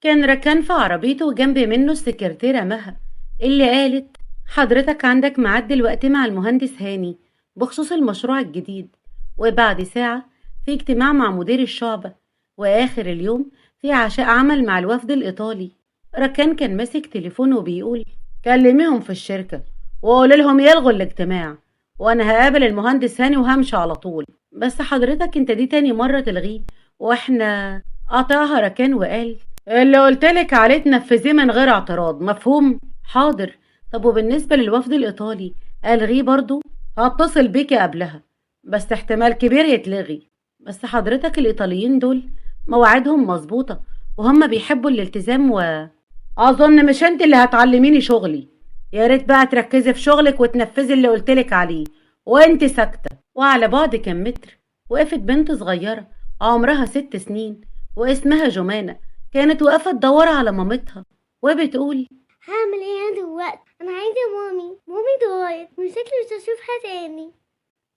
كان ركان في عربيته وجنب منه السكرتيرة مها اللي قالت: حضرتك عندك ميعاد دلوقتي مع المهندس هاني بخصوص المشروع الجديد، وبعد ساعة في اجتماع مع مدير الشعبة، وآخر اليوم في عشاء عمل مع الوفد الإيطالي. ركان كان ماسك تليفونه وبيقول: كلميهم في الشركة وقول لهم يلغوا الاجتماع، وأنا هقابل المهندس هاني وهمشي على طول. بس حضرتك انت دي تاني مرة تلغيه، واحنا قطعها ركان وقال: اللي قلتلك عليه تنفذيه من غير اعتراض، مفهوم؟ حاضر. طب وبالنسبة للوفد الإيطالي ألغيه برضو؟ هتصل بيكي قبلها، بس احتمال كبير يتلغي. بس حضرتك الإيطاليين دول مواعيدهم مظبوطة وهم بيحبوا الالتزام، أظن مش انت اللي هتعلميني شغلي. يا ريت بقى تركزي في شغلك وتنفذي اللي قلتلك عليه وانت ساكتة. وعلى بعد كام متر وقفت بنت صغيرة عمرها 6 سنين واسمها جمانة، كانت واقفة تدور على مامتها وبتقول: هعمل ايه انا دلوقتي؟ انا عايزه مامي ضاعت وشكلي مش هشوفها تاني.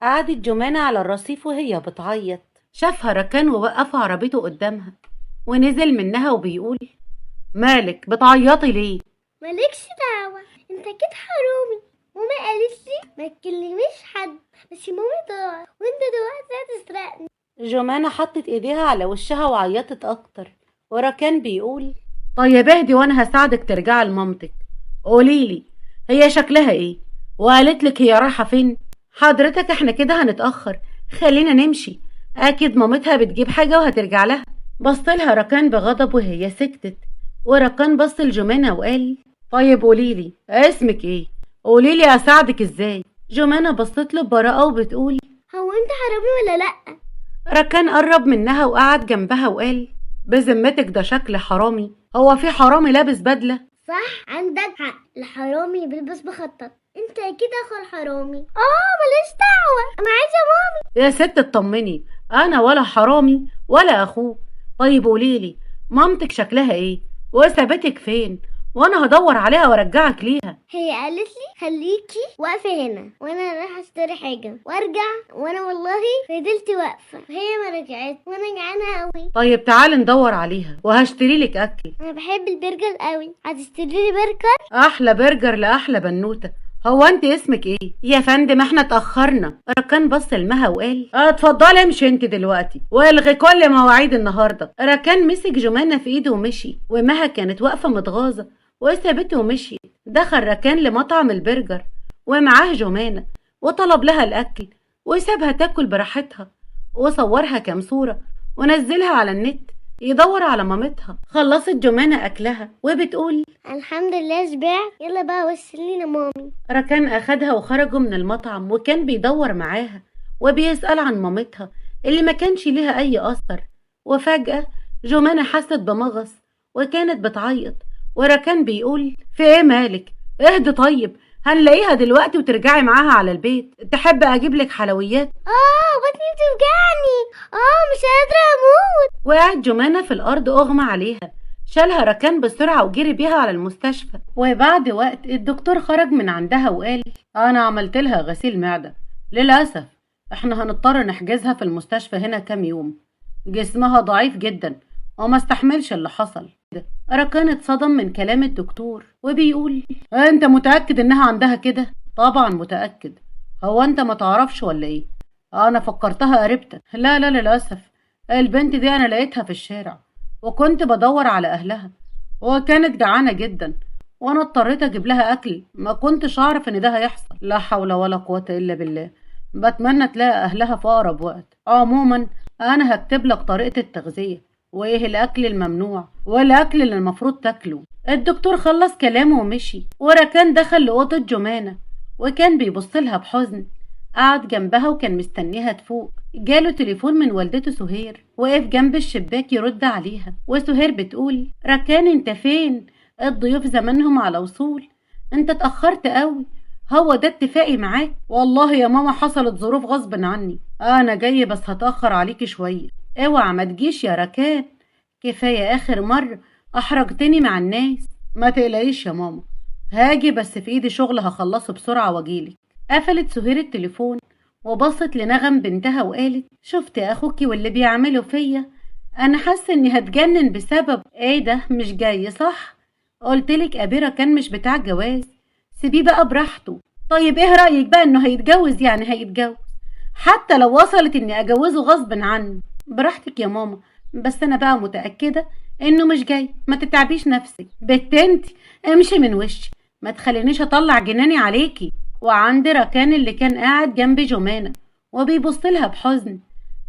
قعدت جمانة على الرصيف وهي بتعيط. شافها ركان ووقف عربيته قدامها ونزل منها وبيقول: مالك بتعيطي ليه؟ مالكش دعوه، انت كده حرامي. ماما قالت لي ما تكلميش حد، بس مامي ضاعت وانت دلوقتي هتسرقني. جمانة حطت ايديها على وشها وعيطت اكتر، وركان بيقول: طيب اهدي وانا هساعدك ترجعي لمامتك. قوليلي هي شكلها ايه؟ وقالت لك هي رايحة فين؟ حضرتك احنا كده هنتأخر، خلينا نمشي، اكيد مامتها بتجيب حاجة وهترجع لها. بصلها ركان بغضب وهي سكتت، وركان بص لجمانة وقال: طيب قوليلي اسمك ايه؟ قوليلي اساعدك ازاي؟ جمانة بصت له ببراءة وبتقول: هو انت حرامي ولا لا؟ ركان قرب منها وقعد جنبها وقال: بذمتك ده شكل حرامي؟ هو في حرامي لابس بدلة؟ صح، عندك حق، الحرامي بيلبس مخطط. انت اكيد اخو الحرامي. ماليش دعوه، انا عايزه مامي. يا ست اطمني، انا ولا حرامي ولا اخوه. طيب قوليلي مامتك شكلها ايه وثبتك فين، وانا هدور عليها وارجعك ليها. هي قالت لي خليكي واقفه هنا وانا رايحه اشتري حاجه وارجع، وانا والله فضلت واقفه وهي ما رجعت وانا جعانه قوي. طيب تعالي ندور عليها وهشتري لك اكل. انا بحب البرجر قوي، هتشتري لي برجر؟ احلى برجر لاحلى بنوته. هو انت اسمك ايه يا فندم؟ احنا اتاخرنا. ركان بص لمها وقال: اتفضلي امشي انت دلوقتي والغي كل مواعيد النهارده. ركان مسك جمانة في ايده ومشي، ومها كانت واقفه متغاظه وسابته ومشيت. دخل ركان لمطعم البرجر ومعاه جمانة وطلب لها الاكل وسابها تاكل براحتها، وصورها كام صوره ونزلها على النت يدور على مامتها. خلصت جمانة أكلها وبتقول: الحمد لله شبعت، يلا بقى وصلينا مامي. ركان أخدها وخرجوا من المطعم وكان بيدور معاها وبيسأل عن مامتها اللي ما كانش ليها أي أثر. وفجأة جمانة حست بمغص وكانت بتعيط، وركان بيقول: في ايه مالك؟ اهدي طيب، هنلاقيها دلوقتي وترجعي معاها على البيت. تحب أجيب لك حلويات؟ بطني بتوجعني، مش قادرة اموت. وقعت جمانة في الأرض أغمى عليها. شالها ركان بسرعة وجري بيها على المستشفى. وبعد وقت الدكتور خرج من عندها وقال: أنا عملت لها غسيل معدة، للأسف احنا هنضطر نحجزها في المستشفى هنا كام يوم، جسمها ضعيف جدا وما استحملش اللي حصل. ركان اتصدم من كلام الدكتور وبيقول: انت متأكد انها عندها كده؟ طبعا متأكد. هو انت ما تعرفش ولا ايه؟ انا فكرتها قريبتك. لا لا للأسف، البنت دي انا لقيتها في الشارع وكنت بدور على اهلها وكانت جعانة جدا، وانا اضطريت اجيب لها اكل، ما كنتش اعرف ان ده هيحصل. لا حول ولا قوة الا بالله. بتمنى تلاقي اهلها في اقرب وقت. عموما انا هكتب لك طريقة التغذية وايه الاكل الممنوع والاكل اللي المفروض تاكله. الدكتور خلص كلامه ومشي، وركان دخل لأوضة جمانة وكان بيبص لها بحزن. قعد جنبها وكان مستنيها تفوق. جاله تليفون من والدته سهير، وقف جنب الشباك يرد عليها، وسهير بتقول: ركان انت فين؟ الضيوف زمانهم على وصول، انت اتأخرت قوي. هو ده اتفاقي معاك؟ والله يا ماما حصلت ظروف غصب عني، انا جاي بس هتأخر عليكي شوية. اوعى ما تجيش يا ركان، كفاية اخر مرة احرجتني مع الناس. ما تقلقيش يا ماما، هاجي بس في ايدي شغل هخلصه بسرعة واجيلك. قفلت سهير التليفون وبصت لنغم بنتها وقالت: شفت اخوكي واللي بيعمله فيا؟ انا حاسه اني هتجنن بسبب ايه ده. مش جاي صح؟ قلتلك ابيرة كان مش بتاع جواز، سيبيه بقى براحته. طيب ايه رايك بقى انه هيتجوز؟ يعني هيتجوز حتى لو وصلت اني اجوزه غصب عني. براحتك يا ماما، بس انا بقى متاكده انه مش جاي. ما تتعبيش نفسك بنت انتي، امشي من وشي، ما تخلينيش اطلع جناني عليكي. وعند ركان اللي كان قاعد جنب جمانة وبيبص لها بحزن،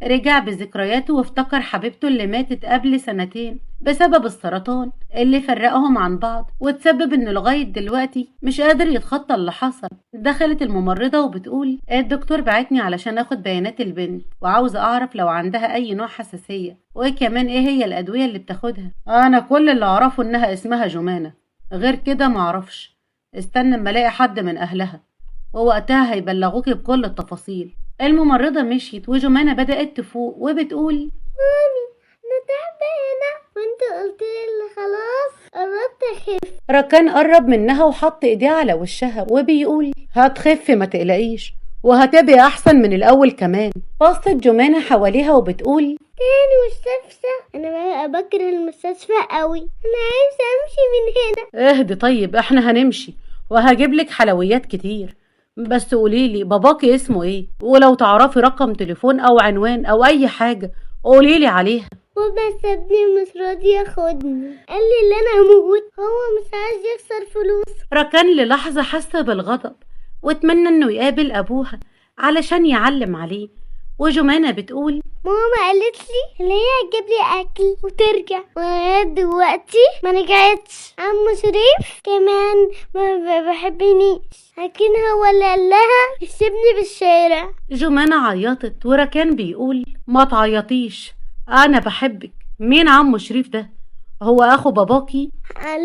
رجع بذكرياته وافتكر حبيبته اللي ماتت قبل سنتين بسبب السرطان اللي فرقهم عن بعض، وتسبب انه لغاية دلوقتي مش قادر يتخطى اللي حصل. دخلت الممرضة وبتقول الدكتور بعتني علشان اخد بيانات البنت، وعاوزة اعرف لو عندها اي نوع حساسية، وكمان ايه هي الادوية اللي بتاخدها. انا كل اللي اعرفه انها اسمها جمانة، غير كده معرفش. استنى اما الاقي حد من اهلها ووقتها هيبلغوكي بكل التفاصيل. الممرضة مشيت وجمانة بدأت تفوق وبتقول مامي انا تعبانه، وانت قلت لي خلاص قربت اخف. ركان قرب منها وحط ايديه على وشها وبيقول هتخفي ما تقلقيش، وهتبقي احسن من الاول كمان. بصت جمانة حواليها وبتقول تاني مستشفى؟ انا بقى بكره المستشفى قوي، انا عايزه امشي من هنا. اهدي طيب، احنا هنمشي وهجيبلك حلويات كتير، بس قوليلي باباكي اسمه ايه، ولو تعرفي رقم تليفون او عنوان او اي حاجة قوليلي عليها. بابا سابني مش راضي ياخدني، قال لي ان انا هموت، هو مش عايز يخسر فلوس. ركان للحظة حس بالغضب واتمنى انه يقابل ابوها علشان يعلم عليه. وجمانة بتقول ماما قالت لي ان هي هتجيب لي اكل وترجع، ولغايه دلوقتي ما رجعتش. عم شريف كمان ما بحبنيش، لكن هو اللي قال لها يسيبني بالشارع. جمانة عيطت وركان بيقول ما تعيطيش، انا بحبك. مين عمو شريف ده؟ هو اخو باباكي؟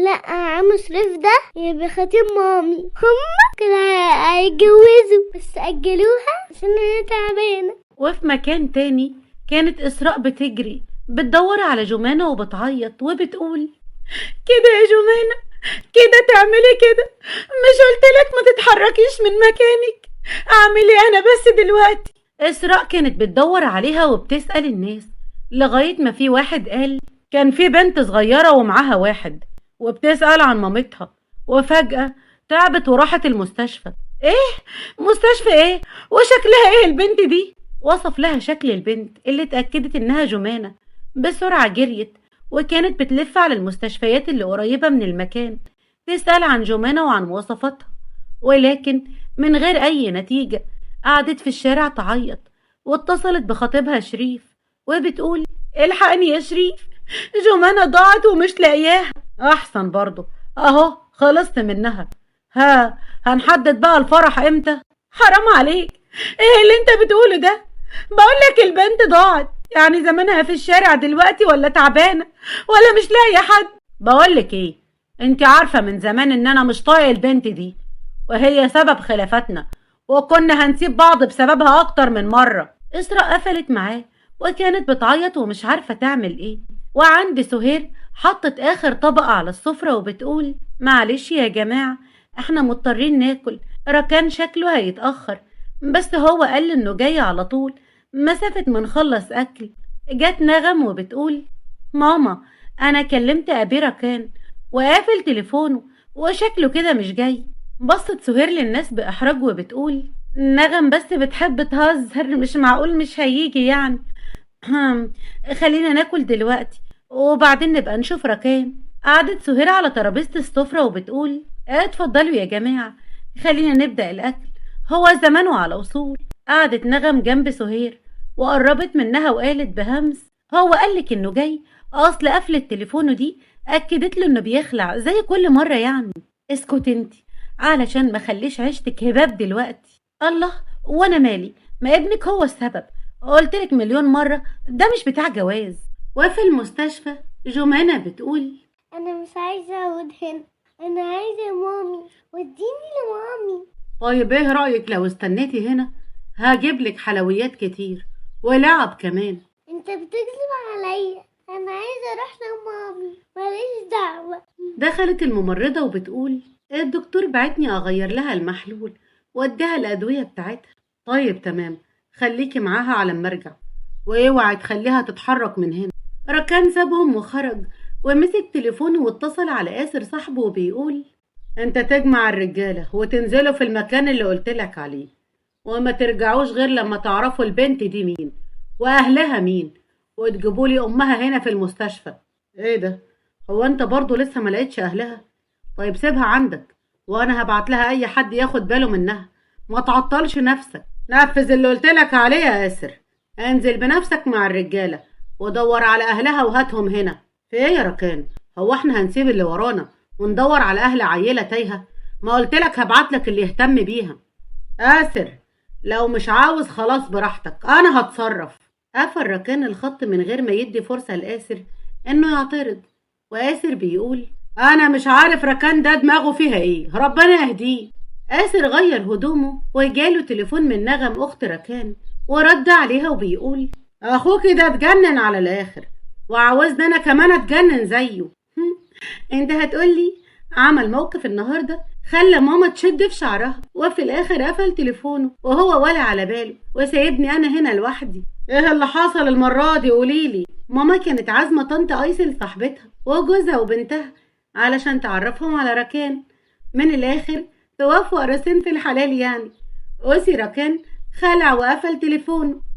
لا، عم شريف ده يبقى خطيب مامي، هما كانوا هيتجوزوا بس اجلوها عشان انا تعبانه. وفي مكان تاني كانت إسراء بتجري بتدور على جمانة وبتعيط وبتقول كده يا جمانة، كده تعملي كده؟ مش قلتلك ما تتحركيش من مكانك؟ اعملي انا بس دلوقتي. إسراء كانت بتدور عليها وبتسأل الناس لغاية ما في واحد قال كان في بنت صغيرة ومعاها واحد وبتسأل عن مامتها، وفجأة تعبت وراحت المستشفى. ايه؟ مستشفى ايه؟ وشكلها ايه البنت دي؟ وصف لها شكل البنت اللي اتأكدت انها جمانة. بسرعة جريت وكانت بتلف على المستشفيات اللي قريبة من المكان تسأل عن جمانة وعن مواصفاتها، ولكن من غير أي نتيجة. قعدت في الشارع تعيط واتصلت بخطيبها شريف وبتقول الحقني يا شريف، جمانة ضاعت ومش لاقياها. أحسن برضو، أهو خلصت منها. هنحدد بقى الفرح امتى؟ حرام عليك، ايه اللي انت بتقوله ده؟ بقولك البنت ضاعت، يعني زمانها في الشارع دلوقتي ولا تعبانة ولا مش لاقية حد؟ بقولك ايه، انت عارفة من زمان ان انا مش طايق البنت دي، وهي سبب خلافاتنا، وكنا هنسيب بعض بسببها اكتر من مرة. إسراء قفلت معاه وكانت بتعيط ومش عارفة تعمل ايه. وعند سهير حطت اخر طبقة على السفرة وبتقول معلش يا جماعة احنا مضطرين ناكل، ركان شكله هيتأخر، بس هو قال انه جاي على طول مسافة ما نخلص اكل. جت نغم وبتقول ماما انا كلمت ابي ركان وقافل تليفونه وشكله كده مش جاي. بصت سهير للناس باحراج وبتقول نغم بس بتحب تهزر، مش معقول مش هيجي يعني. خلينا ناكل دلوقتي وبعدين نبقى نشوف ركان. قعدت سهير على ترابيزة السفرة وبتقول اتفضلوا يا جماعة خلينا نبدأ الأكل، هو زمانه على وصول. قعدت نغم جنب سهير وقربت منها وقالت بهمس هو قالك انه جاي؟ اصل قفلة تليفونه دي اكدت له انه بيخلع زي كل مرة يعني. اسكت انتي علشان ما خليش عيشتك هباب دلوقتي. الله، وانا مالي؟ ما ابنك هو السبب، قلتلك مليون مرة ده مش بتاع جواز. وفي المستشفى جمانة بتقول انا مش عايزه اقعد هنا، انا عايزه مامي، وديني لمامي. طيب ايه رأيك لو استنيتي هنا؟ هجيبلك حلويات كتير ولعب كمان. انت بتكذب عليا، انا عايزه اروح لمامي، ماليش دعوه. دخلت الممرضة وبتقول الدكتور بعتني اغير لها المحلول واديها الادوية بتاعتها. طيب تمام، خليكي معاها على ما ارجع، واوعي تخليها تتحرك من هنا. ركان سابهم وخرج ومسك تليفونه واتصل على آسر صاحبه وبيقول: انت تجمع الرجالة وتنزلوا في المكان اللي قلتلك عليه، وما ترجعوش غير لما تعرفوا البنت دي مين واهلها مين، وتجيبولي امها هنا في المستشفى. ايه ده؟ هو انت برضو لسه ما لقيتش اهلها؟ طيب سيبها عندك وانا هبعت لها اي حد ياخد باله منها. ما تعطلش نفسك، نفذ اللي قلتلك عليه يا ياسر. انزل بنفسك مع الرجالة ودور على اهلها وهاتهم هنا. في ايه يا ركان؟ هو احنا هنسيب اللي ورانا وندور على اهل عيلة تايهة؟ ما قلتلك هبعتلك اللي يهتم بيها. آسر لو مش عاوز خلاص براحتك، انا هتصرف. قفل ركان الخط من غير ما يدي فرصة لآسر انه يعترض، وآسر بيقول: انا مش عارف ركان ده دماغه فيها ايه، ربنا يهديه. آسر غير هدومه وجاله تليفون من نغم اخت ركان، ورد عليها وبيقول: اخوكي ده اتجنن على الاخر وعاوزني انا كمان اتجنن زيه. انت هتقولي عمل موقف النهارده خلى ماما تشد في شعرها، وفي الاخر قفل تليفونه وهو ولا على باله وسايبني انا هنا لوحدي. ايه اللي حصل المره دي؟ قوليلي. ماما كانت عازمه طنط ايسل صاحبتها وجوزها وبنتها علشان تعرفهم على ركان. من الاخر توافقوا راسين في الحلال يعني. اوسي ركان خلع وقفل تليفونه.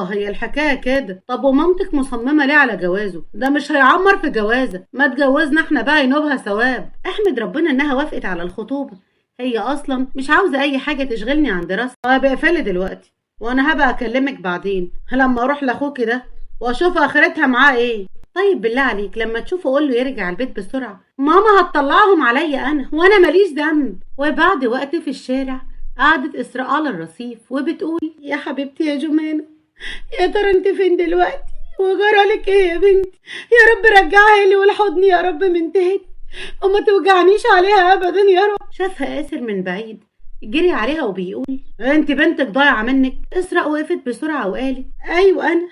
هي الحكايه كده. طب ومامتك مصممه ليه على جوازه؟ ده مش هيعمر في جوازه، ما تجوزنا احنا بقى ينوبها ثواب. احمد ربنا انها وافقت على الخطوبه، هي اصلا مش عاوزه اي حاجه تشغلني عن دراستي. طيب اقفلي دلوقتي وانا هبقى اكلمك بعدين لما اروح لاخوكي ده واشوف اخرتها معاه ايه. طيب بالله عليك لما تشوفه قول له يرجع البيت بسرعه، ماما هتطلعهم عليا انا وانا ماليش ذنب. وبعد وقت في الشارع قعدت إسراء على الرصيف وبتقول: يا حبيبتي يا جمانة، يا ترى انت فين دلوقتي؟ وجرالك ايه يا بنتي؟ يا رب رجعها لي والحضن يا رب من تهت وما توجعنيش عليها ابدا يا رب. شافها آسر من بعيد جري عليها وبيقول: انت بنتك ضايعه منك. إسراء وقفت بسرعه وقالت: ايوه انا.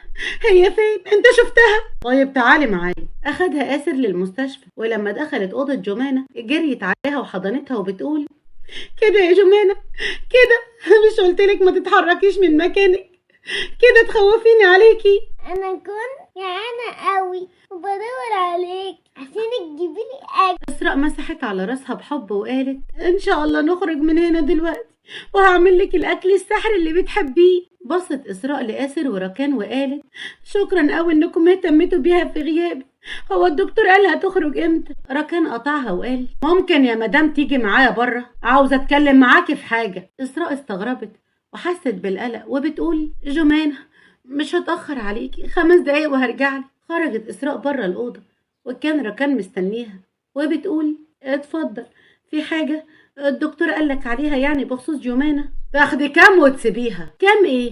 هي فين؟ انت شفتها؟ طيب تعالي معايا. اخدها آسر للمستشفى، ولما دخلت اوضه جمانة جريت عليها وحضنتها وبتقول: كده يا جمانة كده، مش قلتلك ما تتحركيش من مكانك؟ كده تخوفيني عليكي. انا كنت جعانه قوي وبدور عليك عشان تجيبيلي اكل. إسراء مسحت على راسها بحب وقالت: ان شاء الله نخرج من هنا دلوقتي وهعمل لك الاكل السحر اللي بتحبيه. بصت إسراء لآسر وركان وقالت: شكرا قوي انكم اهتمتوا بيها في غيابي. هو الدكتور قال هتخرج امتى؟ ركان قطعها وقال: ممكن يا مدام تيجي معايا بره، عاوزه اتكلم معاكي في حاجه. إسراء استغربت وحست بالقلق وبتقول: جمانة مش هتأخر عليكي، 5 دقايق وهرجعلك. خرجت إسراء بره الأوضة وكان ركان مستنيها وبتقول: اتفضل، في حاجة الدكتور قالك عليها يعني بخصوص جمانة؟ تاخدي كام وتسيبيها؟ كام ايه؟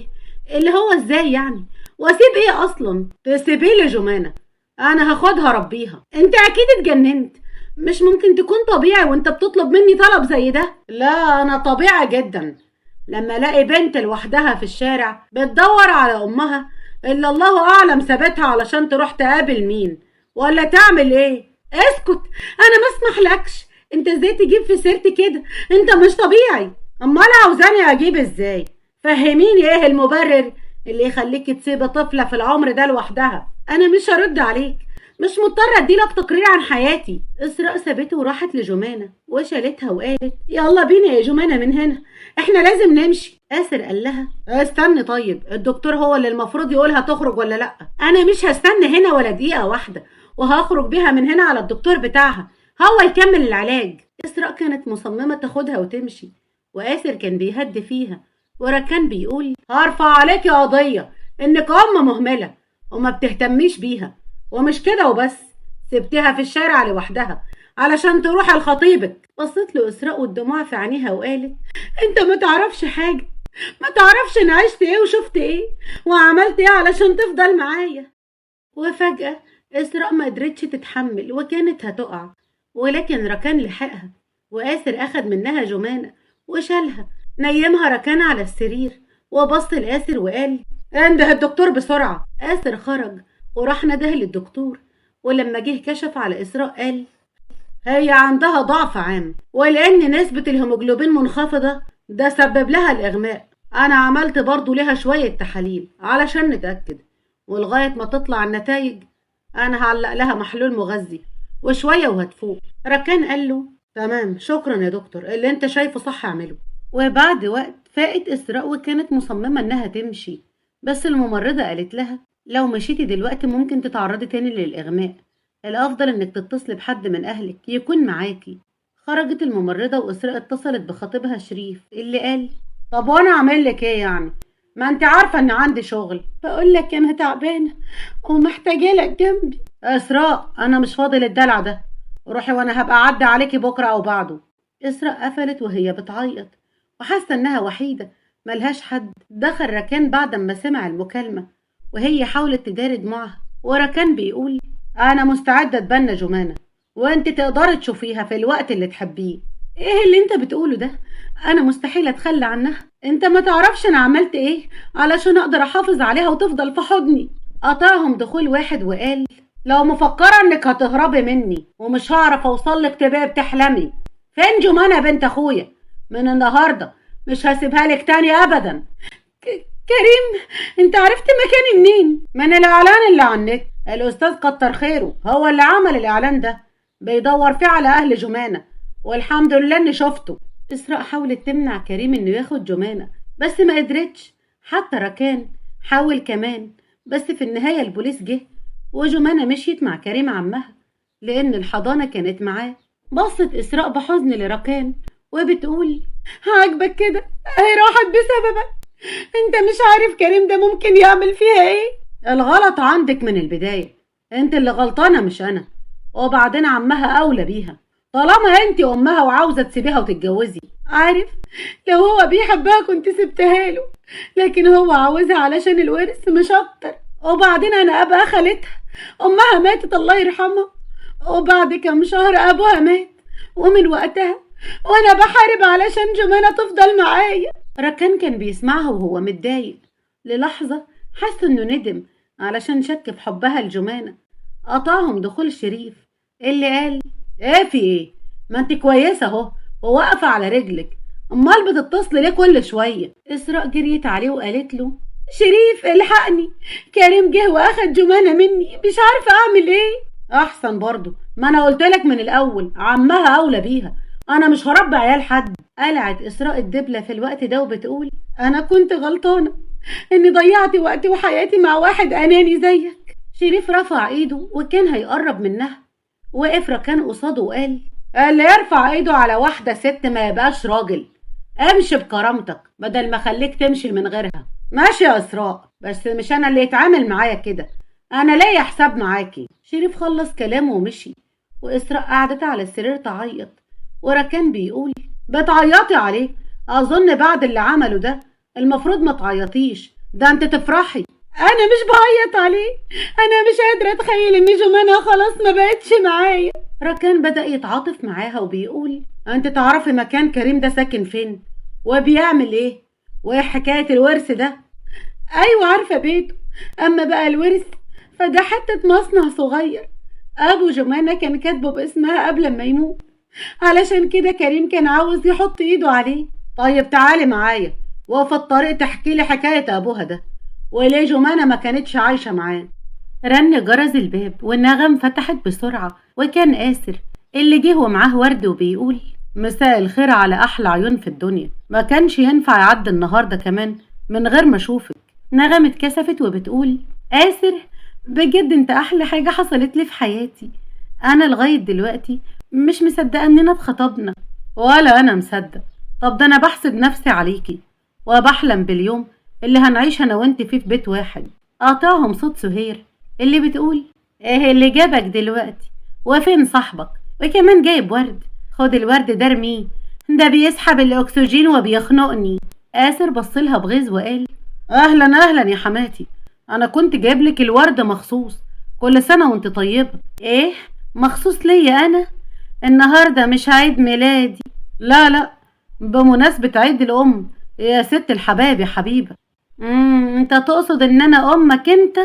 اللي هو ازاي يعني؟ واسيب ايه اصلا؟ تسيبيه لجمانة، انا هاخدها ربيها. انت اكيد اتجننت، مش ممكن تكون طبيعي وانت بتطلب مني طلب زي ده. لا انا طبيعي جدا لما الاقي بنت لوحدها في الشارع بتدور على امها اللي الله اعلم سابتها علشان تروح تقابل مين ولا تعمل ايه. اسكت، انا ما اسمحلكش. انت ازاي تجيب في سيرتي كده؟ انت مش طبيعي. امال عاوزاني اجيب ازاي؟ فهميني ايه المبرر اللي يخليكي تسيبي طفله في العمر ده لوحدها؟ انا مش هرد عليك، مش مضطره اديلك تقرير عن حياتي. إسراء سابته وراحت لجمانة وشالتها وقالت: يلا بينا يا جمانة من هنا، احنا لازم نمشي. آسر قال لها: استني، طيب الدكتور هو اللي المفروض يقول هتخرج ولا لا. انا مش هستنى هنا ولا دقيقه واحده، وهخرج بيها من هنا على الدكتور بتاعها، هو يكمل العلاج. إسراء كانت مصممه تاخدها وتمشي، وآسر كان بيهد فيها، وركان بيقول: هرفع عليكي قضيه انك ام مهمله وما بتهتميش بيها. ومش كده وبس، سبتها في الشارع لوحدها علشان تروح لخطيبك. بصت له إسراء والدموع في عينيها وقالت: انت ما تعرفش حاجه، ما تعرفش انا عشت ايه وشفت ايه وعملت ايه علشان تفضل معايا. وفجأة إسراء ما قدرتش تتحمل وكانت هتقع، ولكن ركان لحقها، وآسر أخد منها جمانة وشالها نيمها ركان على السرير، وبص لآسر وقال: انده الدكتور بسرعة. آسر خرج وراح نده للدكتور، ولما جه كشف على إسراء قال: هي عندها ضعف عام، ولأن نسبة الهيموجلوبين منخفضة ده سبب لها الإغماء. أنا عملت برضو لها شوية تحاليل علشان نتأكد، ولغاية ما تطلع النتائج انا هعلق لها محلول مغذي وشويه وهتفوق. ركان قال له تمام شكرا يا دكتور، اللي انت شايفه صح اعمله. وبعد وقت فاقت اسراء وكانت مصممه انها تمشي، بس الممرضه قالت لها لو مشيتي دلوقتي ممكن تتعرضي تاني للاغماء، الافضل انك تتصلي بحد من اهلك يكون معاكي. خرجت الممرضه واسراء اتصلت بخطيبها شريف اللي قال طب وانا اعمل لك ايه يعني؟ ما انت عارفه ان عندي شغل. بقول لك انا تعبانه ومحتاجه لك جنبي. اسراء انا مش فاضي للدلع ده، روحي وانا هبقى اعدي عليكي بكره او بعده. اسراء قفلت وهي بتعيط وحاسه انها وحيده ملهاش حد. دخل ركان بعد ما سمع المكالمه وهي حاولت تداري دموعها، وركان بيقول انا مستعده اتبنى جمانه وانت تقدري تشوفيها في الوقت اللي تحبيه. ايه اللي انت بتقوله ده؟ انا مستحيل اتخلى عنها، انت ما تعرفش انا عملت ايه علشان اقدر احافظ عليها وتفضل في حضني. قطعهم دخول واحد وقال لو مفكره انك هتهربي مني ومش هعرف اوصلك تبقى بتحلمي. فين جمانة بنت اخويا؟ من النهارده مش هسيبها لك تاني ابدا. كريم انت عرفت مكاني منين؟ من الاعلان اللي على النت، الاستاذ كتر خيره هو اللي عمل الاعلان ده، بيدور فيه على اهل جمانة والحمد لله اني شفته. اسراء حاولت تمنع كريم انه ياخد جمانة بس ما قدرتش، حتى ركان حاول كمان، بس في النهاية البوليس جه وجمانة مشيت مع كريم عمها لان الحضانة كانت معاه. بصت اسراء بحزن لركان وبتقول عاجبك كده؟ اهي راحت بسببك، انت مش عارف كريم ده ممكن يعمل فيها ايه. الغلط عندك من البداية، انت اللي غلطانة مش انا، وبعدين عمها اولى بيها طالما انت امها وعاوزة تسيبيها وتتجوزي. عارف لو هو بيحبها كنت سبتها له، لكن هو عاوزها علشان الورث مش اكتر. وبعدين انا ابقى خالتها، امها ماتت الله يرحمها وبعد كام شهر ابوها مات، ومن وقتها وانا بحارب علشان جمانة تفضل معايا. ركان كان بيسمعها وهو متضايق، للحظة حس انه ندم علشان شك في حبها لجمانة. قطعهم دخول شريف اللي قال ايه في ايه؟ ما انت كويسة اهو وواقفة على رجلك، امال بتتصلي ليه كل شوية؟ اسراء جريت عليه وقالت له شريف الحقني، كريم جه واخد جمانة مني مش عارفة اعمل ايه. احسن برضو، ما انا قلتلك من الاول عمها اولى بيها، انا مش هربي عيال حد. قلعت اسراء الدبلة في الوقت ده وبتقول انا كنت غلطانة اني ضيعت وقتي وحياتي مع واحد اناني زيك. شريف رفع ايده وكان هيقرب منها، وقف ركان قصاده وقال اللي يرفع ايده على واحدة ست ما يبقاش راجل، امشي بكرامتك بدل ما خليك تمشي من غيرها. ماشي يا اسراء، بس مش انا اللي يتعامل معايا كده، انا ليا حساب معاكي. شريف خلص كلامه ومشي، واسراء قعدت على السرير تعيط، وركان بيقول بتعيطي عليه؟ اظن بعد اللي عمله ده المفروض ما تعيطيش، ده انت تفرحي. انا مش بعيط عليه، انا مش قادره اتخيل ان جمانة خلاص ما بقتش معايا. ركان بدأ يتعاطف معاها وبيقول انت تعرفي مكان كريم ده ساكن فين وبيعمل ايه وايه حكايه الورث ده؟ ايوه عارفه بيته، اما بقى الورث فده حته مصنع صغير ابو جمانة كان كاتبه باسمها قبل ما يموت، علشان كده كريم كان عاوز يحط ايده عليه. طيب تعالي معايا وفي الطريق تحكي لي حكايه ابوها ده وليه جمانة ما كانتش عايشه معاه. رن جرس الباب والنغم فتحت بسرعه، وكان آسر اللي جه ومعاه ورد وبيقول مساء الخير على احلى عيون في الدنيا، ما كانش ينفع يعدي النهارده كمان من غير ما اشوفك. نغم اتكسفت وبتقول آسر بجد انت احلى حاجه حصلت لي في حياتي، انا لغايه دلوقتي مش مصدقه اننا اتخطبنا. ولا انا مصدق، طب ده انا بحسد نفسي عليكي وبحلم باليوم اللي هنعيش انا وانت فيه في بيت واحد. قاطعهم صوت سهير اللي بتقول ايه اللي جابك دلوقتي وفين صاحبك وكمان جايب ورد؟ خد الورد ده ارميه، ده بيسحب الاكسجين وبيخنقني. آسر بصلها بغيظ وقال اهلا اهلا يا حماتي، انا كنت جايب لك الورد مخصوص، كل سنه وانت طيبه. ايه مخصوص ليا انا؟ النهارده مش عيد ميلادي. لا بمناسبه عيد الام يا ست الحباب يا حبيبه. انت تقصد ان انا امك انت؟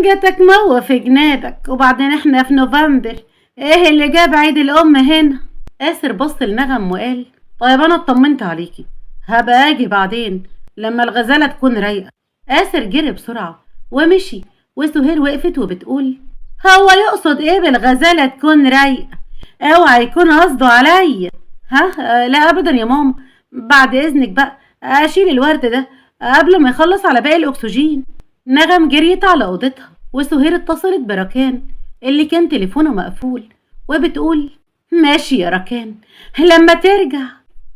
جاتك موه في جنابك، وبعدين احنا في نوفمبر، ايه اللي جاب عيد الام هنا؟ آسر بص لنغم وقال طيب انا اطمنت عليكي، هبقى اجي بعدين لما الغزاله تكون رايقه. آسر جري بسرعه ومشي وسهير وقفت وبتقول هو يقصد ايه بالغزالة تكون رايقة؟ اوعى يكون قصده عليا. ها؟ لا ابدا يا ماما، بعد اذنك بقى اشيل الورد ده قبل ما يخلص على باقي الاكسجين. نغم جريت على اوضتها وسهير اتصلت بركان اللي كان تليفونه مقفول وبتقول ماشي يا ركان لما ترجع.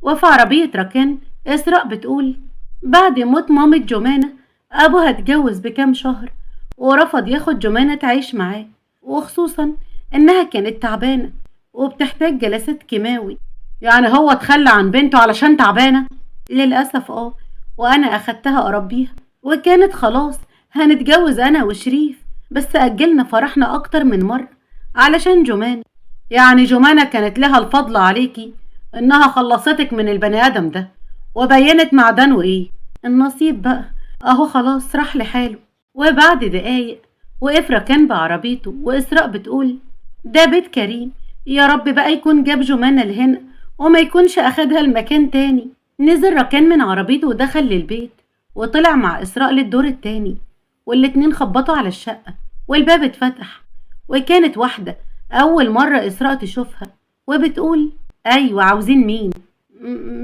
وفي عربية ركان إسراء بتقول بعد موت مامة جمانة أبوها اتجوز بكام شهر ورفض ياخد جمانة تعيش معاه، وخصوصا إنها كانت تعبانة وبتحتاج جلسات كيماوي. يعني هو تخلى عن بنته علشان تعبانة؟ للأسف وأنا أخدتها أربيها وكانت خلاص هنتجوز أنا وشريف، بس أجلنا فرحنا أكتر من مرة علشان جمانة. يعني جمانة كانت لها الفضل عليكي إنها خلصتك من البني آدم ده وبينت معدنه إيه. النصيب بقى أهو خلاص راح لحاله. وبعد دقايق وقف ركان بعربيته وإسراء بتقول ده بيت كريم، يا رب بقى يكون جاب جمانة لهنا وما يكونش أخدها المكان تاني. نزل ركان من عربيته ودخل للبيت وطلع مع إسراء للدور التاني، والاتنين خبطوا على الشقة والباب اتفتح، وكانت واحدة أول مرة إسراء تشوفها وبتقول أيوة عاوزين مين؟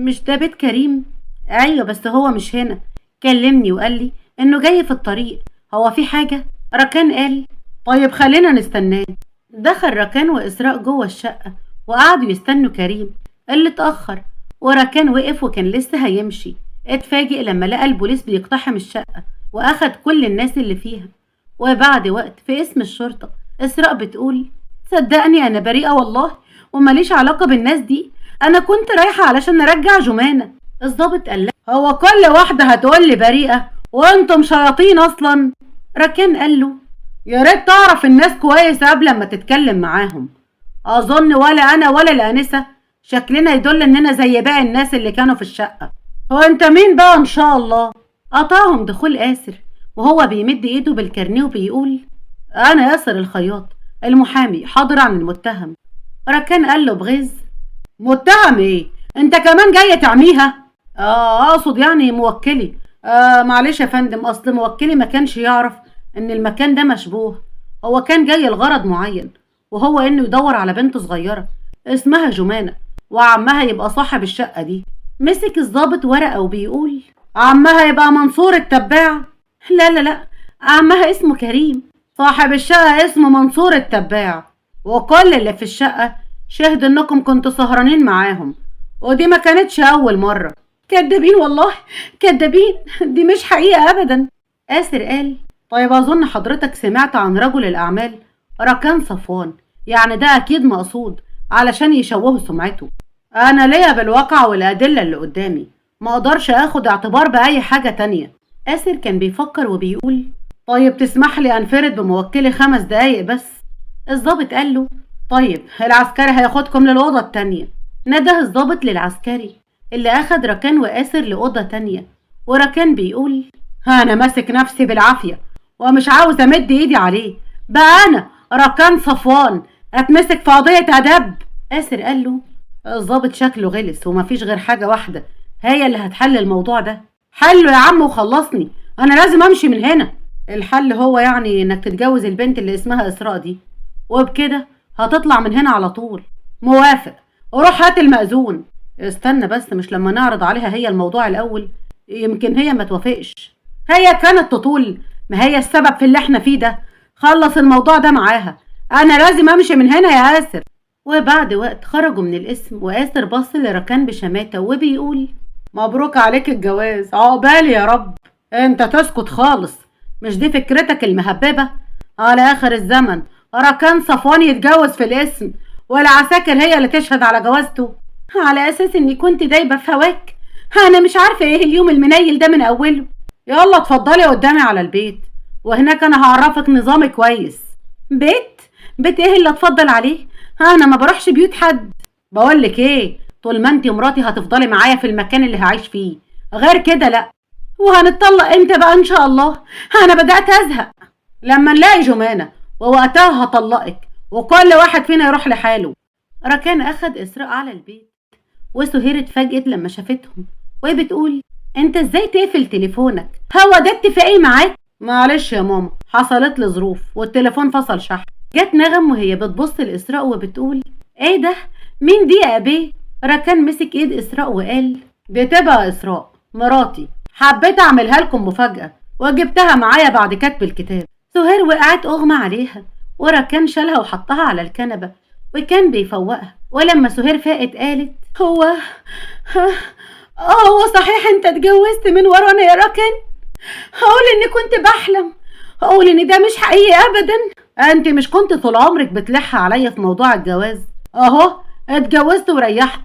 مش ده بيت كريم؟ أيوة بس هو مش هنا، كلمني وقال لي إنه جاي في الطريق، هو في حاجة؟ ركان قال طيب خلينا نستناه. دخل ركان وإسراء جوه الشقة وقعدوا يستنوا كريم اللي اتأخر، وركان وقف وكان لسه هيمشي اتفاجئ لما لقى البوليس بيقتحم الشقة وأخد كل الناس اللي فيها. وبعد وقت في اسم الشرطة إسراء بتقول صدقني أنا بريئة والله وماليش علاقة بالناس دي، أنا كنت رايحة علشان أرجع جمانة. الضابط قال لها هو كل واحدة هتقول لي بريئة وأنتم شياطين أصلا؟ ركان قال له يا ريت تعرف الناس كويس قبل ما تتكلم معاهم، أظن ولا أنا ولا الآنسة شكلنا يدل إننا زي باقي الناس اللي كانوا في الشقة. هو أنت مين بقى إن شاء الله؟ قطعهم دخول آسر وهو بيمد إيده بالكارنيه وبيقول أنا ياسر الخياط المحامي حاضر عن المتهم. ركان قال له بغيظ متهم إيه؟ أنت كمان جاية تعميها؟ أقصد يعني موكلي. معلش يا فندم، أصل موكلي ما كانش يعرف إن المكان ده مشبوه، هو كان جاي لغرض معين وهو إنه يدور على بنت صغيرة اسمها جمانة وعمها يبقى صاحب الشقة دي. مسك الضابط ورقة وبيقول عمها يبقى منصور التباع؟ لا لا لا، عمها اسمه كريم، صاحب الشقة اسمه منصور التباع، وكل اللي في الشقة شهد انكم كنتوا سهرانين معاهم، ودي ما كانتش اول مرة. كدابين والله كدابين، دي مش حقيقة ابدا. آسر قال طيب اظن حضرتك سمعت عن رجل الاعمال ركان صفوان، يعني ده اكيد مقصود علشان يشوهوا سمعته. انا ليا بالواقع والادلة اللي قدامي، ما اقدرش اخد اعتبار باي حاجة تانية. آسر كان بيفكر وبيقول طيب تسمح لي انفرد بموكلي 5 دقايق بس؟ الضابط قال له طيب العسكري هياخدكم للأوضة التانية. نده الضابط للعسكري اللي اخد ركان وآسر لأوضة تانية، وركان بيقول انا ماسك نفسي بالعافية ومش عاوز امد ايدي عليه، بقى انا ركان صفوان اتمسك في قضية ادب؟ آسر قال له الضابط شكله غلس ومفيش غير حاجة واحدة هي اللي هتحل الموضوع ده. حله يا عم وخلصني، انا لازم امشي من هنا. الحل هو يعني انك تتجوز البنت اللي اسمها اسراء دي، وبكده هتطلع من هنا على طول. موافق، روح هات المأذون. استنى بس، مش لما نعرض عليها هي الموضوع الاول يمكن هي ما توافقش. هي كانت تطول، ما هي السبب في اللي احنا فيه ده، خلص الموضوع ده معاها، انا لازم امشي من هنا يا آسر. وبعد وقت خرجوا من القسم وآسر بص لركان بشماتة وبيقول مبروك عليك الجواز، عقبالي يا رب. انت تسكت خالص، مش دي فكرتك المهببة؟ على اخر الزمن ركان صفوان يتجوز في الاسم والعساكر هي اللي تشهد على جوازته على اساس اني كنت دايبة في هواك؟ انا مش عارفة ايه اليوم المنيل ده من اوله. يلا اتفضلي قدامي على البيت وهناك انا هعرفك نظامي كويس. بيت ايه اللي اتفضل عليه؟ انا ما بروحش بيوت حد. بقولك ايه، طول ما انتي مراتي هتفضلي معايا في المكان اللي هعيش فيه، غير كده لا. وهنتطلق امتى بقى ان شاء الله؟ انا بدأت ازهق. لما نلاقي جمانة ووقتها هطلقك وكل واحد فينا يروح لحاله. ركان اخد اسراء على البيت وسهير اتفاجئت لما شافتهم وهي بتقول انت ازاي تقفل تليفونك؟ هو ده اتفاقي معاك؟ معلش يا ماما حصلت لي ظروف والتليفون فصل شحن. جت نغم وهي بتبص لإسراء وبتقول ايه ده؟ مين دي يا أبيه؟ ركان مسك ايد إسراء وقال دي تبقى إسراء مراتي، حبيت أعملها لكم مفاجأة وجبتها معايا بعد كتب الكتاب. سهير وقعت أغمى عليها وركان شالها وحطها على الكنبة وكان بيفوقها. ولما سهير فاقت قالت هو صحيح انت اتجوزت من ورانا يا ركان؟ هقول اني كنت بحلم، هقول ان ده مش حقيقي ابدا. انت مش كنت طول عمرك بتلح عليا في موضوع الجواز؟ اهو اتجوزت وريحت.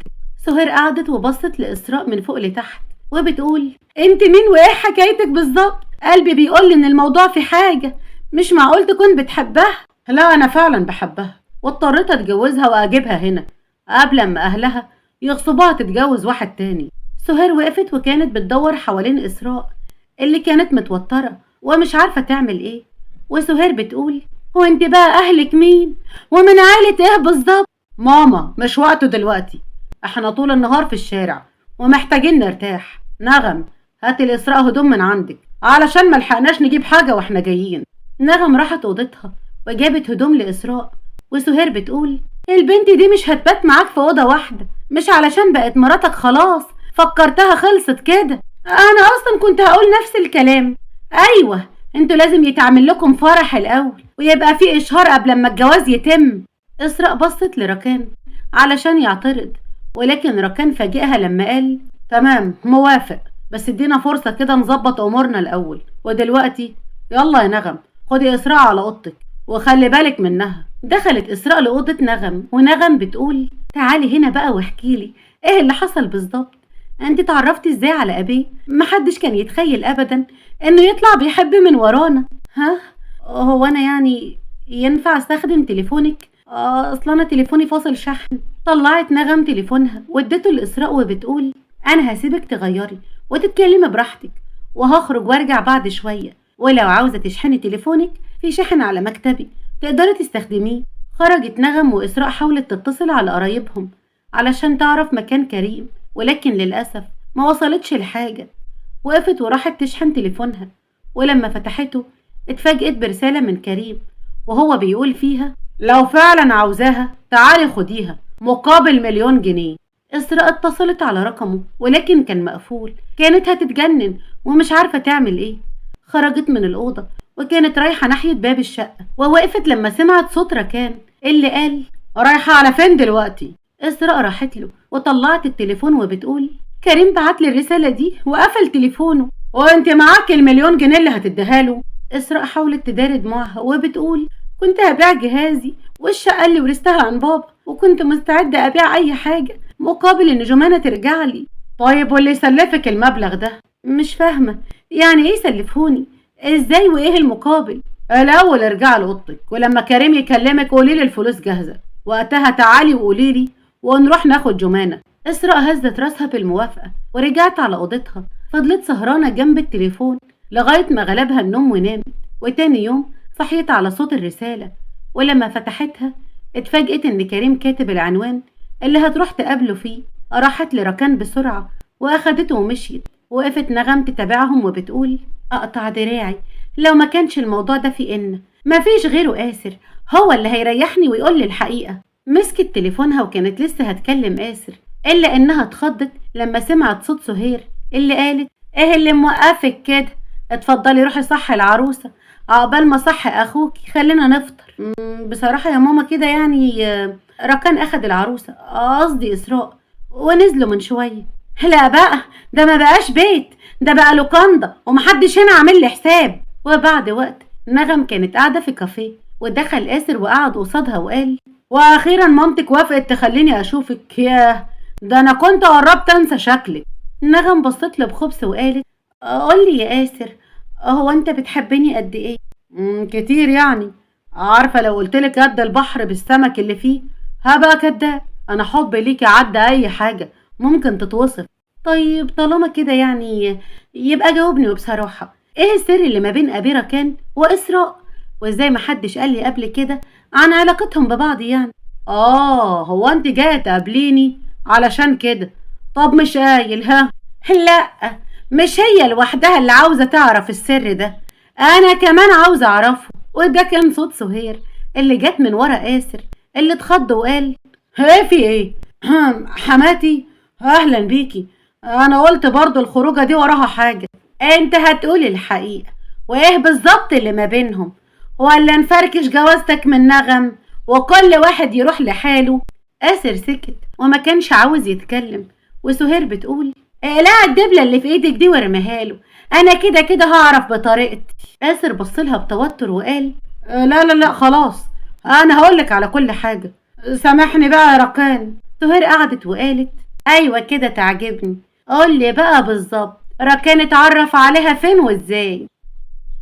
سهير قعدت وبصت لإسراء من فوق لتحت وبتقول انت مين وايه حكايتك بالظبط؟ قلبي بيقول ان الموضوع في حاجة، مش معقول تكون بتحبها. لا انا فعلا بحبها واضطريت اتجوزها واجيبها هنا قبل ما اهلها يغصبوها تتجوز واحد تاني. سهير وقفت وكانت بتدور حوالين إسراء اللي كانت متوترة ومش عارفة تعمل ايه. وسهير بتقول هو انت بقى اهلك مين ومن عائلة ايه بالظبط؟ ماما مش وقته دلوقتي، احنا طول النهار في الشارع ومحتاجين نرتاح. نغم هاتي لإسراء هدوم من عندك علشان ملحقناش نجيب حاجة واحنا جايين. نغم راحت اوضتها وجابت هدوم لإسراء. وسهير بتقول البنت دي مش هتبات معاك في اوضه واحده، مش علشان بقت مراتك خلاص فكرتها خلصت كده. انا اصلا كنت هقول نفس الكلام. ايوه انتوا لازم يتعمل لكم فرح الاول ويبقى في اشهار قبل ما الجواز يتم. إسراء بصت لركان علشان يعترض ولكن ركان فاجئها لما قال تمام موافق، بس ادينا فرصه كده نظبط امورنا الاول. ودلوقتي يلا يا نغم خدي إسراء على اوضتك وخلي بالك منها. دخلت إسراء لأوضة نغم ونغم بتقول تعالي هنا بقى واحكيلي ايه اللي حصل بالظبط. انت اتعرفتي ازاي على ابيه؟ محدش كان يتخيل ابدا انه يطلع بيحب من ورانا. ها هو انا يعني ينفع استخدم تليفونك؟ اصلا انا تليفوني فاصل شحن. طلعت نغم تليفونها وادته لإسراء وبتقول انا هسيبك تغيري وتتكلمي براحتك وهخرج وارجع بعد شوية، ولو عاوزة تشحني تليفونك في شحن على مكتبي تقدري تستخدميه. خرجت نغم وإسراء حاولت تتصل على قرايبهم علشان تعرف مكان كريم ولكن للأسف ما وصلتش لحاجة. وقفت وراحت تشحن تليفونها ولما فتحته اتفاجئت برسالة من كريم وهو بيقول فيها لو فعلا عاوزاها تعالي خديها مقابل 1,000,000 جنيه. إسراء اتصلت على رقمه ولكن كان مقفول، كانت هتتجنن ومش عارفة تعمل ايه. خرجت من الأوضة وكانت رايحة ناحية باب الشقة ووقفت لما سمعت صوت ركان اللي قال رايحة على فين دلوقتي؟ إسراء راحت له وطلعت التليفون وبتقول كريم بعتلي الرسالة دي وقفل تليفونه. وانت معاك 1,000,000 جنيه اللي هتديها له؟ إسراء حاولت تداري دموعها وبتقول كنت هبيع جهازي والشقة اللي ورثتها عن بابا وكنت مستعدة أبيع أي حاجة مقابل إن جمانة ترجع لي. طيب واللي يسلفك المبلغ ده؟ مش فاهمة يعني ايه سلفوني؟ ازاي وايه المقابل؟ الاول ارجعي لاوضتك ولما كريم يكلمك قولي لي الفلوس جاهزه، وقتها تعالي وقولي لي ونروح ناخد جمانه. إسراء هزت راسها بالموافقه ورجعت على اوضتها. فضلت سهرانه جنب التليفون لغايه ما غلبها النوم ونامت. وتاني يوم صحيت على صوت الرساله ولما فتحتها اتفاجئت ان كريم كاتب العنوان اللي هتروح تقابله فيه. راحت لركان بسرعه واخدته ومشيت. وقفت نغم تتابعهم وبتقول اقطع دراعي لو ما كانش الموضوع ده في ان مفيش غيره آسر هو اللي هيريحني ويقول لي الحقيقة. مسكت تليفونها وكانت لسه هتكلم آسر الا انها اتخضت لما سمعت صوت سهير اللي قالت ايه اللي موقفك كده؟ اتفضلي روحي صحي العروسة عقبال ما صحي اخوكي خلينا نفطر. بصراحة يا ماما كده يعني ركان اخد العروسة قصدي إسراء ونزلوا من شوية. لا بقى ده ما بقاش بيت، ده بقى لوكاندا ومحدش هنا عامل لي حساب. وبعد وقت نغم كانت قاعدة في كافيه ودخل آسر وقعد قصادها وقال واخيرا مامتك وافقت تخليني اشوفك. ياه ده انا كنت قربت انسى شكلك. نغم بصت له بخبث وقالت قولي يا آسر هو انت بتحبني قد ايه؟ كتير يعني، عارفة لو قلتلك قد البحر بالسمك اللي فيه هبقى كداب. انا حبي ليكي عدى اي حاجة ممكن تتوصف. طيب طالما كده يعني يبقى جاوبني وبصراحة ايه السر اللي ما بين ابي ركان وإسراء؟ وازاي محدش قال لي قبل كده عن علاقتهم ببعض يعني؟ هو انت جاية تقابليني علشان كده؟ طب مش قايل ها؟ لا مش هي لوحدها اللي عاوزة تعرف السر ده، انا كمان عاوزة اعرفه. وده كان صوت سهير اللي جت من ورا آسر، اللي اتخض وقال: في ايه؟ حماتي اهلا بيكي. انا قلت برضو الخروجة دي وراها حاجة. انت هتقولي الحقيقة، وايه بالظبط اللي ما بينهم، ولا نفركش جوازتك من نغم وكل واحد يروح لحاله؟ آسر سكت وما كانش عاوز يتكلم، وسهير بتقول: اقلع الدبلة اللي في ايدك دي وارميها له، انا كده كده هعرف بطريقتي. آسر بصلها بتوتر وقال: لا لا لا خلاص، انا هقولك على كل حاجة، سامحني بقى يا ركان. سهير قعدت وقالت: ايوه كده تعجبني، قولي بقى بالظبط ركان اتعرف عليها فين وازاي؟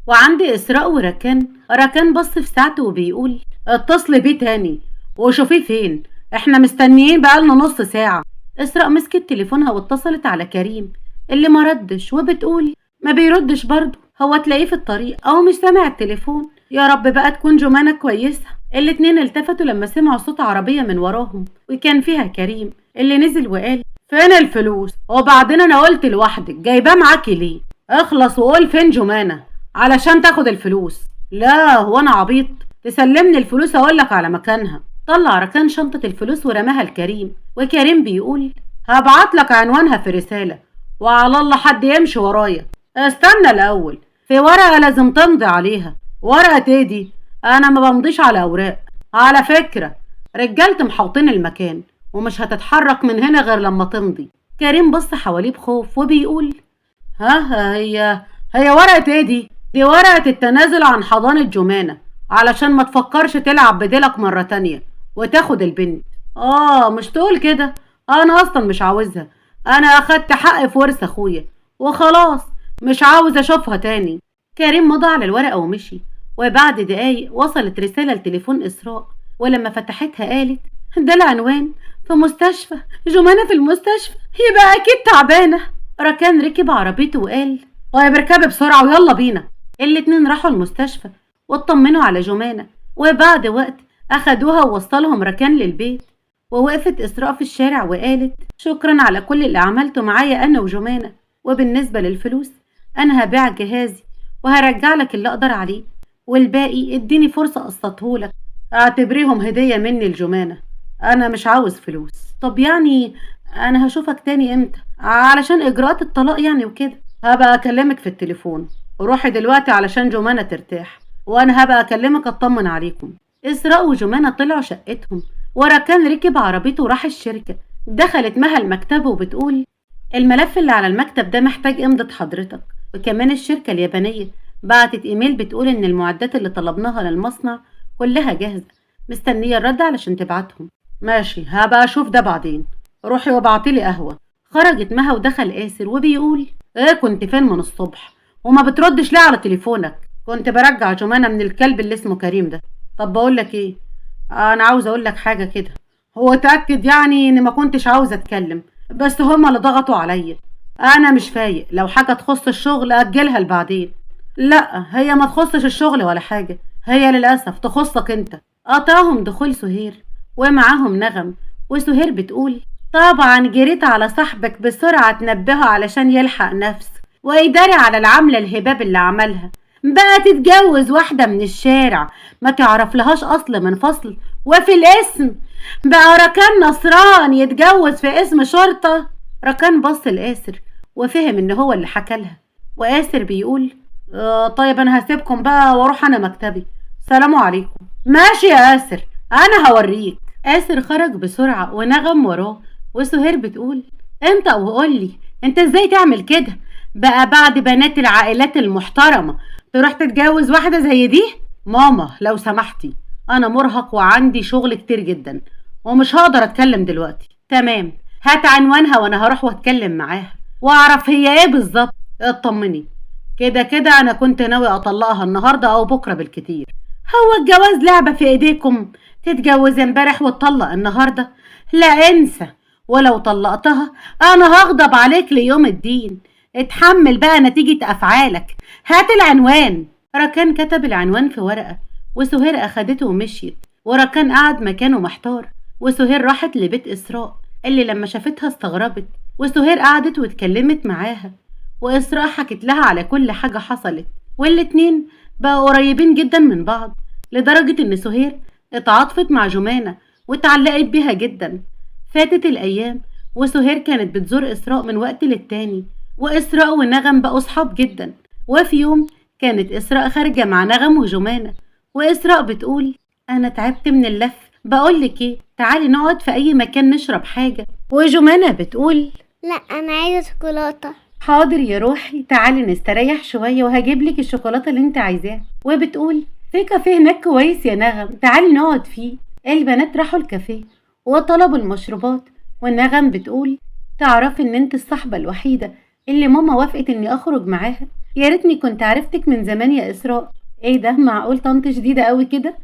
وعند إسراء وركان، ركان بص في ساعته وبيقول: اتصلي بيه تاني وشوفيه فين، احنا مستنيين بقالنا نص ساعة. إسراء مسكت تليفونها واتصلت على كريم اللي ما ردش، وبتقول: ما بيردش برضه، هو تلاقيه في الطريق او مش سامع التليفون. يا رب بقى تكون جمانة كويسة. الاتنين التفتوا لما سمعوا صوت عربية من وراهم، وكان فيها كريم اللي نزل وقال: فين الفلوس؟ وبعدين انا قلت لوحدك جايباه معاكي ليه؟ اخلص وقول فين جمانة علشان تاخد الفلوس. لا هو انا عبيط؟ تسلمني الفلوس اقولك على مكانها. طلع ركان شنطة الفلوس ورماها لكريم، وكريم بيقول: هبعتلك عنوانها في رسالة، وعلى الله حد يمشي ورايا. استنى الاول، في ورقة لازم تمضي عليها. ورقة ايه دي؟ انا ما بمضيش على اوراق. على فكرة رجالتي محوطين المكان ومش هتتحرك من هنا غير لما تمضي. كريم بص حواليه بخوف وبيقول: هي ورقة ايه دي؟ دي ورقة التنازل عن حضانة جمانة، علشان ما تفكرش تلعب بديلك مرة تانية وتاخد البنت. مش تقول كده، انا اصلا مش عاوزها، انا اخدت حق في ورث اخويا وخلاص، مش عاوز اشوفها تاني. كريم مضى على الورقة ومشي، وبعد دقايق وصلت رسالة لتليفون إسراء، ولما فتحتها قالت: ده العنوان، في مستشفى جمانة، في المستشفى، يبقى اكيد تعبانة. ركان ركب عربيته وقال: طيب اركبي بسرعة ويلا بينا. الاتنين راحوا المستشفى واطمنوا على جمانة، وبعد وقت اخدوها ووصلهم ركان للبيت. ووقفت إسراء في الشارع وقالت: شكرا على كل اللي عملته معايا أنا وجمانة، وبالنسبة للفلوس أنا هبيع جهازي وهرجع لك اللي أقدر عليه، والباقي اديني فرصة أقسطهولك، اعتبريهم هدية مني لجمانة، أنا مش عاوز فلوس. طب يعني أنا هشوفك تاني إمتى؟ علشان إجراءات الطلاق يعني وكده. هبقى أكلمك في التليفون، روحي دلوقتي علشان جمانة ترتاح، وأنا هبقى أكلمك أطمن عليكم. إسراء وجمانة طلعوا شقتهم، وركان ركب عربيته وراح الشركة. دخلت مها المكتب وبتقول: الملف اللي على المكتب ده محتاج امضة حضرتك، وكمان الشركة اليابانية بعتت ايميل بتقول ان المعدات اللي طلبناها للمصنع كلها جاهزة، مستنية الرد علشان تبعتهم. ماشي، هبقى اشوف ده بعدين، روحي وابعتيلي قهوة. خرجت مها ودخل آسر وبيقول: ايه كنت فين من الصبح وما بتردش ليه على تليفونك؟ كنت برجع جمانة من الكلب اللي اسمه كريم ده. طب بقولك ايه، انا عاوز اقولك حاجة كده. هو اتأكد يعني اني ما كنتش عاوز اتكلم، بس هما اللي ضغطوا عليا، انا مش فايق، لو حاجة تخص الشغل اجلها لبعدين. لا هي ما تخصش الشغل ولا حاجة، هي للأسف تخصك انت. قطعهم دخول سهير ومعاهم نغم، وسهير بتقول: طبعا جريت على صاحبك بسرعة تنبهه علشان يلحق نفسه ويداري على العملة الهباب اللي عملها، بقى تتجوز واحدة من الشارع ما تعرف لهاش أصل من فصل، وفي الاسم بقى ركان نصران يتجوز في اسم شرطة. ركان بص لآسر وفهم ان هو اللي حكى لها، وآسر بيقول: طيب انا هسيبكم بقى واروح انا مكتبي، سلام عليكم. ماشي يا آسر، انا هوريك. آسر خرج بسرعة ونغم وراه، وسهير بتقول: انت وقولي انت ازاي تعمل كده بقى بعد بنات العائلات المحترمة تروح تتجوز واحدة زي دي؟ ماما لو سمحتي، انا مرهق وعندي شغل كتير جدا ومش هقدر اتكلم دلوقتي. تمام، هات عنوانها وانا هروح واتكلم معاها واعرف هي ايه بالظبط. اطمني، كده كده انا كنت ناوي اطلقها النهارده او بكره بالكتير. هو الجواز لعبه في ايديكم؟ تتجوز امبارح وتطلق النهارده؟ لا انسى، ولو طلقتها انا هغضب عليك ليوم الدين. اتحمل بقى نتيجه افعالك. هات العنوان. ركان كتب العنوان في ورقه، وسهير اخدته ومشيت، وركان قعد مكانه محتار. وسهير راحت لبيت إسراء اللي لما شافتها استغربت، وسهير قعدت واتكلمت معاها، وإسراء حكت لها على كل حاجة حصلت، والاتنين بقوا قريبين جدا من بعض، لدرجة إن سهير اتعاطفت مع جمانة واتعلقت بيها جدا. فاتت الأيام وسهير كانت بتزور إسراء من وقت للتاني، وإسراء ونغم بقوا صحاب جدا. وفي يوم كانت إسراء خارجة مع نغم وجمانة، وإسراء بتقول: أنا تعبت من اللف، بقولك إيه، تعالي نقعد في أي مكان نشرب حاجة. وجمانة بتقول: لا انا عايزه شوكولاته. حاضر يا روحي، تعالي نستريح شوية وهجيبلك الشوكولاتة اللي انت عايزاها. وبتقول: في كافيه هناك كويس يا نغم، تعالي نقعد فيه. البنات راحوا الكافيه وطلبوا المشروبات، والنغم بتقول: تعرفي ان انت الصحبة الوحيدة اللي ماما وافقت اني اخرج معاها؟ يا ريتني كنت عرفتك من زمان يا اسراء. ايه ده، معقول طنط شديدة قوي كده؟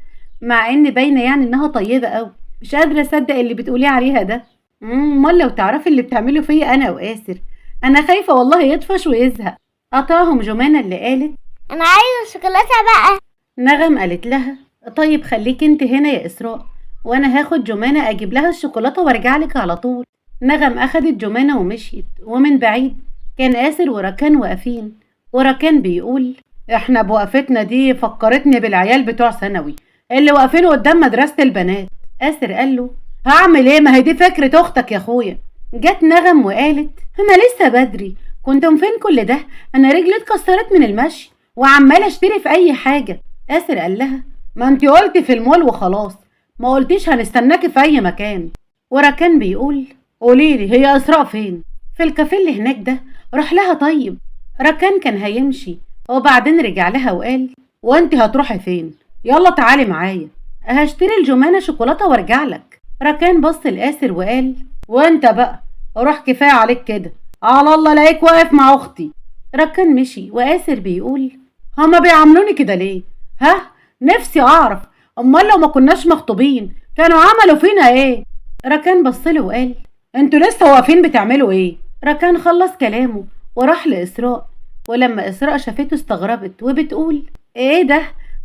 مع ان باينة يعني انها طيبة قوي. مش قادرة اصدق اللي بتقوليه عليها ده. امال لو تعرفي اللي بتعمله فيا انا وآسر، انا خايفة والله يطفش ويزهق. قطعهم جمانة اللي قالت: انا عايزه شوكولاته بقى. نغم قالت لها: طيب خليك انت هنا يا اسراء، وانا هاخد جمانة اجيب لها الشوكولاتة وارجع لك على طول. نغم اخدت جمانة ومشيت، ومن بعيد كان آسر وركان واقفين. وركان بيقول: احنا بوقفتنا دي فكرتني بالعيال بتوع ثانوي اللي واقفين قدام مدرسة البنات. آسر قال له: هعمل ايه، ما هي دي فكرة اختك يا اخويا. جت نغم وقالت: انا لسه بدري، كنتم فين كل ده؟ انا رجلي اتكسرت من المشي وعمالة اشتري في اي حاجة. آسر قال لها: ما انتي قلتي في المول وخلاص، ما قلتيش هنستناكي في اي مكان. وركان بيقول: قوليلي هي اسراء فين؟ في الكافيه اللي هناك ده، روح لها. طيب. ركان كان هيمشي وبعدين رجع لها وقال: وانتي هتروحي فين؟ يلا تعالي معايا، هشتري الجمانة شوكولاتة وارجع لك. ركان بص لآسر وقال: وانت بقى روح، كفاية عليك كده، على الله لاقيك واقف مع اختي. ركان مشي وآسر بيقول: هما بيعاملوني كده ليه؟ ها، نفسي اعرف، امال لو ما كناش مخطوبين كانوا عملوا فينا ايه؟ ركان بصله وقال: انتوا لسه واقفين بتعملوا ايه؟ ركان خلص كلامه وراح لإسراء، ولما إسراء شافته استغربت وبتقول: ايه ده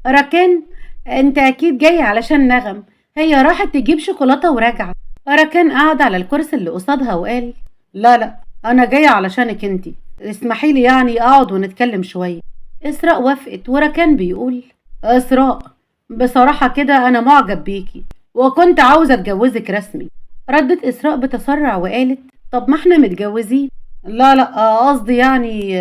ركان، انت اكيد جاي علشان نغم، هي راحت تجيب شوكولاتة وراجعة. ركان قعد على الكرسي اللي قصادها وقال: لا انا جاي علشانك انتي، اسمحي لي يعني اقعد ونتكلم شوية. إسراء وافقت، وركان بيقول: إسراء، بصراحة كده انا معجب بيكي وكنت عاوزة اتجوزك رسمي. ردت إسراء بتسرع وقالت: طب ما احنا متجوزين. لا قصدي يعني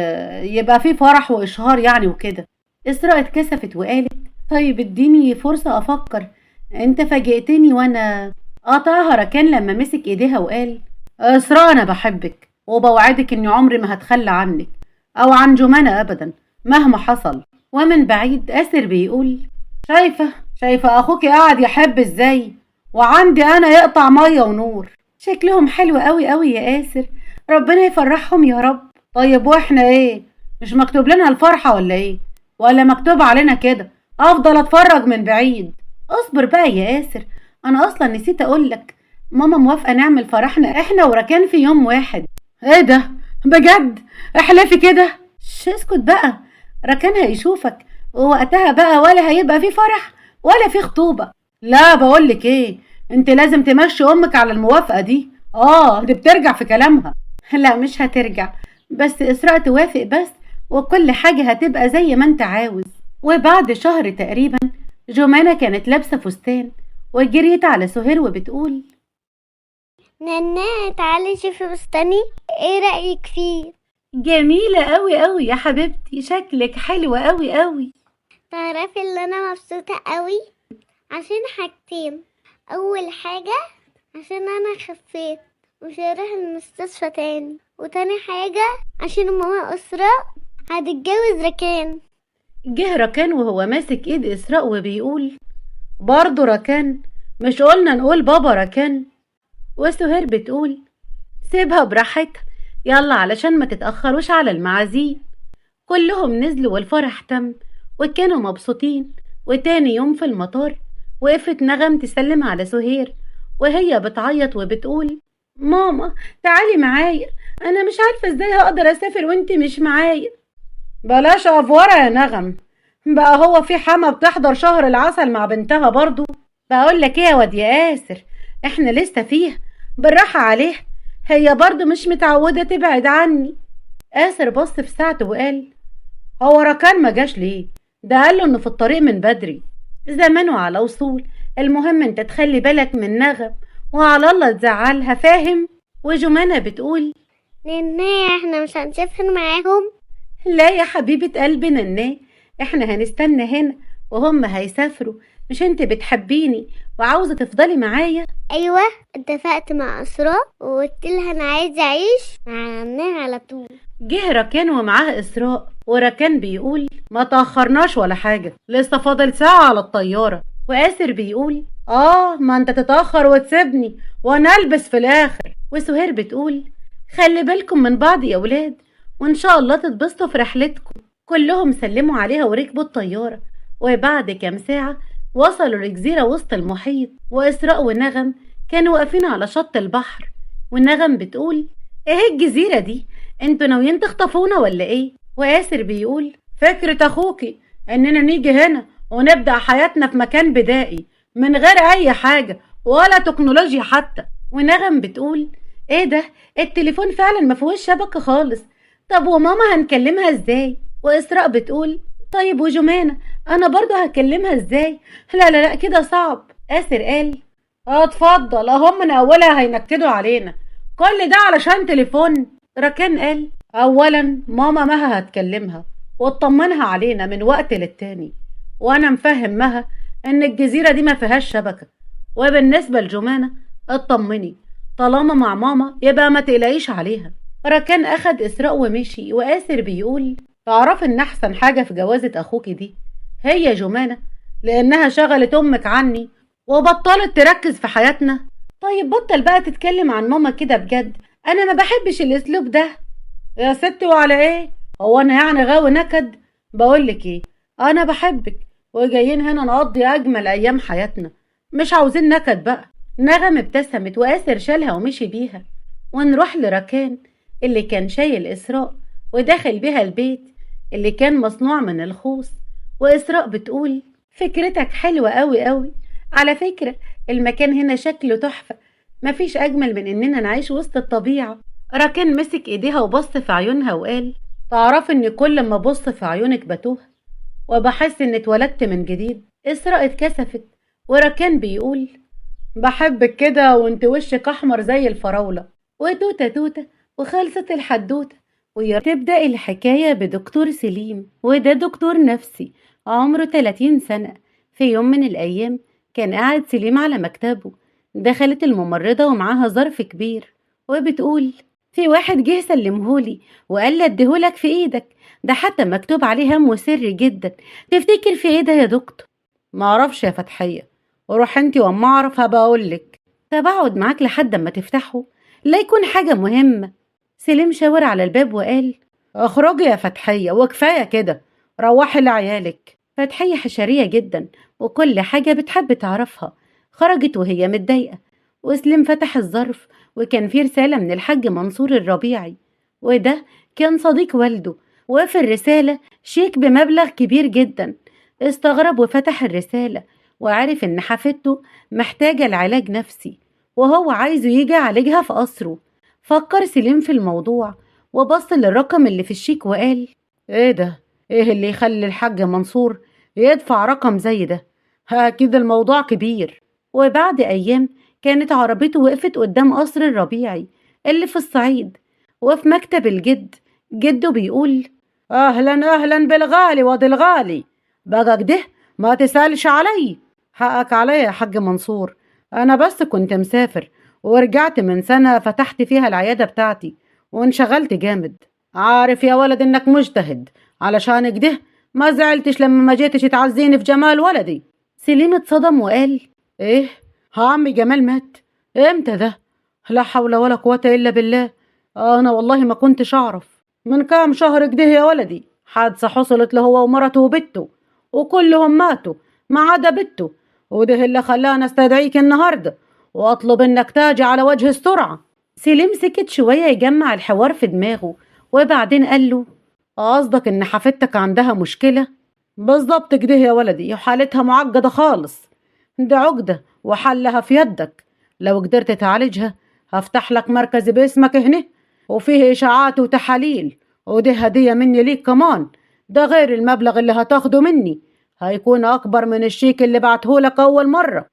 يبقى في فرح وإشهار يعني وكده. إسراء اتكسفت وقالت: طيب اديني فرصة أفكر، انت فاجئتني. وانا قطعها ركان لما مسك ايديها وقال: إسراء انا بحبك وبوعدك اني عمري ما هتخلى عنك او عن جمانة ابدا مهما حصل. ومن بعيد آسر بيقول: شايفة اخوكي قاعد يحب ازاي، وعندي انا يقطع مية ونور. شكلهم حلو قوي قوي يا آسر، ربنا يفرحهم يا رب. طيب واحنا ايه، مش مكتوب لنا الفرحة ولا ايه، ولا مكتوب علينا كده افضل اتفرج من بعيد؟ اصبر بقى يا آسر، انا اصلا نسيت اقولك، ماما موافقة نعمل فرحنا احنا وركان في يوم واحد. ايه ده بجد؟ احلفي كده. اسكت بقى، ركان هيشوفك ووقتها بقى ولا هيبقى في فرح ولا في خطوبة. لا بقولك ايه، انت لازم تمشي امك على الموافقة دي، دي بترجع في كلامها. لا مش هترجع، بس إسراء توافق بس وكل حاجة هتبقى زي ما انت عاوز. وبعد شهر تقريبا جمانة كانت لابسة فستان وجريت على سهير وبتقول: نانا تعالي شوفي بستاني، ايه رأيك فيه؟ جميلة قوي قوي يا حبيبتي، شكلك حلوة قوي قوي. تعرفي اللي انا مبسوطة قوي عشان حاجتين. اول حاجة عشان انا خفيت مش هروح المستشفى تاني، وتاني حاجة عشان ماما أسراء هتتجوز ركان. جه ركان وهو ماسك ايد إسراء وبيقول: برضو ركان، مش قلنا نقول بابا ركان؟ وسهير بتقول: سيبها براحتها، يلا علشان ما تتأخروش على المعازيم. كلهم نزلوا والفرح تم وكانوا مبسوطين. وتاني يوم في المطار وقفت نغم تسلم على سهير وهي بتعيط وبتقول: ماما تعالي معايا، انا مش عارفة ازاي هقدر اسافر وانت مش معايا. بلاش افورة يا نغم، بقى هو في حما بتحضر شهر العسل مع بنتها برضو؟ بقولك ايه يا واد يا آسر، احنا لسه فيها، بالراحة عليها، هي برضو مش متعودة تبعد عني. آسر بص في ساعته وقال: هو ركان ما جاش ليه؟ ده قال له انه في الطريق من بدري. زمانه على وصول. المهم انت تخلي بالك من نغم، وعلى الله تزعلها، فاهم؟ وجمانة بتقول نني احنا مش هنسافر معاهم؟ لا يا حبيبة قلبي نناه، احنا هنستنى هنا وهم هيسافروا. مش انت بتحبيني وعاوزة تفضلي معايا؟ ايوه، اتفقت مع اسراء وقلت لها انا عايزه اعيش مع عمها على طول. جه ركان ومعاه إسراء، وركان بيقول ما تأخرناش ولا حاجة، لسه فاضل ساعة على الطيارة. وآسر بيقول ما انت تتأخر وتسيبني وانا البس في الآخر. وسهير بتقول خلي بالكم من بعض يا ولاد، وان شاء الله تتبسطوا في رحلتكم. كلهم سلموا عليها وركبوا الطيارة، وبعد كام ساعة وصلوا لجزيرة وسط المحيط. وإسراء ونغم كانوا واقفين على شط البحر، والنغم بتقول ايه الجزيرة دي؟ انتوا ناويين تخطفونا ولا ايه؟ وآسر بيقول فكرة اخوكي اننا نيجي هنا ونبدأ حياتنا في مكان بدائي من غير اي حاجة ولا تكنولوجيا حتى. ونغم بتقول ايه ده؟ التليفون فعلا ما فيهوش شبكة خالص. طب وماما هنكلمها ازاي؟ وإسراء بتقول طيب وجمانة انا برضو هكلمها ازاي؟ لا لا لا كده صعب. آسر قال اتفضل، اهم من اولها هينكدوا علينا، كل ده علشان تليفون؟ ركان قال اولا ماما مها هتكلمها وتطمنها علينا من وقت للتاني، وانا مفهم مها ان الجزيرة دي ما فيهاش شبكة. وبالنسبة لجمانة اطمني، طالما مع ماما يبقى ما تقلقيش عليها. ركان اخد اسراء ومشي. وآسر بيقول تعرف ان احسن حاجة في جوازة اخوكي دي هي جمانة، لانها شغلت امك عني وبطلت تركز في حياتنا. طيب بطل بقى تتكلم عن ماما كده بجد، انا ما بحبش الاسلوب ده. يا ستي وعلى ايه؟ هو انا يعني غاوي نكد؟ بقولك ايه، انا بحبك وجايين هنا نقضي اجمل ايام حياتنا، مش عاوزين نكد بقى. نغم ابتسمت وآسر شالها ومشي بيها. ونروح لركان اللي كان شايل إسراء وداخل بيها البيت اللي كان مصنوع من الخوص. وإسراء بتقول فكرتك حلوة قوي قوي، على فكرة المكان هنا شكله تحفة، مفيش أجمل من إننا نعيش وسط الطبيعة. ركان مسك إيديها وبص في عيونها وقال تعرف إن كل ما بص في عيونك بتوه وبحس إن اتولدت من جديد. إسراء اتكسفت، وركان بيقول بحبك كده وانت وشك أحمر زي الفراولة. وتوتة توتة وخلصت الحدوتة. تبدأ الحكاية بدكتور سليم، وده دكتور نفسي عمره 30 سنة. في يوم من الأيام كان قاعد سليم على مكتبه، دخلت الممرضة ومعاها ظرف كبير وبتقول في واحد جه سلمهولي وقال لي اديهولك في ايدك، ده حتى مكتوب عليه هم سري جدا، تفتكر في ايه ده يا دكتور؟ معرفش يا فتحية، وروح انتي واما اعرف هبقى اقولك. طب اقعد معاك لحد اما تفتحه، لا يكون حاجة مهمة. سليم شاور على الباب وقال اخرجي يا فتحية وكفاية كده، روحي لعيالك. فتحية حشرية جدا وكل حاجة بتحب تعرفها، خرجت وهي متضايقة. وسليم فتح الظرف وكان فيه رسالة من الحاج منصور الربيعي، وده كان صديق والده. وفي الرسالة شيك بمبلغ كبير جدا. استغرب وفتح الرسالة وعرف إن حفيدته محتاجة لعلاج نفسي وهو عايزه يجي يعالجها في قصره. فكر سليم في الموضوع وبص للرقم اللي في الشيك وقال ايه ده؟ ايه اللي يخلي الحاج منصور يدفع رقم زي ده؟ أكيد الموضوع كبير. وبعد أيام كانت عربيته وقفت قدام قصر الربيعي اللي في الصعيد، وفي مكتب الجد جده بيقول أهلا أهلا بالغالي وادي الغالي، بقى كده ما تسألش علي. حقك عليا يا حاج منصور، أنا بس كنت مسافر ورجعت من سنة فتحت فيها العيادة بتاعتي وانشغلت جامد. عارف يا ولد إنك مجتهد، علشان كده ما زعلتش لما ما جيتش تعزيني في جمال ولدي. سليم اتصدم وقال ايه؟ عمي جمال مات؟ امتى ده؟ لا حول ولا قوة الا بالله، انا والله ما كنتش اعرف. من كام شهر كده يا ولدي حادثة حصلت له هو ومرته وبنته وكلهم ماتوا ما عدا بنته، وده اللي خلانا استدعيك النهارده واطلب انك تاجي على وجه السرعة. سليم سكت شوية يجمع الحوار في دماغه وبعدين قال له قصدك ان حفيدتك عندها مشكلة؟ بالظبط كده يا ولدي، حالتها معقدة خالص، ده عقدة وحلها في يدك، لو قدرت تعالجها هفتح لك مركز باسمك هنا وفيه إشاعات وتحاليل، ودي هدية مني ليك كمان، ده غير المبلغ اللي هتاخده مني، هيكون أكبر من الشيك اللي بعتهولك أول مرة.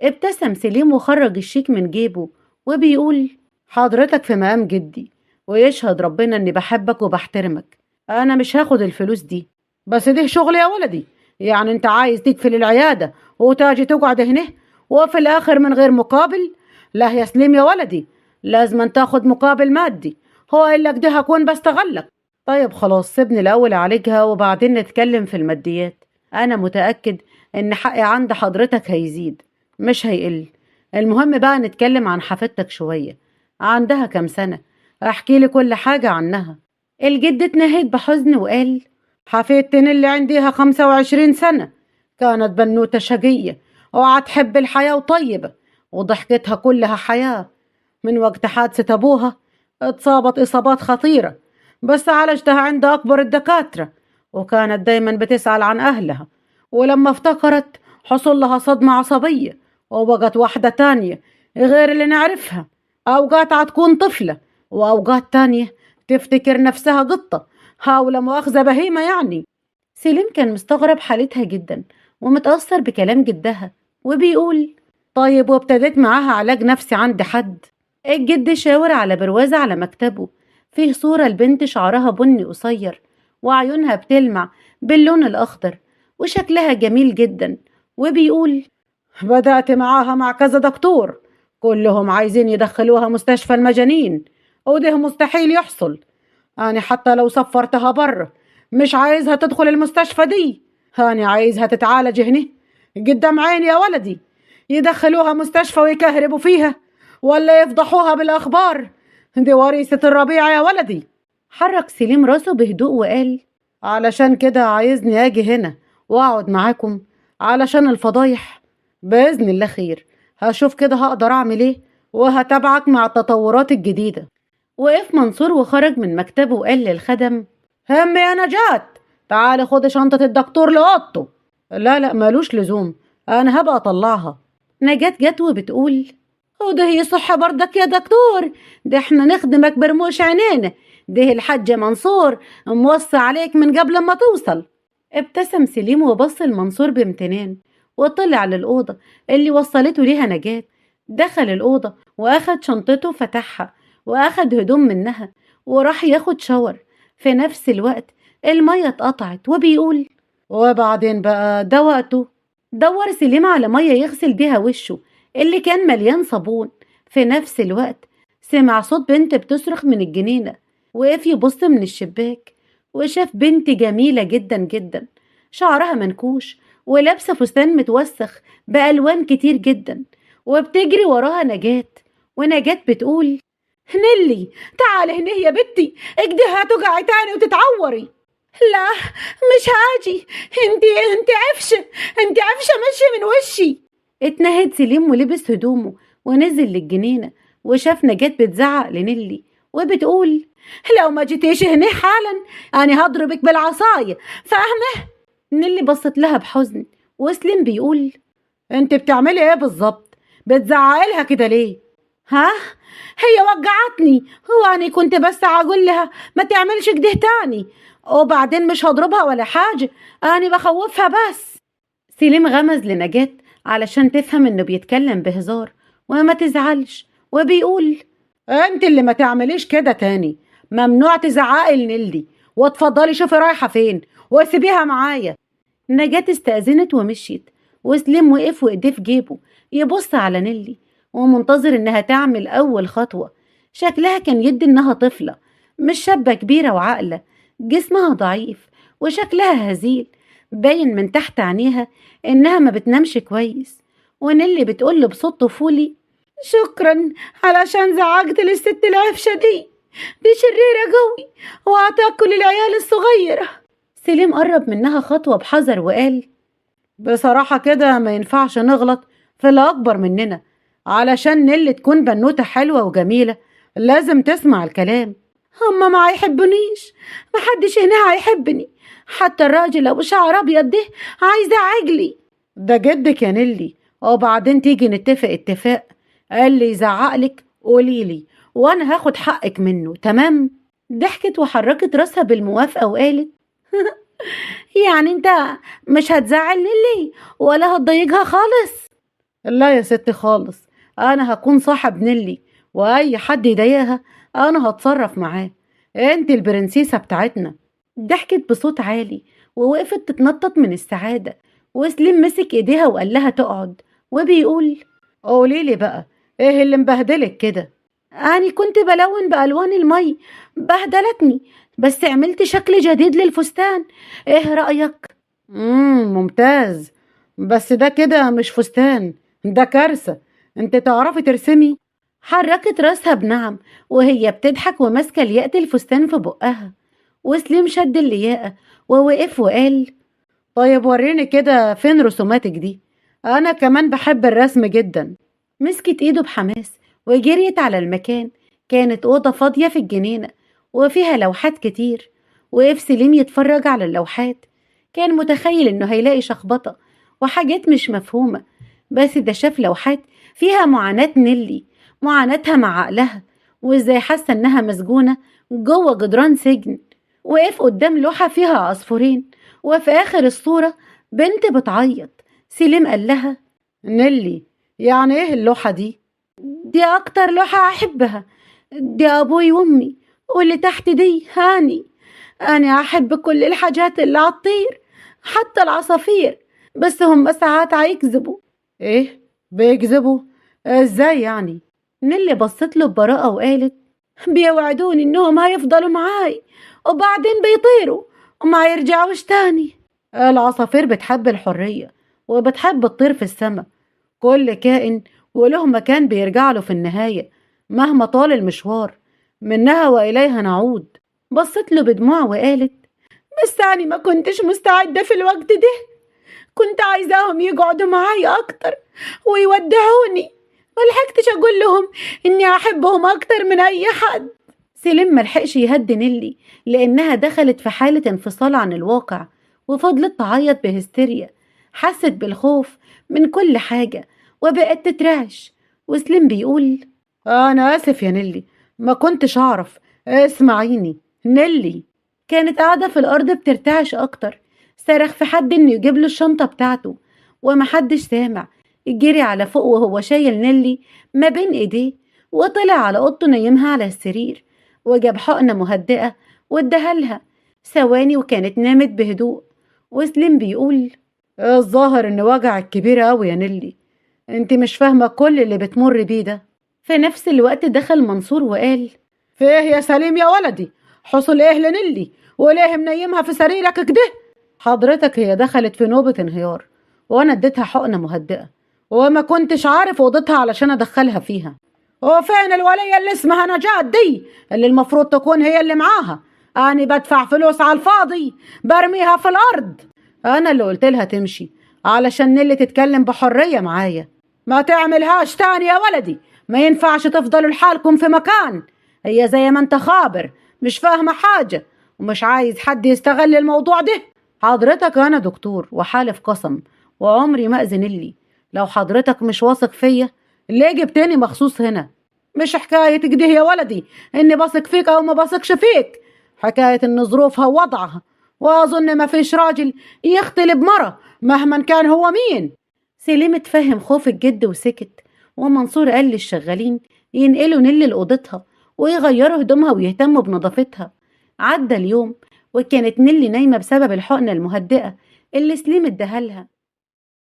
ابتسم سليم وخرج الشيك من جيبه وبيقول: حضرتك في مقام جدي، ويشهد ربنا إني بحبك وبحترمك، أنا مش هاخد الفلوس دي، بس ده شغل يا ولدي. يعني أنت عايز تقفل العيادة وتاجي تقعد هنا وفي الآخر من غير مقابل؟ لا يا سليم يا ولدي، لازم تاخد مقابل مادي، هو قال لك ده هكون بستغلك. طيب خلاص، سيبني الأول أعالجها وبعدين نتكلم في الماديات. أنا متأكد إن حقي عند حضرتك هيزيد مش هيقل. المهم بقى نتكلم عن حفيدتك شوية، عندها كام سنة؟ أحكي لي كل حاجة عنها. الجد اتنهد بحزن وقال: حفيدتي اللي عندها 25 سنة، كانت بنوتة شقية وهتحب الحياة وطيبة، وضحكتها كلها حياة. من وقت حادثة أبوها اتصابت إصابات خطيرة، بس عالجتها عند أكبر الدكاترة، وكانت دايما بتسأل عن أهلها. ولما افتكرت حصل لها صدمة عصبية وبقت واحدة تانية غير اللي نعرفها. أوقات هتكون طفلة وأوقات تانية تفتكر نفسها قطة، هاولا مؤاخذة بهيمة يعني. سليم كان مستغرب حالتها جدا ومتأثر بكلام جدها وبيقول: طيب وابتديت معاها علاج نفسي عند حد؟ الجد شاور على بروازة على مكتبه، فيه صورة لبنت شعرها بني قصير وعيونها بتلمع باللون الأخضر وشكلها جميل جدا، وبيقول: بدأت معاها مع كذا دكتور، كلهم عايزين يدخلوها مستشفى المجانين، وده مستحيل يحصل. أنا حتى لو سفرتها بره مش عايزها تدخل المستشفى دي، أنا عايزها تتعالج هنا قدام عيني يا ولدي. يدخلوها مستشفى ويكهربوا فيها ولا يفضحوها بالأخبار؟ دي وريثة الربيع يا ولدي. حرك سليم راسه بهدوء وقال: علشان كده عايزني أجي هنا وأقعد معاكم علشان الفضايح؟ بإذن الله خير، هشوف كده هقدر أعمل إيه وهتابعك مع التطورات الجديدة. وقف منصور وخرج من مكتبه وقال للخدم: هم يا نجاة، تعالي خدي شنطة الدكتور لأوضته. لا لا، مالوش لزوم، أنا هبقى أطلعها. نجاة جت وبتقول: وده يصح برضك يا دكتور، ده احنا نخدمك برموش عينينا، ده الحاج منصور موصي عليك من قبل ما توصل. ابتسم سليم وبص لمنصور بامتنان وطلع للأوضة اللي وصلته ليها نجاة. دخل الأوضة وأخد شنطته فتحها وأخد هدوم منها وراح ياخد شاور. في نفس الوقت المية اتقطعت وبيقول: وبعدين بقى ده وقته. دور سليم على مية يغسل بيها وشه اللي كان مليان صابون. في نفس الوقت سمع صوت بنت بتصرخ من الجنينة، وقف يبص من الشباك وشاف بنت جميلة جدا جدا، شعرها منكوش ولابسة فستان متوسخ بألوان كتير جدا، وبتجري وراها نجاة. ونجاة بتقول: نيلي تعالي هنا يا بنتي، اجدها هتوجعي تاني وتتعوري. لا مش هاجي، انت عفشة، انت عفشة ماشية من وشي. اتنهد سليم ولبس هدومه ونزل للجنينة وشاف نجاة بتزعق لنيلي وبتقول: لو ما جيتيش هنا حالا انا هضربك بالعصاية، فاهمة؟ نيلي بصت لها بحزن وسليم بيقول: انت بتعملي ايه بالظبط؟ بتزعقي لها كده ليه؟ ها؟ هي وجعتني، هو انا كنت بس هقول لها ما تعملش كده تاني، وبعدين مش هضربها ولا حاجة، انا بخوفها بس. سليم غمز لنجاة علشان تفهم انه بيتكلم بهزار وما تزعلش وبيقول: انت اللي ما تعمليش كده تاني، ممنوع تزعقي لنيلي، واتفضلي شوفي رايحة فين وسيبيها معايا. نجاة استأذنت ومشيت، وسليم وقف وايديه في جيبه يبص على نيلي ومنتظر انها تعمل اول خطوة. شكلها كان يدي انها طفلة مش شابة كبيرة وعاقلة، جسمها ضعيف وشكلها هزيل، باين من تحت عينيها انها ما بتنامش كويس. ونيلي بتقول بصوت طفولي: شكرا علشان زعجت للست العفشة دي شريرة قوي وهتاكل العيال الصغيرة. سليم قرب منها خطوة بحذر وقال: بصراحة كده ما ينفعش نغلط في الأكبر مننا، علشان نيلي تكون بنوتة حلوة وجميلة لازم تسمع الكلام. هما ما هيحبونيش، محدش هنا هيحبني، حتى الراجل أبو شعر أبيض ده عايزة عجلي. ده جدك يا نيلي، وبعدين تيجي نتفق اتفاق، قال لي يزعقلك قوليلي وأنا هاخد حقك منه، تمام؟ ضحكت وحركت راسها بالموافقة وقالت: يعني انت مش هتزعل نيلي ولا هتضايقها خالص؟ لا يا ستي خالص، انا هكون صاحب نيلي، واي حد يضايقها انا هتصرف معاه. انت البرنسيسة بتاعتنا. ضحكت بصوت عالي ووقفت تتنطط من السعادة، وسليم مسك ايديها وقال لها تقعد، وبيقول قوليلي بقى، ايه اللي مبهدلك كده؟ أنا كنت بلون بألوان المي، بهدلتني، بس عملت شكل جديد للفستان، ايه رأيك؟ ممتاز، بس ده كده مش فستان، ده كارثة. انت تعرفي ترسمي؟ حركت راسها بنعم وهي بتضحك وماسكة الياقة الفستان في بقها. وسليم شد الياقة ووقف وقال طيب وريني كده فين رسوماتك دي، انا كمان بحب الرسم جدا. مسكت ايده بحماس وجريت على المكان. كانت أوضة فاضية في الجنينة وفيها لوحات كتير. وقف سليم يتفرج على اللوحات. كان متخيل انه هيلاقي شخبطة وحاجات مش مفهومة، بس ده شاف لوحات فيها معاناة نيلي، معاناتها مع عقلها، وازاي حاسة انها مسجونة جوه جدران سجن. وقف قدام لوحة فيها عصفورين، وفي آخر الصورة بنت بتعيط. سليم قال لها نيلي، يعني ايه اللوحة دي؟ دي أكتر لوحة أحبها، دي أبوي وأمي، واللي تحت دي هاني. أنا أحب كل الحاجات اللي عطير، حتى العصافير، بس هم ساعات هيكذبوا. إيه؟ بيكذبوا؟ إزاي يعني؟ نيلي بصت له ببراءة وقالت بيوعدوني إنهم هيفضلوا معاي وبعدين بيطيروا وما يرجعوش تاني. العصافير بتحب الحرية وبتحب تطير في السماء. كل كائن وله مكان بيرجع له في النهاية مهما طال المشوار. منها وإليها نعود. بصت له بدموع وقالت بس أنا ما كنتش مستعدة في الوقت ده، كنت عايزاهم يقعدوا معاي أكتر ويودعوني، ملحقتش أقول لهم إني أحبهم أكتر من أي حد. سليم ملحقش يهدي نيلي لأنها دخلت في حالة انفصال عن الواقع وفضلت تعيط بهستيريا. حست بالخوف من كل حاجة وبقت تترعش. وسليم بيقول أنا آسف يا نيلي، ما كنتش أعرف. اسمعيني نيلي. كانت قاعدة في الأرض بترتعش أكتر. صرخ في حد إنه يجيب له الشنطة بتاعته ومحدش سامع. جري على فوق وهو شايل نيلي ما بين إيديه، وطلع على أوضته نيمها على السرير وجاب حقنة مهدئة واداها لها. ثواني وكانت نامت بهدوء. وسليم بيقول الظاهر إن وجعك كبير أوي يا نيلي، انت مش فاهمة كل اللي بتمر بيه ده. في نفس الوقت دخل منصور وقال في ايه يا سليم يا ولدي؟ حصل ايه لنيلي وليه منيمها في سريرك كده؟ حضرتك هي دخلت في نوبة انهيار وانا اديتها حقنة مهدئة وما كنتش عارف اوضتها علشان ادخلها فيها. وفين الولية اللي اسمها نجاة دي اللي المفروض تكون هي اللي معاها؟ أنا بدفع فلوس على الفاضي برميها في الأرض. أنا اللي قلت لها تمشي علشان نيلي تتكلم بحرية معايا. ما تعملهاش تاني يا ولدي، ما ينفعش تفضلوا لحالكم في مكان. هي زي ما انت خابر مش فاهمة حاجة ومش عايز حد يستغل الموضوع ده. حضرتك أنا دكتور وحالف قسم وعمري ما أذن لي. لو حضرتك مش واثق فيا ليه جبتني مخصوص هنا؟ مش حكاية كده يا ولدي إني بثق فيك أو ما بثقش فيك، حكاية إن ظروفها ووضعها، وأظن ما فيش راجل يختلي بمرة مهما كان هو مين. سليم اتفهم خوف الجد وسكت. ومنصور قال للشغالين ينقلوا نيلي لأوضتها ويغيروا هدومها ويهتموا بنظافتها. عدى اليوم وكانت نيلي نايمة بسبب الحقنة المهدئة اللي سليم اداها.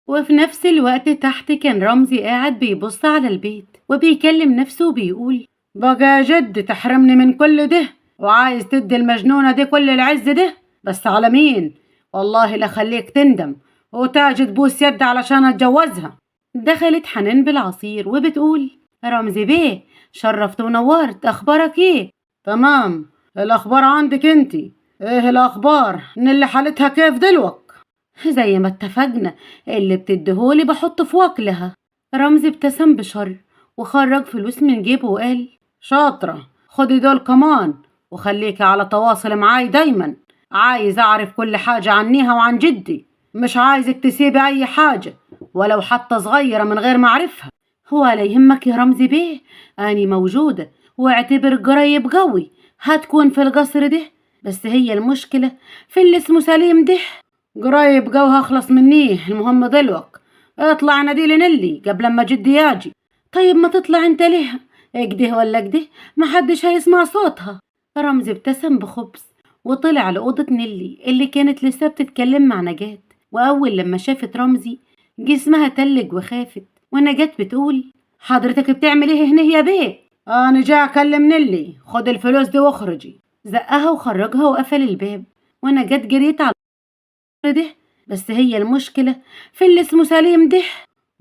وفي نفس الوقت تحت كان رمزي قاعد بيبص على البيت وبيكلم نفسه وبيقول بقى يا جد تحرمني من كل ده وعايز تدي المجنونة دي كل العز ده؟ بس على مين؟ والله لا خليك تندم وتاجي تبوس يد علشان اتجوزها. دخلت حنان بالعصير وبتقول رمزي بيه شرفت ونورت، اخبارك ايه؟ تمام، الاخبار عندك انتي. ايه الاخبار ان اللي حالتها كيف دلوك؟ زي ما اتفقنا، اللي بتديهولي بحطه في وكلها. رمزي ابتسم بشر وخرج فلوس من جيبه وقال شاطرة، خدي دول كمان وخليكي على تواصل معاي دايما. عايز اعرف كل حاجة عنيها وعن جدي، مش عايزك تسيبي اي حاجة ولو حتى صغيرة من غير ما اعرفها. هو لا يهمك يا رمزي بيه، اني موجودة واعتبر قريب قوي هتكون في القصر ده. بس هي المشكلة في اللي اسمه سليم ده. قريب جو هخلص منيه، المهم دلوك اطلع نادي لنيلي قبل ما جدي ياجي. طيب ما تطلع انت ليه؟ اكده ولا اكده محدش هيسمع صوتها. رمزي ابتسم بخبز وطلع لأوضة نيلي اللي كانت لسه بتتكلم مع نجاة. وأول لما شافت رمزي جسمها تلج وخافت، ونجاة بتقول: حضرتك بتعمل ايه هنا يا بيه؟ انا جاي اكلم نيلي، خد الفلوس دي واخرجي. زقها وخرجها وقفل الباب، ونجاة جريت على ده. بس هي المشكلة في اللي اسمه سليم ده.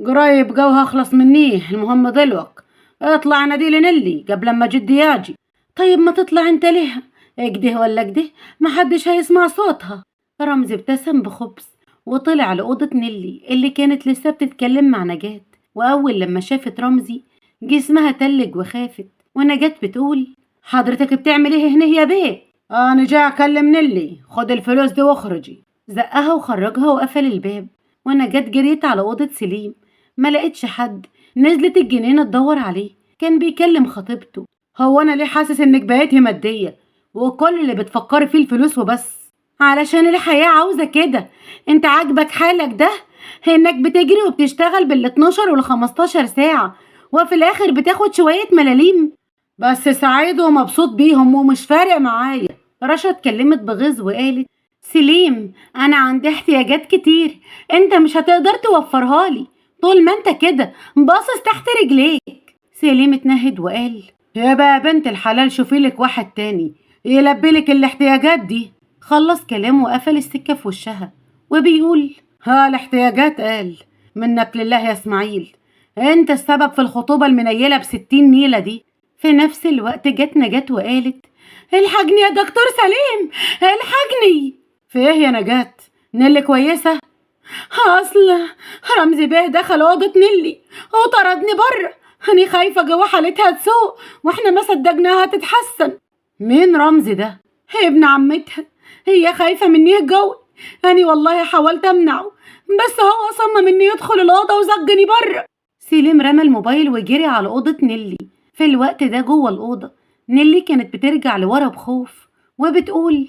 قريب جو هخلص منيه، المهم دلوك اطلع نادي لنيلي قبل ما جدي ياجي. طيب ما تطلع انت ليه؟ اكده ولا اكده محدش هيسمع صوتها. رمزي ابتسم بخبز وطلع لأوضة نيلي اللي كانت لسه بتتكلم مع نجاة. وأول لما شافت رمزي جسمها تلج وخافت، ونجاة بتقول: حضرتك بتعمل ايه هنا يا بيه؟ انا جاي اكلم نيلي، خد الفلوس دي واخرجي. زقها وخرجها وقفل الباب، ونجاة جريت على أوضة سليم. ما لقيتش حد، نزلت الجنينة تدور عليه، كان بيكلم خطيبته. هو أنا ليه حاسس إنك بقيتي مادية وكل اللي بتفكري فيه الفلوس وبس؟ علشان الحياة عاوزة كده. انت عاجبك حالك ده، انك بتجري وبتشتغل بال12 وال15 ساعة وفي الآخر بتاخد شوية ملاليم. بس سعيد ومبسوط بيهم ومش فارق معايا. رشا اتكلمت بغيظ وقالت: سليم، أنا عندي احتياجات كتير انت مش هتقدر توفرها لي طول ما انت كده باصص تحت رجليك. سليم اتنهد وقال: يا بقى بنت الحلال شوفي لك واحد تاني يلبي لك الاحتياجات دي. خلص كلامه وقفل السكة في وشها وبيقول: ها الاحتياجات قال منك لله يا اسماعيل، انت السبب في الخطوبة المنيلة ب60 نيلة دي. في نفس الوقت جت نجاة وقالت: الحقني يا دكتور سليم، الحقني. في ايه يا نجاة؟ نيلي كويسة؟ اصل رمزي بيه دخل اوضة نيلي وطردني بره، انا خايفة جوا حالتها تسوء واحنا ما صدقناها تتحسن. مين رمزي ده؟ ابن عمتها، هي خايفة مني جوي. أنا والله حاولت أمنعه بس هو صمم إنه يدخل الأوضة وزجني بره. سليم رمى الموبايل وجري على أوضة نيلي. في الوقت ده جوه الأوضة نيلي كانت بترجع لورا بخوف وبتقول: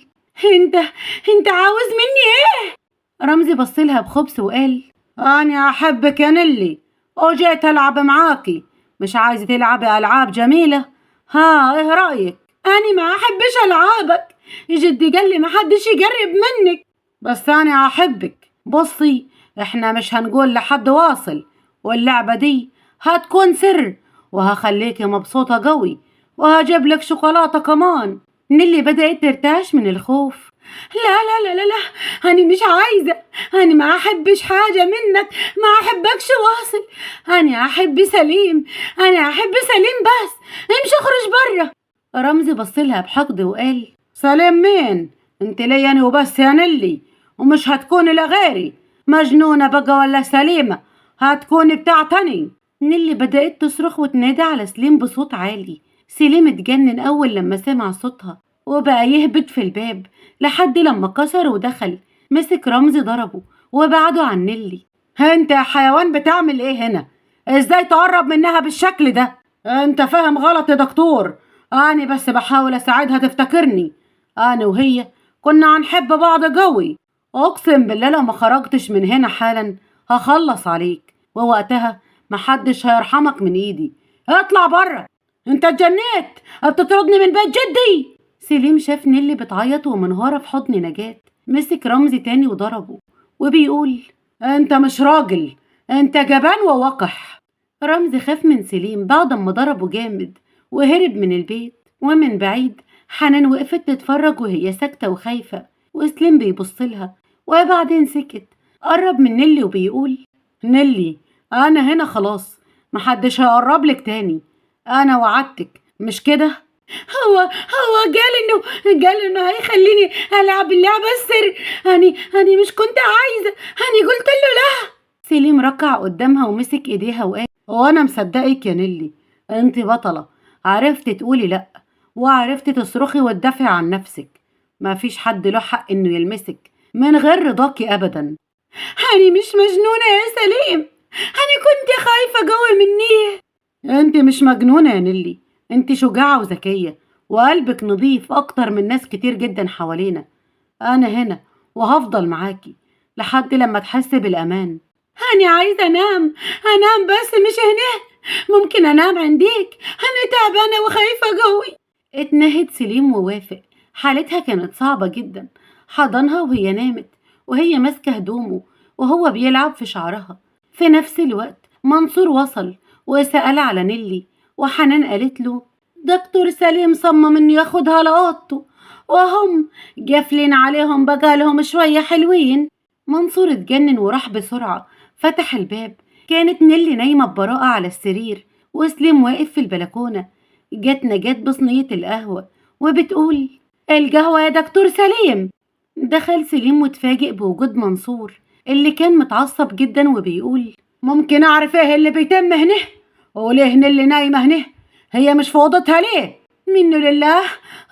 انت عاوز مني ايه؟ رمزي بصلها بخبث وقال: أنا أحبك يا نيلي وجيت ألعب معاكي، مش عايزة تلعبي ألعاب جميلة؟ ها إيه رأيك؟ أنا ما أحبش ألعابك، جدي قال لي محدش يقرب منك، بس أنا أحبك. بصي، إحنا مش هنقول لحد واصل، واللعبة دي هتكون سر، وهخليكي مبسوطة قوي، وهجيب لك شوكولاتة كمان. نيلي بدأت ترتعش من الخوف. لا لا لا لا لا، أنا مش عايزة، أنا ما أحبش حاجة منك، ما أحبكش واصل، أنا أحب سليم، أنا أحب سليم بس، امشي اخرج بره. رمزي بصلها بحقد وقال: سليم مين؟ انت ليا انا وبس يا نيلي، ومش هتكوني لغيري، مجنونة بقى ولا سليمة؟ هتكوني بتاعتني. نيلي بدأت تصرخ وتنادي على سليم بصوت عالي. سليم اتجنن أول لما سمع صوتها وبقى يهبط في الباب لحد لما كسر ودخل، مسك رمزي ضربه وبعده عن نيلي. انت يا حيوان بتعمل ايه هنا؟ ازاي تقرب منها بالشكل ده؟ انت فاهم غلط يا دكتور، أنا بس بحاول أساعدها تفتكرني. أنا وهي كنا هنحب بعض قوي، أقسم بالله لو ما خرجتش من هنا حالا هخلص عليك، ووقتها محدش هيرحمك من إيدي. اطلع بره، انت اتجنيت، بتطردني من بيت جدي. سليم شاف نيلي بتعيط ومنهارة في حضن نجاة، مسك رمزي تاني وضربه وبيقول: انت مش راجل، انت جبان ووقح. رمزي خاف من سليم بعد ما ضربه جامد وهرب من البيت. ومن بعيد حنان وقفت تتفرج وهي ساكتة وخايفة، وسليم بيبصلها وبعدين سكت. قرب من نيلي وبيقول: نيلي، أنا هنا خلاص، محدش هيقرب لك تاني، أنا وعدتك مش كده؟ هو قال انه هيخليني العب اللعبة السر، أنا مش كنت عايزة، أنا قلت له لا. سليم ركع قدامها ومسك ايديها وقال: وانا مصدقك يا نيلي، انت بطلة، عرفتي تقولي لا وعرفتي تصرخي وتدافعي عن نفسك، ما فيش حد له حق انه يلمسك من غير رضاكي ابدا. انا مش مجنونة يا سليم، انا كنت خايفة قوي منيه. انت مش مجنونة يا نيلي، انت شجاعة وذكية وقلبك نضيف أكتر من ناس كتير جدا حوالينا. أنا هنا وهفضل معاكي لحد لما تحس بالأمان. أنا عايزة أنام، بس مش هنا. ممكن أنام عندك؟ أنا تعبانة وخايفة جوي. اتنهد سليم ووافق. حالتها كانت صعبة جدا. حضنها وهي نامت وهي ماسكة هدومه وهو بيلعب في شعرها. في نفس الوقت منصور وصل وسأل على نيلي، وحنان قالت له دكتور سليم صمم انه ياخدها لأوضته، وهم جافلين عليهم بقالهم شوية حلوين. منصور اتجنن وراح بسرعة فتح الباب. كانت نيلي نايمة ببراءة على السرير وسليم واقف في البلكونة. جت نجاة بصينية القهوة وبتقول القهوة يا دكتور سليم. دخل سليم واتفاجئ بوجود منصور اللي كان متعصب جدا وبيقول ممكن أعرف ايه اللي بيتم هنا؟ وليه اللي نايمة هنا؟ هي مش في أوضتها ليه؟ منه لله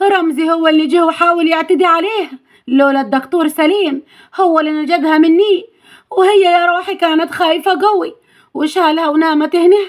رمزي هو اللي جه وحاول يعتدي عليها، لولا الدكتور سليم هو اللي نجدها مني، وهي يا روحي كانت خايفة قوي وشالها ونامت هنا.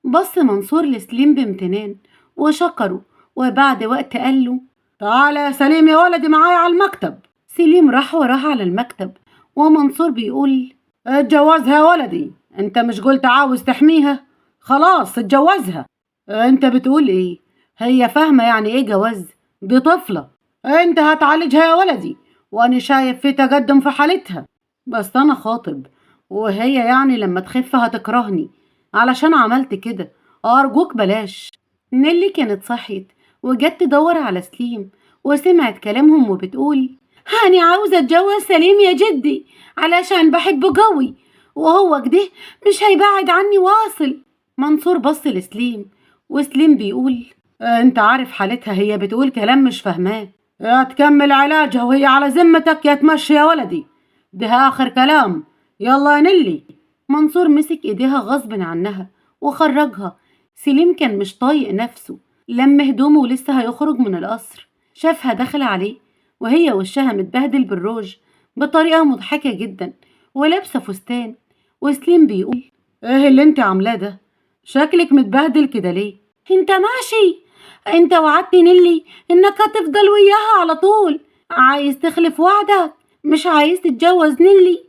بص منصور لسليم بامتنان وشكره، وبعد وقت قال له تعالى يا سليم يا ولدي معايا على المكتب. سليم راح وراه على المكتب ومنصور بيقول اتجوزها يا ولدي، انت مش قلت عاوز تحميها؟ خلاص اتجوزها. انت بتقول ايه؟ هي فاهمة يعني ايه جواز؟ دي طفلة. انت هتعالجها يا ولدي، وانا شايف في تقدم في حالتها. بس انا خاطب، وهي يعني لما تخف هتكرهني علشان عملت كده. ارجوك بلاش. نيلي كانت صحيت وجت تدور على سليم وسمعت كلامهم وبتقول هاني عاوزة اتجوز سليم يا جدي علشان بحبه قوي، وهو كده مش هيبعد عني واصل. منصور بص لسليم وسليم بيقول انت عارف حالتها، هي بتقول كلام مش فاهماه. يا تكمل علاجها وهي على ذمتك يا تمشي يا ولدي، ده آخر كلام. يلا يا نيلي. منصور مسك ايديها غصب عنها وخرجها. سليم كان مش طايق نفسه، لم هدومه ولسه هيخرج من القصر شافها داخله عليه وهي وشها متبهدل بالروج بطريقه مضحكه جدا ولابسه فستان. وسليم بيقول ايه اللي انت عاملاه ده؟ شكلك متبهدل كده ليه؟ انت ماشي؟ انت وعدت نيلي انك هتفضل وياها على طول، عايز تخلف وعدك؟ مش عايز تتجوز نيلي؟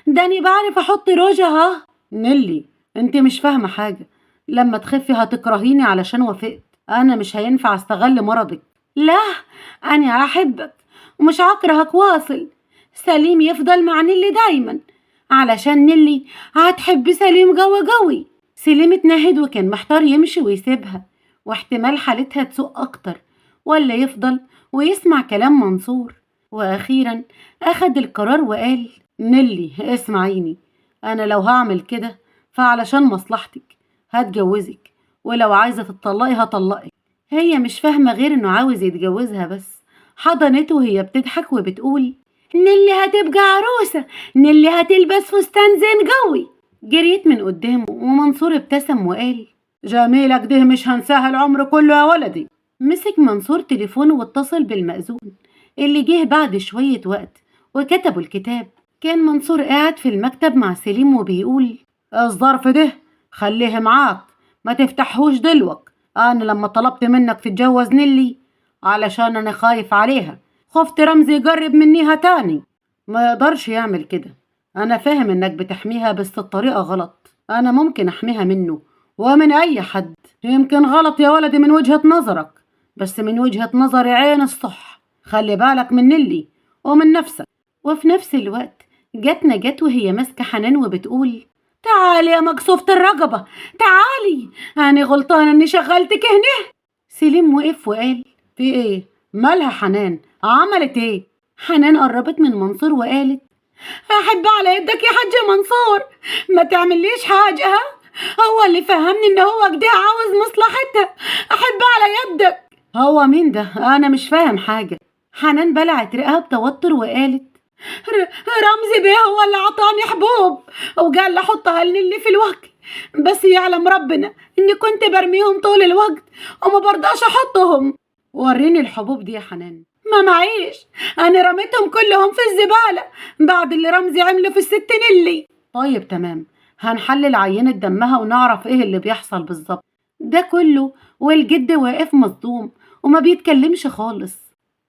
ده انا بعرف احط روجها. نيلي انت مش فاهمه حاجه، لما تخفي هتكرهيني علشان وافقت. انا مش هينفع استغل مرضك. لا، انا هحبك ومش هكرهك واصل. سليم يفضل مع نيلي دايما علشان نيلي هتحب سليم قوي قوي. سليم اتنهد وكان محتار يمشي ويسيبها واحتمال حالتها تسوء اكتر ولا يفضل ويسمع كلام منصور. واخيرا اخد القرار وقال نيلي اسمعيني، انا لو هعمل كده فعلشان مصلحتك هتجوزك، ولو عايزة تطلقي هطلقك. هي مش فاهمة غير انه عاوز يتجوزها بس. حضنته وهي بتضحك وبتقول نيلي هتبقى عروسة، نيلي هتلبس فستان زين قوي. جريت من قدامه ومنصور ابتسم وقال جميلك ده مش هنساها العمر كله يا ولدي. مسك منصور تليفونه واتصل بالمأذون اللي جه بعد شوية وقت وكتبوا الكتاب. كان منصور قاعد في المكتب مع سليم وبيقول الظرف ده خليه معاك، ما تفتحهوش دلوك. انا لما طلبت منك تتجوز نيلي علشان انا خايف عليها، خفت رمزي يجرب منيها تاني. ما يقدرش يعمل كده. انا فاهم انك بتحميها بس الطريقة غلط. انا ممكن احميها منه ومن اي حد. يمكن غلط يا ولدي من وجهة نظرك، بس من وجهة نظري عين الصح. خلي بالك من نيلي ومن نفسك. وفي نفس الوقت جت نجاة وهي ماسكة حنان وبتقول تعالي يا مكسوفة الرقبة، تعالي، أنا غلطانة إني شغلتك هنا. سليم وقف وقال في إيه؟ مالها حنان؟ عملت إيه؟ حنان قربت من منصور وقالت أحب على يدك يا حاج منصور، ما تعمليش حاجة. هو اللي فهمني إن هو كده عاوز مصلحتها. أحب على يدك. هو مين ده؟ أنا مش فاهم حاجة. حنان بلعت رقها بتوتر وقالت رمزي بيه هو اللي عطاني حبوب وقال لي حطها لنيلي في الوكل، بس يعلم ربنا اني كنت برميهم طول الوقت وما برضاش احطهم. وريني الحبوب دي يا حنان. ما معيش، انا رميتهم كلهم في الزبالة بعد اللي رمزي عمله في الست نيلي. طيب تمام، هنحلل عينة دمها ونعرف ايه اللي بيحصل بالظبط. ده كله والجد واقف مصدوم وما بيتكلمش خالص.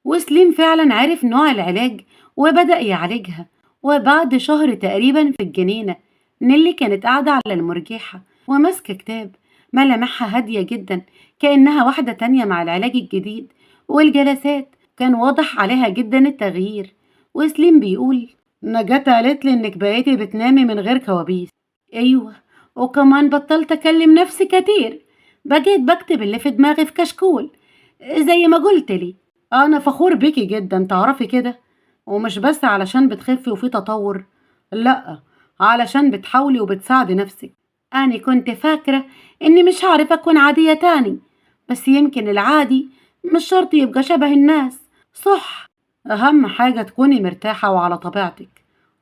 وسليم فعلا عرف نوع العلاج وبدأ يعالجها. وبعد شهر تقريبا في الجنينة، نيلي كانت قاعدة على المرجحة وماسكة كتاب، ملامحها هادية جدا كأنها واحدة تانية مع العلاج الجديد والجلسات. كان واضح عليها جدا التغيير. وسليم بيقول: نجاة قالت لي إنك بقيتي بتنامي من غير كوابيس. أيوة، وكمان بطلت أكلم نفسي كتير، بقيت بكتب اللي في دماغي في كشكول زي ما قلت لي. أنا فخور بيكي جدا، تعرفي كده، ومش بس علشان بتخفي وفي تطور، لأ، علشان بتحاولي وبتساعدي نفسك. أنا كنت فاكرة إني مش هعرف أكون عادية تاني، بس يمكن العادي مش شرط يبقى شبه الناس. صح، أهم حاجة تكوني مرتاحة وعلى طبيعتك،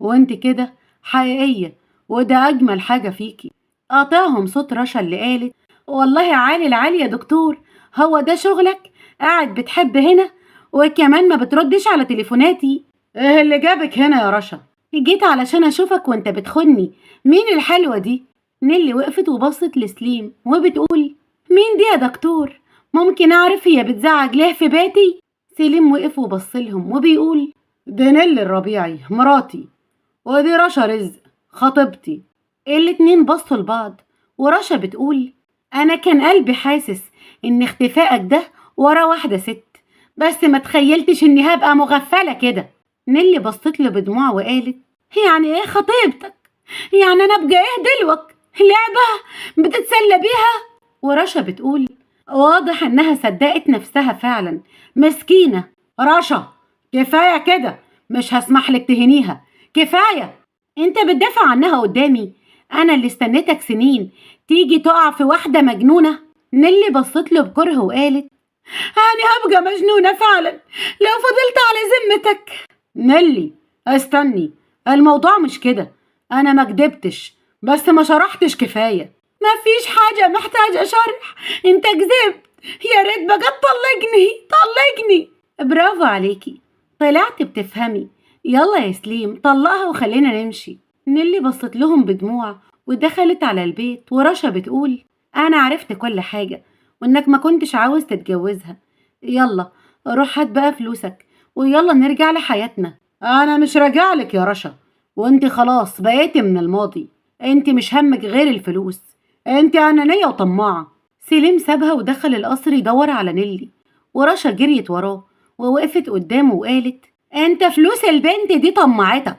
وانت كده حقيقية، وده أجمل حاجة فيكي. قاطعهم صوت رشا اللي قالت: والله عالي العالي يا دكتور، هو ده شغلك؟ قاعد بتحب هنا وكمان ما بتردش على تليفوناتي؟ ايه اللي جابك هنا يا رشا؟ جيت علشان اشوفك وانت بتخني. مين الحلوة دي؟ نيلي وقفت وبصت لسليم وبتقول: مين دي يا دكتور؟ ممكن اعرف هي بتزعج ليه في بيتي؟ سليم وقف وبصلهم وبيقول: دي نيلي الربيعي مراتي، ودي رشا رزق خطيبتي. الاتنين بصوا لبعض، ورشا بتقول: انا كان قلبي حاسس ان اختفائك ده ورا واحدة ست، بس ما تخيلتش اني هبقى مغفلة كده. نيلي بصت له بدموع وقالت: يعني ايه خطيبتك؟ يعني انا ابقى ايه دلوك؟ لعبة بتتسلى بيها؟ ورشا بتقول: واضح انها صدقت نفسها فعلا، مسكينة. رشا، كفاية كده، مش هسمح لك تهنيها، كفاية. انت بتدافع عنها قدامي؟ انا اللي استنيتك سنين تيجي تقع في واحدة مجنونة؟ نيلي بصت له بكره وقالت: أنا هبقى مجنونة فعلا لو فضلت على ذمتك. نيلي، استني، الموضوع مش كده، أنا ما كدبتش، بس ما شرحتش كفاية. ما فيش حاجة محتاجة شرح، انت كذبت. يا ريت بقى تطلقني، طلقني. برافو عليكي، طلعت بتفهمي. يلا يا سليم طلقها وخلينا نمشي. نيلي بصت لهم بدموع ودخلت على البيت. ورشا بتقول: أنا عرفت كل حاجة، وإنك ما كنتش عاوز تتجوزها. يلا روح هات بقى فلوسك ويلا نرجع لحياتنا. أنا مش راجعلك يا رشا، وانت خلاص بقيتي من الماضي. انت مش همك غير الفلوس، انت أنانية وطماعة. سليم سابها ودخل القصر يدور على نيلي، ورشا جريت وراه ووقفت قدامه وقالت: انت فلوس البنت دي طمعتك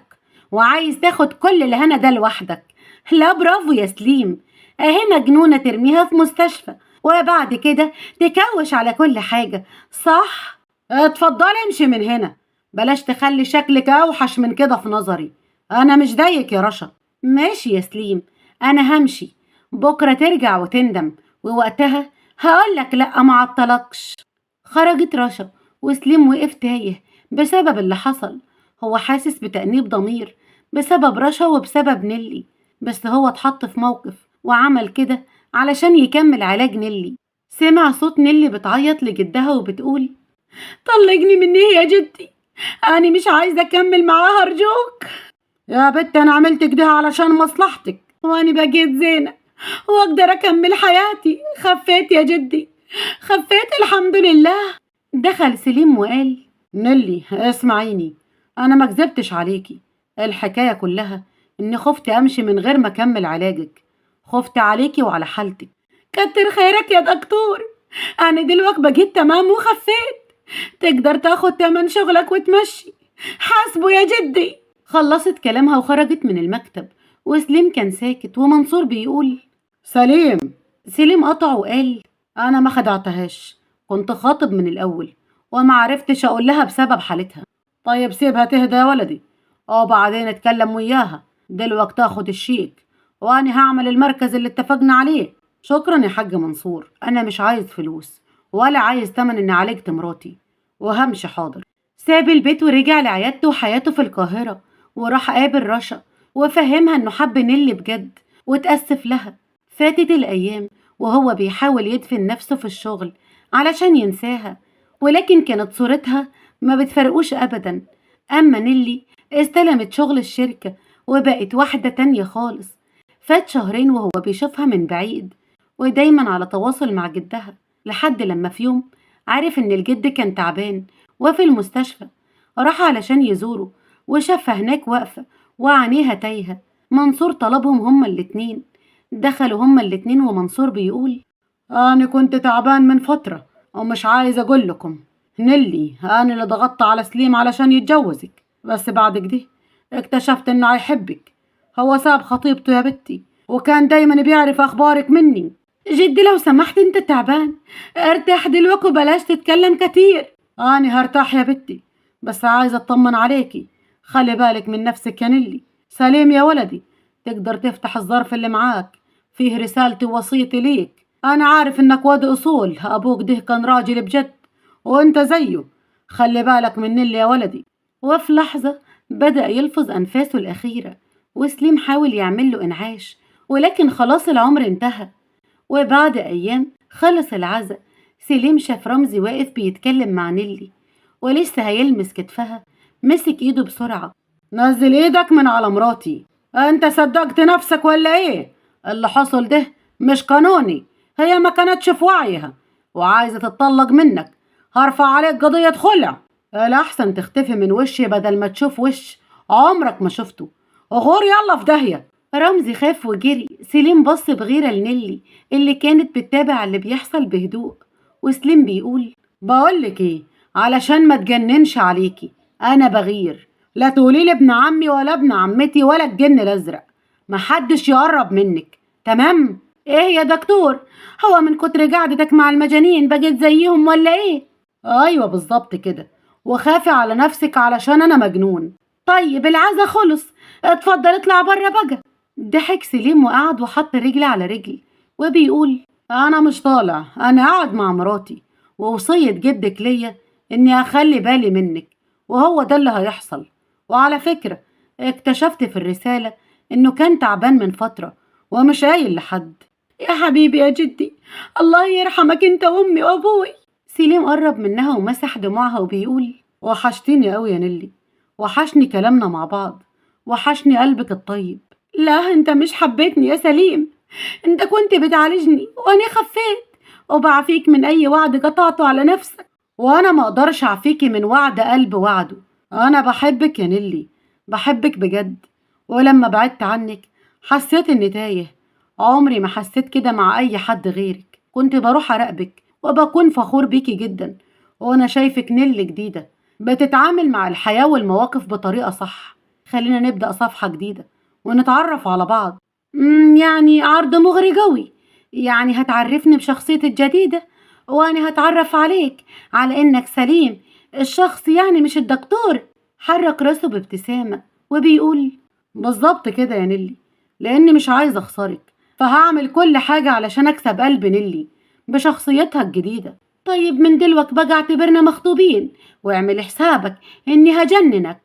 وعايز تاخد كل الهنا ده لوحدك. لا برافو يا سليم، اهي مجنونة ترميها في مستشفى وبعد كده تكوش على كل حاجة، صح؟ اتفضلي امشي من هنا، بلاش تخلي شكلك اوحش من كده في نظري. انا مش ضايق يا رشا. ماشي يا سليم، انا همشي، بكرة ترجع وتندم، ووقتها هقولك لأ معطلكش. خرجت رشا وسليم وقف تايه بسبب اللي حصل. هو حاسس بتأنيب ضمير بسبب رشا وبسبب نيلي، بس هو اتحط في موقف وعمل كده علشان يكمل علاج نيلي. سمع صوت نيلي بتعيط لجدها وبتقول: طلقني مني يا جدي، أنا مش عايزة أكمل معاها أرجوك. يا بت أنا عملت كده علشان مصلحتك، وأنا بقيت زينة وأقدر أكمل حياتي. خفيت يا جدي، خفيت الحمد لله. دخل سليم وقال: نيلي اسمعيني، أنا ما كذبتش عليكي، الحكاية كلها إني خفت أمشي من غير ما أكمل علاجك، خفت عليكي وعلى حالتك. كتر خيرك يا دكتور، أنا دلوقتي بقيت تمام وخفيت، تقدر تاخد تمن شغلك وتمشي. حاسبه يا جدي. خلصت كلامها وخرجت من المكتب، وسليم كان ساكت ومنصور بيقول: سليم قطع وقال: أنا ما خدعتهاش، كنت خاطب من الأول وما عرفتش أقول لها بسبب حالتها. طيب سيبها تهدى يا ولدي، وبعدين اتكلم وياها. دلوقتي تاخد الشيك وأنا هعمل المركز اللي اتفقنا عليه. شكرا يا حاج منصور، أنا مش عايز فلوس ولا عايز تمن إني عالجت مراتي، وهمشي حاضر. ساب البيت ورجع لعيادته وحياته في القاهرة، وراح قابل رشا وفهمها إنه حب نيلي بجد وتأسف لها. فاتت الأيام وهو بيحاول يدفن نفسه في الشغل علشان ينساها، ولكن كانت صورتها ما بتفرقوش أبدا. أما نيلي استلمت شغل الشركة وبقت واحدة تانية خالص. فات شهرين وهو بيشوفها من بعيد ودايما على تواصل مع جدها، لحد لما في يوم عارف إن الجد كان تعبان وفي المستشفى. راح علشان يزوره وشافها هناك واقفة وعينيها تايهة. منصور طلبهم هما الاتنين. دخلوا هما الاتنين ومنصور بيقول: أنا كنت تعبان من فترة ومش عايز أقول لكم. نيلي أنا اللي ضغطت على سليم علشان يتجوزك، بس بعد كده اكتشفت إنه هيحبك. هو ساب خطيبته يا بنتي وكان دايما بيعرف أخبارك مني. جدي لو سمحت أنت تعبان، ارتاح دلوقتي وبلاش تتكلم كتير. أنا هرتاح يا بنتي، بس عايزة أطمن عليكي. خلي بالك من نفسك يا نيلي. سليم يا ولدي، تقدر تفتح الظرف اللي معاك، فيه رسالتي ووصيتي ليك. أنا عارف إنك واد أصول، أبوك ده كان راجل بجد وأنت زيه. خلي بالك من نيلي يا ولدي. وفي لحظة بدأ يلفظ أنفاسه الأخيرة، وسليم حاول يعمل له إنعاش، ولكن خلاص العمر انتهى. وبعد أيام خلص العزاء، سليم شاف رمزي واقف بيتكلم مع نيلي، ولسه هيلمس كتفها مسك ايده بسرعة. نزل ايدك من على مراتي. انت صدقت نفسك ولا ايه؟ اللي حصل ده مش قانوني. هي ما كانتش في وعيها وعايزة تتطلق منك. هرفع عليك قضية خلع. الأحسن تختفي من وشي بدل ما تشوف وش عمرك ما شفته. غور يلا في داهية. رمزي خاف وجري. سليم بص بغيرة لنيلي اللي كانت بتتابع اللي بيحصل بهدوء، وسليم بيقول: بقولك ايه، علشان ما تجننش عليكي انا بغير. لا تقولي لي ابن عمي ولا ابن عمتي ولا الجن الازرق. محدش يقرب منك، تمام؟ ايه يا دكتور، هو من كتر قعدتك مع المجانين بقيت زيهم ولا ايه؟ ايوه بالظبط كده، وخافي على نفسك علشان انا مجنون. طيب العزا خلص، اتفضل اطلع بره بقى. ضحك سليم وقعد وحط رجل على رجل وبيقول: انا مش طالع، انا قاعد مع مراتي، ووصية جدك ليا اني اخلي بالي منك، وهو ده اللي هيحصل. وعلى فكرة اكتشفت في الرسالة انه كان تعبان من فترة ومش قايل لحد. يا حبيبي يا جدي، الله يرحمك انت وامي وابوي. سليم قرب منها ومسح دموعها وبيقول: وحشتيني قوي يا نيلي، وحشني كلامنا مع بعض، وحشني قلبك الطيب. لا انت مش حبيتني يا سليم، انت كنت بتعالجني وانا خفيت وبعفيك من اي وعد قطعته على نفسك، وانا ما اقدرش اعفيكي من وعد قلب وعده. انا بحبك يا نيلي، بحبك بجد. ولما بعدت عنك حسيت اني تايه. عمري ما حسيت كده مع اي حد غيرك. كنت بروح اراقبك وبكون فخور بيكي جدا، وانا شايفك نيلي جديدة بتتعامل مع الحياة والمواقف بطريقة صح. خلينا نبدأ صفحة جديدة ونتعرف على بعض. يعني عرض مغري قوي. يعني هتعرفني بشخصيتي الجديدة، وانا هتعرف عليك على انك سليم الشخص، يعني مش الدكتور. حرك راسه بابتسامة وبيقول: بالظبط كده يا نيلي، لاني مش عايز اخسرك، فهعمل كل حاجة علشان اكسب قلب نيلي بشخصيتها الجديدة. طيب من دلوقت بقى اعتبرنا مخطوبين، واعمل حسابك اني هجننك.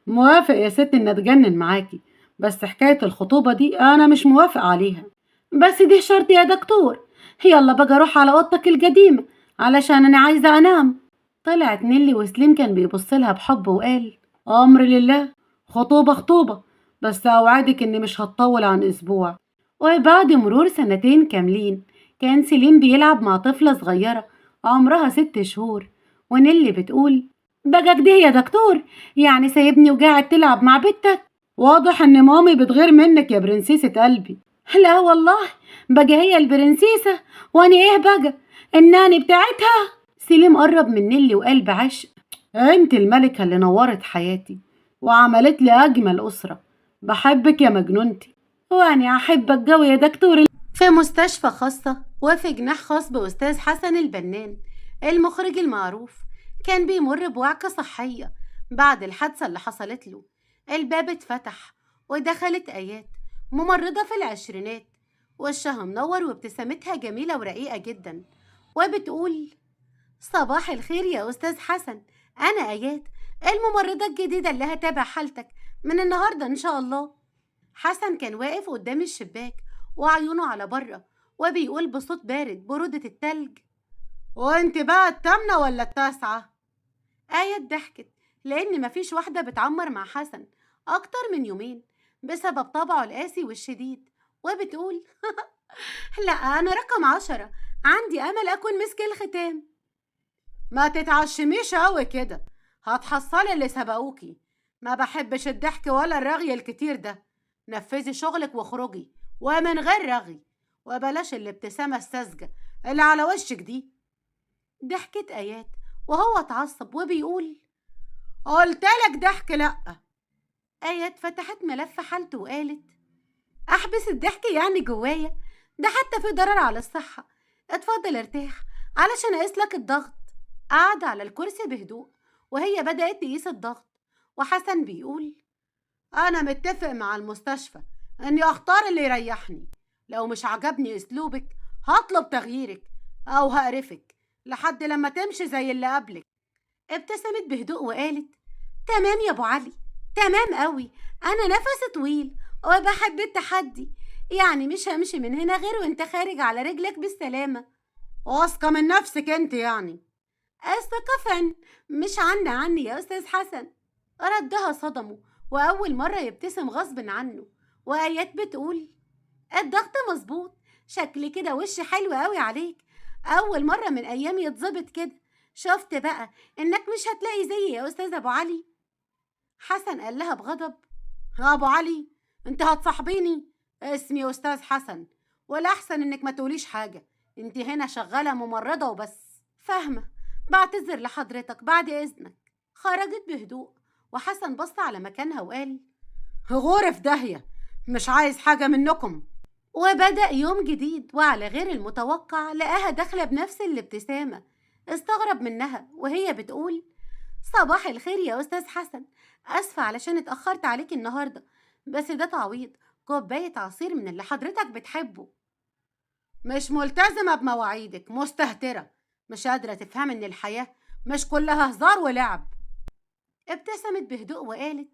موافق يا ست ان اتجنن معاكي، بس حكاية الخطوبة دي انا مش موافق عليها. بس دي شرط يا دكتور. يلا بقى روح على اوضتك القديمة علشان انا عايزة انام. طلعت نيلي وسليم كان بيبصلها بحب وقال: امر لله، خطوبة خطوبة، بس اوعدك اني مش هتطول عن اسبوع. وبعد مرور سنتين كاملين كان سليم بيلعب مع طفلة صغيرة عمرها 6 شهور، ونيلي بتقول: بقى كده يا دكتور، يعني سايبني وقاعد تلعب مع بنتك؟ واضح ان مامي بتغير منك يا برنسيسة قلبي. لا والله، بقى هي البرنسيسة وانا ايه بقى، الناني بتاعتها؟ سليم قرب من نيلي وقال بعشق: انت الملكة اللي نورت حياتي وعملت لي اجمل اسرة. بحبك يا مجنونتي، وانا احبك قوي يا دكتور. في مستشفى خاصة وفي جناح خاص بأستاذ حسن البنان المخرج المعروف، كان بيمر بوعكة صحية بعد الحادثة اللي حصلت له. الباب اتفتح ودخلت آيات، ممرضة في العشرينات، وشها منور وابتسامتها جميلة ورقيقة جدا، وبتقول: صباح الخير يا أستاذ حسن، أنا آيات الممرضة الجديدة اللي هتابع حالتك من النهاردة إن شاء الله. حسن كان واقف قدام الشباك وعيونه على بره وبيقول بصوت بارد برودة التلج: وانت بقى التامنة ولا التاسعة؟ آية ضحكت لأن مفيش واحدة بتعمر مع حسن أكتر من يومين بسبب طبعه القاسي والشديد، وبتقول: لا أنا رقم 10 عندي أمل أكون مسك الختام. ما تتعشميش أوي كده، هتحصلي اللي سبقوكي. ما بحبش الضحك ولا الرغي الكتير ده. نفذي شغلك واخرجي ومن غير رغي، وبلاش الابتسامة الساذجة اللي على وشك دي. ضحكت آيات وهو اتعصب وبيقول قلتلك ضحك لأ. آيات فتحت ملف حالته وقالت أحبس الضحك يعني جوايا؟ ده حتى في ضرر على الصحة. اتفضل ارتاح علشان أقيسلك الضغط. قعد على الكرسي بهدوء وهي بدأت تقيس الضغط، وحسن بيقول أنا متفق مع المستشفى إني أختار اللي يريحني. لو مش عجبني أسلوبك هطلب تغييرك أو هقرفك لحد لما تمشي زي اللي قبلك. ابتسمت بهدوء وقالت تمام يا أبو علي، تمام قوي. أنا نفسي طويل وبحب التحدي، يعني مش همشي من هنا غير وانت خارج على رجلك بالسلامة. واثقة من نفسك انت يعني؟ الثقة فن مش عني يا أستاذ حسن. ردها صدمه وأول مرة يبتسم غصب عنه. وآيات بتقول الضغط مظبوط، شكلي كده وش حلو قوي عليك. أول مرة من أيام يتظبط كده. شفت بقى إنك مش هتلاقي زيي يا أستاذ أبو علي. حسن قال لها بغضب يا أبو علي أنت هتصاحبيني؟ اسمي أستاذ حسن، ولا أحسن إنك ما تقوليش حاجة. أنت هنا شغالة ممرضة وبس. فاهمة، بعتذر لحضرتك بعد إذنك. خرجت بهدوء وحسن بص على مكانها وقال غور في داهية، مش عايز حاجة منكم. وبدأ يوم جديد، وعلى غير المتوقع لقاها داخلة بنفس الابتسامة. استغرب منها وهي بتقول صباح الخير يا أستاذ حسن، أسفة علشان اتأخرت عليك النهاردة، بس ده تعويض كوباية عصير من اللي حضرتك بتحبه. مش ملتزمة بمواعيدك، مستهترة، مش قادرة تفهم إن الحياة مش كلها هزار ولعب. ابتسمت بهدوء وقالت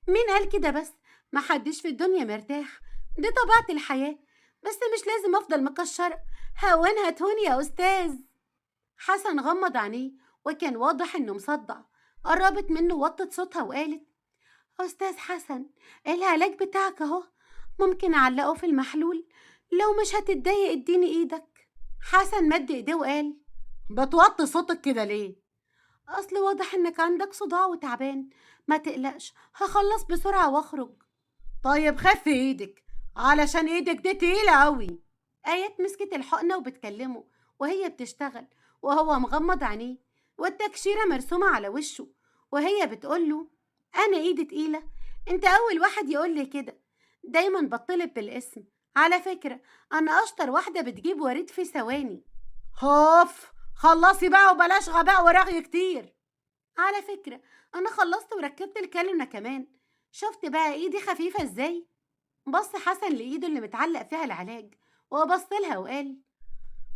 مين قال كده بس؟ محدش في الدنيا مرتاح، دي طبيعة الحياة، بس مش لازم أفضل مكشرة. هونها تهون يا أستاذ. حسن غمض عينيه وكان واضح إنه مصدع. قربت منه ووطت صوتها وقالت أستاذ حسن، العلاج بتاعك أهو، ممكن أعلقه في المحلول؟ لو مش هتتضايق اديني إيدك. حسن مد إيديه وقال بتوطي صوتك كده ليه؟ أصل واضح إنك عندك صداع وتعبان. ما تقلقش، هخلص بسرعة واخرج. طيب خفي إيدك علشان إيدك دي تقيلة أوي. آيات مسكت الحقنة وبتكلمه وهي بتشتغل وهو مغمض عينيه والتكشيرة مرسومة على وشه، وهي بتقوله أنا إيدي تقيلة؟ أنت أول واحد يقول لي كده، دايما بطلب بالاسم. على فكرة أنا أشطر واحدة بتجيب وريد في ثواني. هوف، خلصي بقى وبلاش غباء ورغي كتير. على فكرة أنا خلصت وركبت الكالونة كمان. شفت بقى إيدي خفيفة إزاي؟ بص حسن لإيده اللي متعلق فيها العلاج وبص لها وقال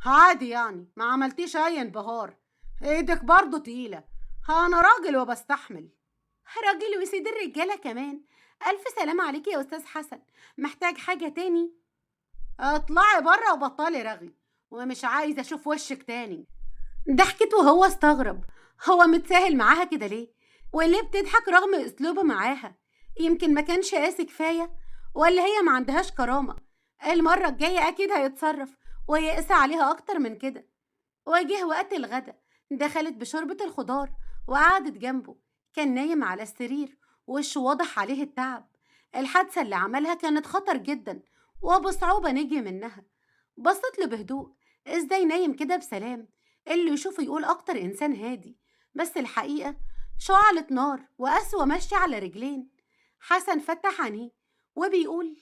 عادي يعني، ما عملتيش أي انبهار، إيدك برضو تقيلة. أنا راجل وبستحمل. راجل وسيد الرجالة كمان. ألف سلام عليكي يا أستاذ حسن، محتاج حاجة تاني؟ اطلعي بره وبطلي رغي، ومش عايزة أشوف وشك تاني. ضحكت وهو استغرب، هو متساهل معاها كده ليه؟ وليه بتضحك رغم أسلوبه معاها؟ يمكن ما كانش قاسي كفاية، ولا هي ما عندهاش كرامة؟ المرة الجاية أكيد هيتصرف ويقسى عليها أكتر من كده. وجه وقت الغدا، دخلت بشوربة الخضار وقعدت جنبه. كان نايم على السرير وشه واضح عليه التعب. الحادثة اللي عملها كانت خطر جدا وبصعوبة نجي منها. بصت له بهدوء، ازاي نايم كده بسلام؟ اللي يشوفه يقول أكتر إنسان هادي، بس الحقيقة شعلة نار وقسوة ماشية على رجلين. حسن فتح عينيه وبيقول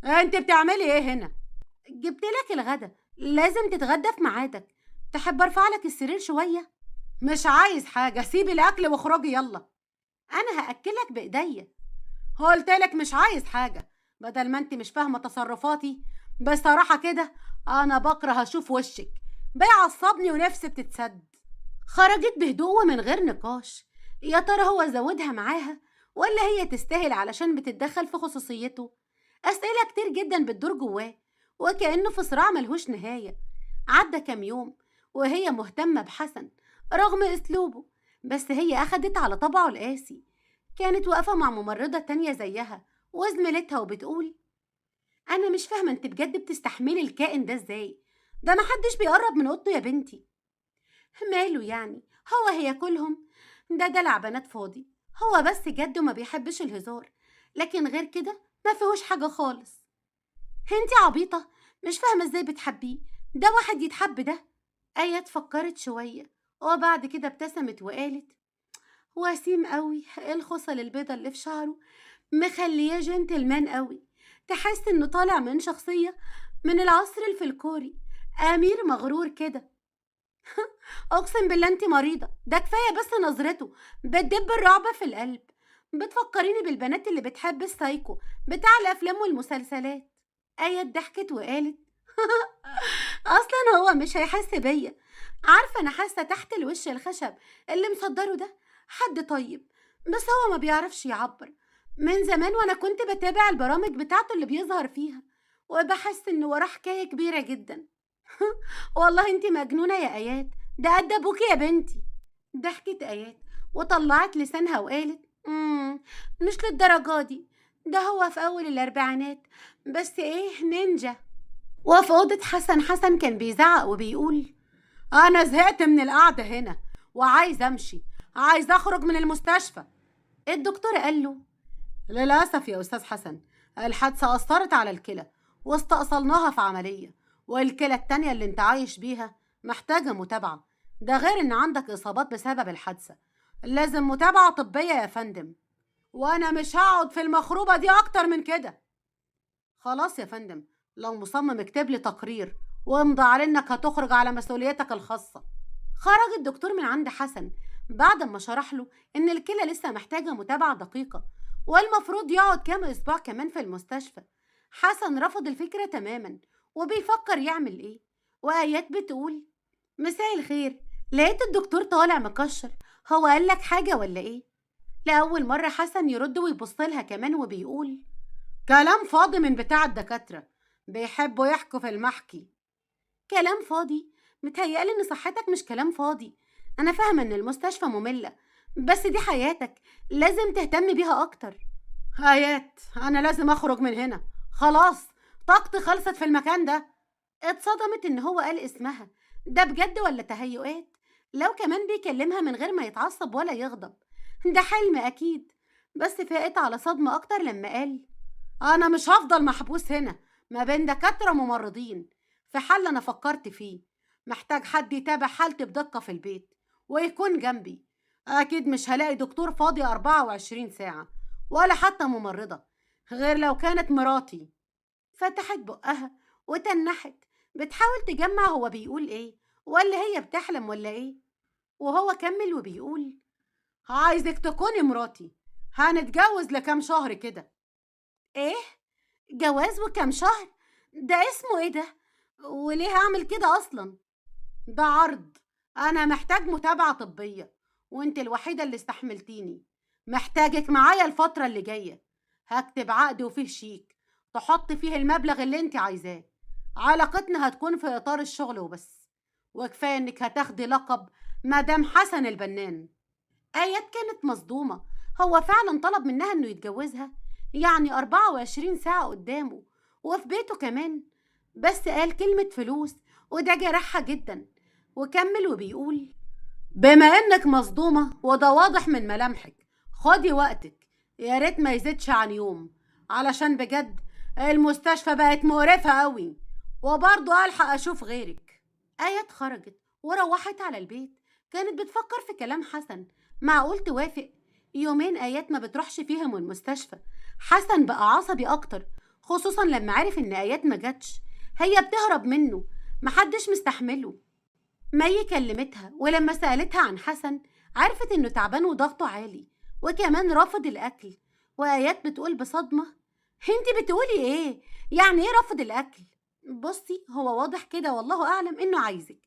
انت بتعملي ايه هنا؟ جبتلك الغدا، لازم تتغدى في ميعادك. تحب ارفع لك السرير شوية؟ مش عايز حاجة، سيبي الأكل واخرجي يلا. أنا هأكلك بإيديا. قلتلك مش عايز حاجة، بدل ما انت مش فاهمة تصرفاتي. بصراحة كده أنا بكره أشوف وشك، بيعصبني ونفسي بتتسد. خرجت بهدوء ومن غير نقاش. يا ترى هو زودها معاها ولا هي تستاهل علشان بتتدخل في خصوصيته؟ أسئلة كتير جدا بتدور جواه وكأنه في صراع ملهوش نهاية. عدى كام يوم وهي مهتمة بحسن رغم أسلوبه، بس هي أخدت على طبعه القاسي. كانت واقفة مع ممرضة تانية زيها وزميلتها وبتقول أنا مش فاهمة انت بجد بتستحملي الكائن ده ازاي؟ ده محدش بيقرب من اوضته يا بنتي. ماله يعني، هو هياكلهم؟ ده دلع بنات فاضي، هو بس جد وما بيحبش الهزار، لكن غير كده ما فيهوش حاجة خالص. انتي عبيطة، مش فاهمة ازاي بتحبيه، ده واحد يتحب ده؟ آيات فكرت شوية وبعد كده ابتسمت وقالت: وسيم قوي، الخصل البيضة اللي في شعره مخليه جنتلمان قوي، تحس انه طالع من شخصية من العصر الفلكلوري، امير مغرور كده. اقسم بالله انت مريضة، ده كفاية بس نظرته بتدب الرعب في القلب، بتفكريني بالبنات اللي بتحب السايكو بتاع الافلام والمسلسلات. آية ضحكت وقالت: اصلا هو مش هيحس بيا، عارفة انا حاسة تحت الوش الخشب اللي مصدره ده حد طيب، بس هو ما بيعرفش يعبر. من زمان وانا كنت بتابع البرامج بتاعته اللي بيظهر فيها، وبحس ان وراه حكاية كبيرة جدا. والله انت مجنونة يا آيات، ده قد ابوكي يا بنتي. ضحكت آيات وطلعت لسانها وقالت: مش للدرجة دي، ده هو في اول الاربعينات، بس ايه نينجا. وفي أوضة حسن كان بيزعق وبيقول: أنا زهقت من القعدة هنا وعايز أمشي، عايز أخرج من المستشفى. الدكتور قال له: للأسف يا أستاذ حسن، الحادثة أثرت على الكلى واستأصلناها في عملية، والكلى التانية اللي انت عايش بيها محتاجة متابعة، ده غير ان عندك إصابات بسبب الحادثة، لازم متابعة طبية يا فندم، وأنا مش هقعد في المخروبة دي أكتر من كده. خلاص يا فندم، لو مصمم اكتب لي تقرير وامضي على انك هتخرج على مسؤوليتك الخاصة. خرج الدكتور من عند حسن بعد ما شرح له ان الكلى لسه محتاجة متابعة دقيقة، والمفروض يقعد كام اسبوع كمان في المستشفى. حسن رفض الفكرة تماما وبيفكر يعمل ايه. وآيات بتقول: مساء الخير، لقيت الدكتور طالع مكشر، هو قال لك حاجة ولا ايه؟ لأول مرة حسن يرد ويبص لها كمان وبيقول: كلام فاضي من بتاع الدكاترة، بيحبوا يحكوا في المحكي. كلام فاضي؟ متهيألي ان صحتك مش كلام فاضي، انا فاهمة ان المستشفى مملة، بس دي حياتك لازم تهتم بيها اكتر. آيات، انا لازم اخرج من هنا، خلاص طاقتي خلصت في المكان ده. اتصدمت ان هو قال اسمها، ده بجد ولا تهيؤات؟ لو كمان بيكلمها من غير ما يتعصب ولا يغضب، ده حلم اكيد. بس فاقت على صدمة اكتر لما قال: أنا مش هفضل محبوس هنا ما بين دكاترة ممرضين، في حل أنا فكرت فيه، محتاج حد يتابع حالتي بدقة في البيت ويكون جنبي. أكيد مش هلاقي دكتور فاضي 24 ساعة ولا حتى ممرضة غير لو كانت مراتي. فتحت بقها وتنحت بتحاول تجمع هو بيقول إيه ولا هي بتحلم ولا إيه. وهو كمل وبيقول: عايزك تكوني مراتي، هنتجوز لكام شهر كده. إيه؟ جواز وكام شهر؟ ده اسمه ايه ده؟ وليه هعمل كده اصلا؟ ده عرض، انا محتاج متابعة طبية، وانت الوحيدة اللي استحملتيني، محتاجك معايا الفترة اللي جاية. هكتب عقد وفيه شيك تحط فيه المبلغ اللي انت عايزاه، علاقتنا هتكون في اطار الشغل وبس، وكفاية انك هتاخدي لقب مدام حسن البنان. آيات كانت مصدومة، هو فعلا طلب منها انه يتجوزها؟ يعني 24 ساعة قدامه وفي بيته كمان؟ بس قال كلمة فلوس وده جرحها جدا، وكمل وبيقول: بما انك مصدومة وده واضح من ملامحك، خدي وقتك، يا ريت ما يزيدش عن يوم، علشان بجد المستشفى بقت مقرفة قوي، وبرضه ألحق أشوف غيرك. آيات خرجت وروحت على البيت، كانت بتفكر في كلام حسن، معقول توافق؟ يومين آيات ما بتروحش فيهم المستشفى. حسن بقى عصبي أكتر، خصوصا لما عرف إن آيات ما جاتش، هي بتهرب منه، محدش مستحمله. مي كلمتها ولما سألتها عن حسن عرفت إنه تعبان وضغطه عالي وكمان رافض الأكل. وآيات بتقول بصدمة: انتي بتقولي ايه؟ يعني ايه رافض الأكل؟ بصي، هو واضح كده والله أعلم إنه عايزك،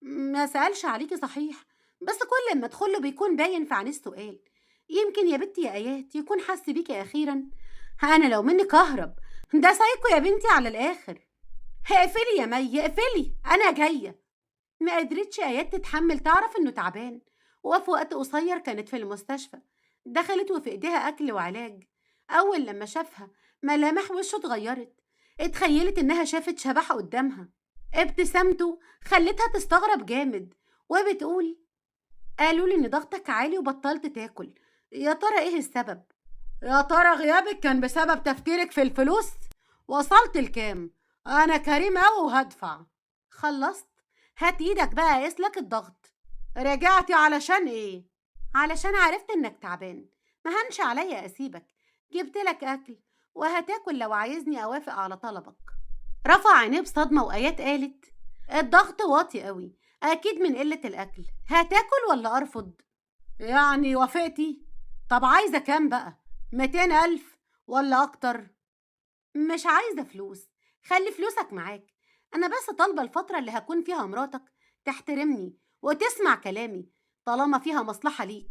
ما سألش عليكي صحيح، بس كل ما ادخله بيكون باين في عينيه السؤال. يمكن يا بنتي يا آيات يكون حس بيكي أخيرا. أنا لو منك أهرب، ده سايكو يا بنتي على الآخر. اقفلي يا مي اقفلي، أنا جاية. ما قدرتش آيات تتحمل تعرف إنه تعبان، وفي وقت قصير كانت في المستشفى. دخلت وفي إيديها أكل وعلاج. أول لما شافها ملامح وشه اتغيرت، اتخيلت إنها شافت شبح قدامها. ابتسامته خلتها تستغرب جامد، وبتقول: قالوا لي إن ضغطك عالي وبطلت تاكل، يا ترى إيه السبب؟ يا ترى غيابك كان بسبب تفكيرك في الفلوس؟ وصلت لكام؟ أنا كريم أوي وهدفع. خلصت؟ هات إيدك بقى أقيسلك الضغط. رجعتي علشان إيه؟ علشان عرفت إنك تعبان، مهنش عليا أسيبك، جبتلك أكل وهتاكل لو عايزني أوافق على طلبك. رفع عينيه بصدمة وآيات قالت: الضغط واطي قوي، أكيد من قلة الأكل، هتاكل ولا أرفض؟ يعني وافقتي؟ طب عايزة كام بقى؟ 200,000 ولا أكتر؟ مش عايزة فلوس، خلي فلوسك معاك. أنا بس طالبة الفترة اللي هكون فيها مراتك تحترمني وتسمع كلامي طالما فيها مصلحة ليك،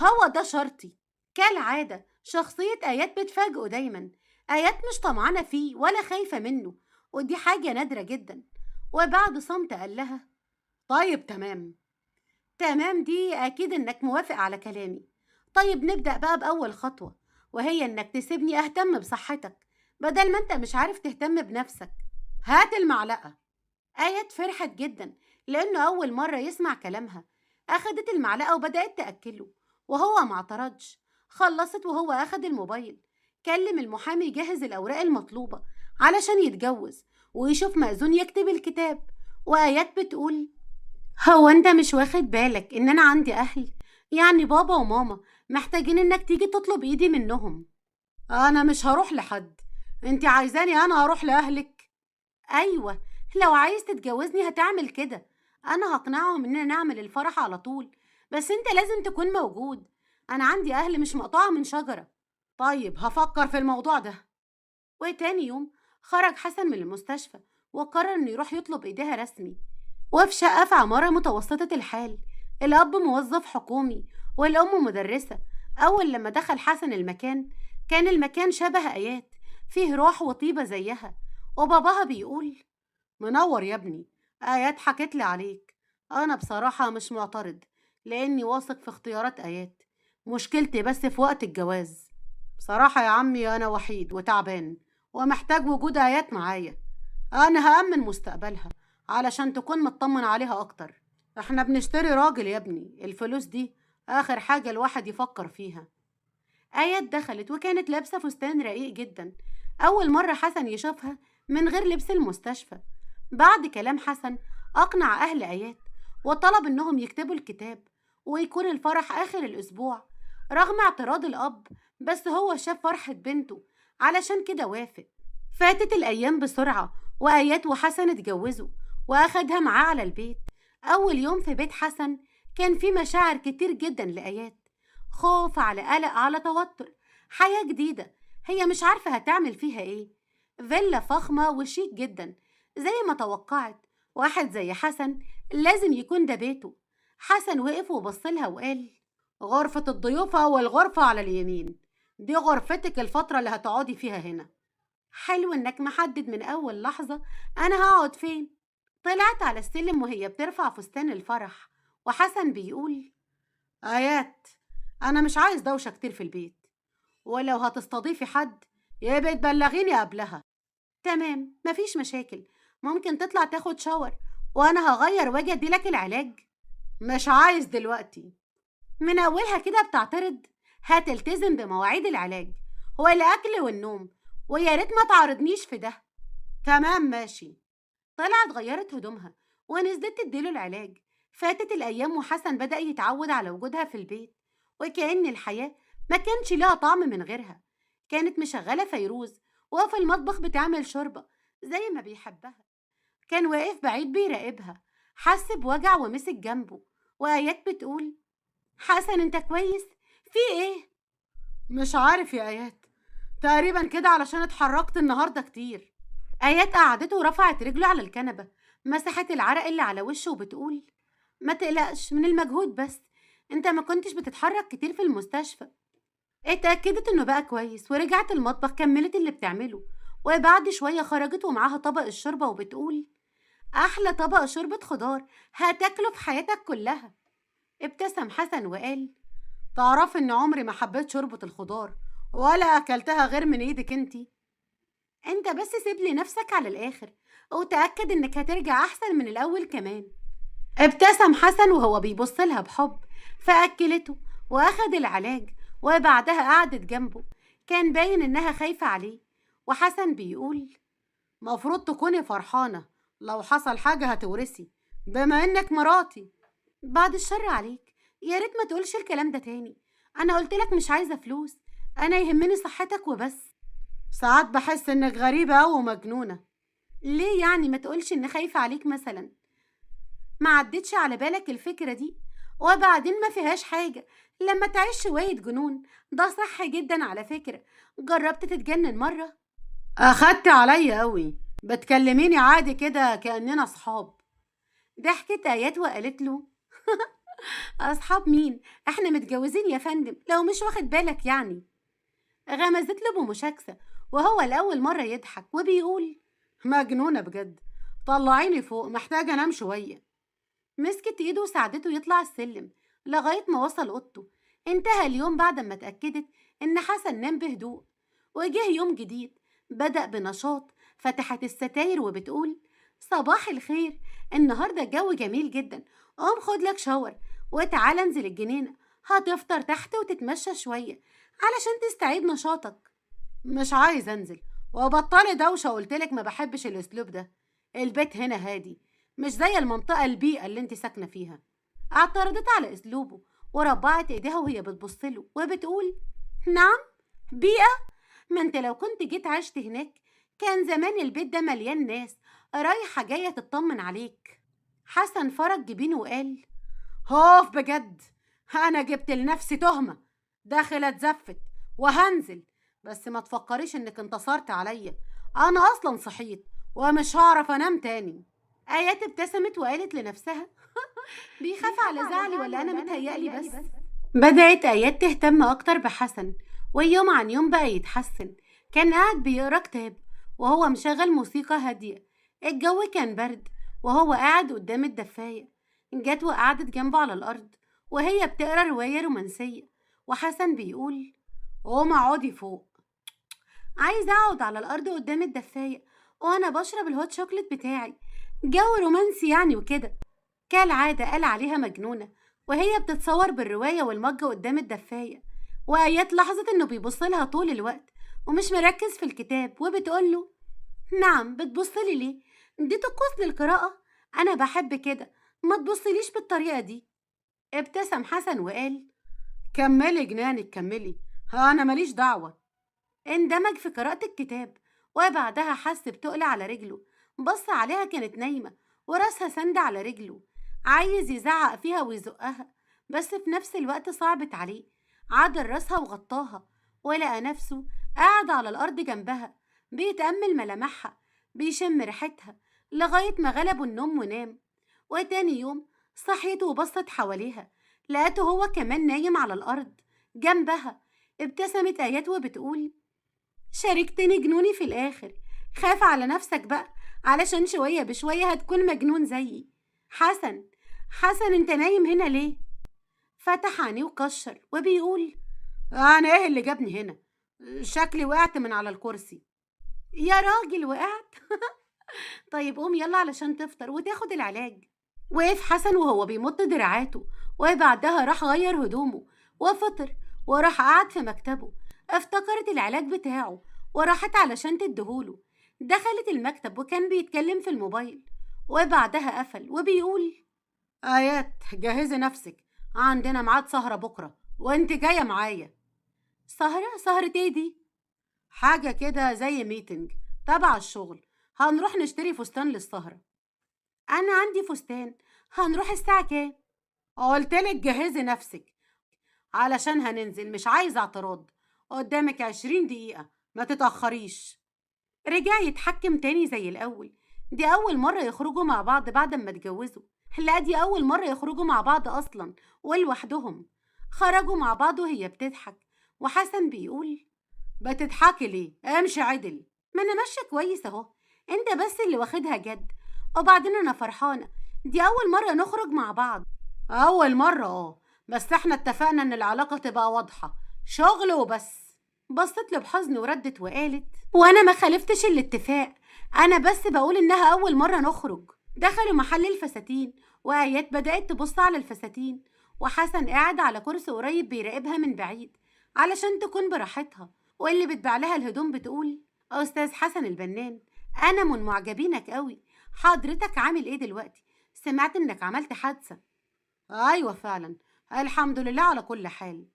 هو ده شرطي. كالعادة شخصية آيات بتفاجئه دايما. آيات مش طمعانة فيه ولا خايفة منه، ودي حاجة نادرة جدا. وبعد صمت قال لها: طيب تمام. تمام دي أكيد إنك موافق على كلامي. طيب نبدأ بقى بأول خطوة، وهي إنك تسيبني أهتم بصحتك بدل ما أنت مش عارف تهتم بنفسك. هات المعلقة. آيات فرحت جدا لأنه أول مرة يسمع كلامها. أخدت المعلقة وبدأت تأكله وهو معترضش. خلصت وهو أخد الموبايل، كلم المحامي يجهز الأوراق المطلوبة علشان يتجوز ويشوف مأذون يكتب الكتاب. وآيات بتقول: هو انت مش واخد بالك ان انا عندي اهل؟ يعني بابا وماما محتاجين انك تيجي تطلب ايدي منهم. انا مش هروح لحد، انت عايزاني انا اروح لاهلك؟ ايوه، لو عايز تتجوزني هتعمل كده. انا هقنعهم اننا نعمل الفرح على طول، بس انت لازم تكون موجود. انا عندي اهل مش مقطوعة من شجرة. طيب هفكر في الموضوع ده. وتاني يوم خرج حسن من المستشفى وقرر انه يروح يطلب ايديها رسمي. وفي شقة في عمارة متوسطة الحال. الأب موظف حكومي والأم مدرسة. أول لما دخل حسن المكان كان المكان شبه آيات، فيه روح وطيبة زيها. وباباها بيقول: منور يا ابني، آيات حكت لي عليك. أنا بصراحة مش معترض لأني واثق في اختيارات آيات، مشكلتي بس في وقت الجواز. بصراحة يا عمي أنا وحيد وتعبان ومحتاج وجود آيات معايا. أنا هأمن مستقبلها علشان تكون مطمن عليها أكتر. احنا بنشتري راجل يا ابني، الفلوس دي آخر حاجة الواحد يفكر فيها. آيات دخلت وكانت لابسة فستان رقيق جدا، أول مرة حسن يشوفها من غير لبس المستشفى. بعد كلام حسن أقنع أهل آيات وطلب إنهم يكتبوا الكتاب ويكون الفرح آخر الأسبوع رغم اعتراض الأب، بس هو شاف فرحة بنته علشان كده وافق. فاتت الأيام بسرعة وآيات وحسن اتجوزوا وأخدها معاه على البيت. أول يوم في بيت حسن كان في مشاعر كتير جدا لآيات، خوف على قلق على توتر. حياة جديدة هي مش عارفة هتعمل فيها ايه. فيلا فخمة وشيك جدا زي ما توقعت. واحد زي حسن لازم يكون ده بيته. حسن وقف وبصلها وقال: غرفة الضيوف والغرفة على اليمين، دي غرفتك الفترة اللي هتقعدي فيها هنا. حلو انك محدد من اول لحظة انا هقعد فين. طلعت على السلم وهي بترفع فستان الفرح وحسن بيقول: آيات، أنا مش عايز دوشة كتير في البيت، ولو هتستضيفي حد يبقى تبلغيني قبلها. تمام، مفيش مشاكل، ممكن تطلع تاخد شاور وأنا هغير واجي أديلك العلاج. مش عايز دلوقتي. من أولها كده بتعترض. هتلتزم بمواعيد العلاج والأكل والنوم، ويا ريت ما تعرضنيش في ده. تمام ماشي. طلعت غيرت هدومها ونزلت تديله العلاج. فاتت الأيام وحسن بدأ يتعود على وجودها في البيت، وكأن الحياة ما كانش لها طعم من غيرها. كانت مشغلة فيروز وفي المطبخ بتعمل شوربة زي ما بيحبها. كان واقف بعيد بيراقبها، حس بوجع ومسك جنبه. وآيات بتقول: حسن انت كويس؟ في ايه؟ مش عارف يا آيات، تقريبا كده علشان اتحركت النهاردة كتير. آيات قعدته ورفعت رجله على الكنبة، مسحت العرق اللي على وشه وبتقول: ما تقلقش من المجهود، بس انت ما كنتش بتتحرك كتير في المستشفى. اتأكدت انه بقى كويس ورجعت المطبخ كملت اللي بتعمله. وبعد شوية خرجت ومعاها طبق الشوربة وبتقول: أحلى طبق شوربة خضار هتاكله في حياتك كلها. ابتسم حسن وقال: تعرف ان عمري ما حبيت شوربة الخضار ولا أكلتها غير من ايدك انتي. انت بس سيب لي نفسك على الآخر وتأكد إنك هترجع أحسن من الأول كمان. ابتسم حسن وهو بيبص لها بحب، فأكلته وأخد العلاج، وبعدها قعدت جنبه. كان باين إنها خايفة عليه، وحسن بيقول: مفروض تكوني فرحانة، لو حصل حاجة هتورثي بما إنك مراتي. بعد الشر عليك، يا ريت ما تقولش الكلام ده تاني. أنا قلتلك مش عايزة فلوس، أنا يهمني صحتك وبس. ساعات بحس إنك غريبة أو مجنونة. ليه يعني ما تقولش إن خايفة عليك مثلا؟ ما عدتش على بالك الفكرة دي؟ وبعدين ما فيهاش حاجة لما تعيش شوية جنون، ده صح جدا على فكرة. جربت تتجنن مرة؟ أخدت عليا قوي، بتكلميني عادي كده كأننا أصحاب. ضحكت آيات وقالت له: أصحاب مين؟ احنا متجوزين يا فندم، لو مش واخد بالك يعني. غمزت له بمشاكسة، وهو لأول مرة يضحك وبيقول: مجنونة بجد، طلعيني فوق، محتاجة أنام شوية. مسكت ايده وساعدته يطلع السلم لغاية ما وصل اوضته. انتهى اليوم بعد ما اتأكدت ان حسن نام بهدوء. وجه يوم جديد بدأ بنشاط. فتحت الستاير وبتقول: صباح الخير، النهاردة الجو جميل جدا، قوم خد لك شاور وتعالى انزل الجنينة، هتفطر تحت وتتمشى شوية علشان تستعيد نشاطك. مش عايز انزل، وبطلي دوشة، قلتلك ما بحبش الاسلوب ده. البيت هنا هادي، مش زي المنطقة البيئة اللي انت ساكنة فيها. اعترضت على اسلوبه وربعت ايديها وهي بتبصله وبتقول: نعم، بيئة؟ ما انت لو كنت جيت عشت هناك كان زمان البيت ده مليان ناس رايحة جاية تطمن عليك. حسن فرج جبينه وقال: هوف بجد، انا جبت لنفسي تهمة، داخل اتزفت وهنزل، بس ما تفكريش انك انتصرت عليا، انا اصلا صحيت ومش هعرف انام تاني. آيات ابتسمت وقالت لنفسها: بيخاف على زعلي ولا أنا متهيألي بس؟ بدأت آيات تهتم أكتر بحسن، ويوم عن يوم بقى يتحسن. كان قاعد بيقرأ كتاب وهو مشغل موسيقى هادية. الجو كان برد وهو قاعد قدام الدفاية. جت وقعدت جنبه على الأرض وهي بتقرأ رواية رومانسية، وحسن بيقول: قوم اقعدي فوق. عايز أقعد على الأرض قدام الدفاية وأنا بشرب الهوت شوكليت بتاعي، جو رومانسي يعني وكده. كالعادة قال عليها مجنونة وهي بتتصور بالرواية والمج قدام الدفاية. وآيات لاحظت إنه بيبصلها طول الوقت ومش مركز في الكتاب، وبتقوله: نعم، بتبصلي ليه؟ دي طقوس للقراءة، أنا بحب كده، ما تبصليش بالطريقة دي. ابتسم حسن وقال: كملي جنانك كملي، أنا ماليش دعوة. اندمج في قراءة الكتاب، وبعدها حس بتقل على رجله. بص عليها كانت نايمة وراسها سند على رجله، عايز يزعق فيها ويزقها، بس في نفس الوقت صعبت عليه. عدل راسها وغطاها، ولقى نفسه قاعد على الأرض جنبها بيتأمل ملامحها، بيشم ريحتها لغاية ما غلبه النوم ونام. وتاني يوم صحيت وبصت حواليها، لقيته هو كمان نايم على الأرض جنبها. ابتسمت آيات وبتقول: شاركتني جنوني في الآخر، خاف على نفسك بقى، علشان شوية بشوية هتكون مجنون زيي. حسن انت نايم هنا ليه؟ فتح عينيه وكشر وبيقول: انا ايه اللي جابني هنا؟ شكلي وقعت من على الكرسي. يا راجل وقعت؟ طيب قوم يلا علشان تفطر وتاخد العلاج. وقف حسن وهو بيمط دراعاته، وبعدها راح غير هدومه وفطر وراح قعد في مكتبه. افتكرت العلاج بتاعه وراحت علشان تديهوله. دخلت المكتب وكان بيتكلم في الموبايل، وبعدها قفل وبيقول: آيات جهزي نفسك، عندنا ميعاد سهرة بكرة وانت جاية معايا. سهرة ايه دي؟ حاجة كده زي ميتنج تبع الشغل، هنروح نشتري فستان للسهرة. أنا عندي فستان، هنروح الساعة كام؟ قلتلك جهزي نفسك علشان هننزل، مش عايزة اعتراض، قدامك 20 دقيقة، ما تتأخريش. رجع يتحكم تاني زي الأول. دي أول مرة يخرجوا مع بعض بعد ما اتجوزوا. لا، دي أول مرة يخرجوا مع بعض أصلا ولوحدهم. خرجوا مع بعض وهي بتضحك، وحسن بيقول: بتضحكي ليه؟ امشي عدل. ما أنا ماشية كويس أهو، أنت بس اللي واخدها جد. وبعدين أنا فرحانة، دي أول مرة نخرج مع بعض. أول مرة بس احنا اتفقنا إن العلاقة تبقى واضحة، شغل وبس. بصت له بحزن وردت وقالت: وانا ما خالفتش الاتفاق، أنا بس بقول إنها أول مرة نخرج. دخلوا محل الفساتين وآيات بدأت تبص على الفساتين، وحسن قاعد على كرسي قريب بيراقبها من بعيد علشان تكون براحتها. واللي بتباع لها الهدوم بتقول: أستاذ حسن البنان، أنا من معجبينك قوي. حضرتك عامل إيه دلوقتي؟ سمعت إنك عملت حادثة. أيوة فعلا، الحمد لله على كل حال.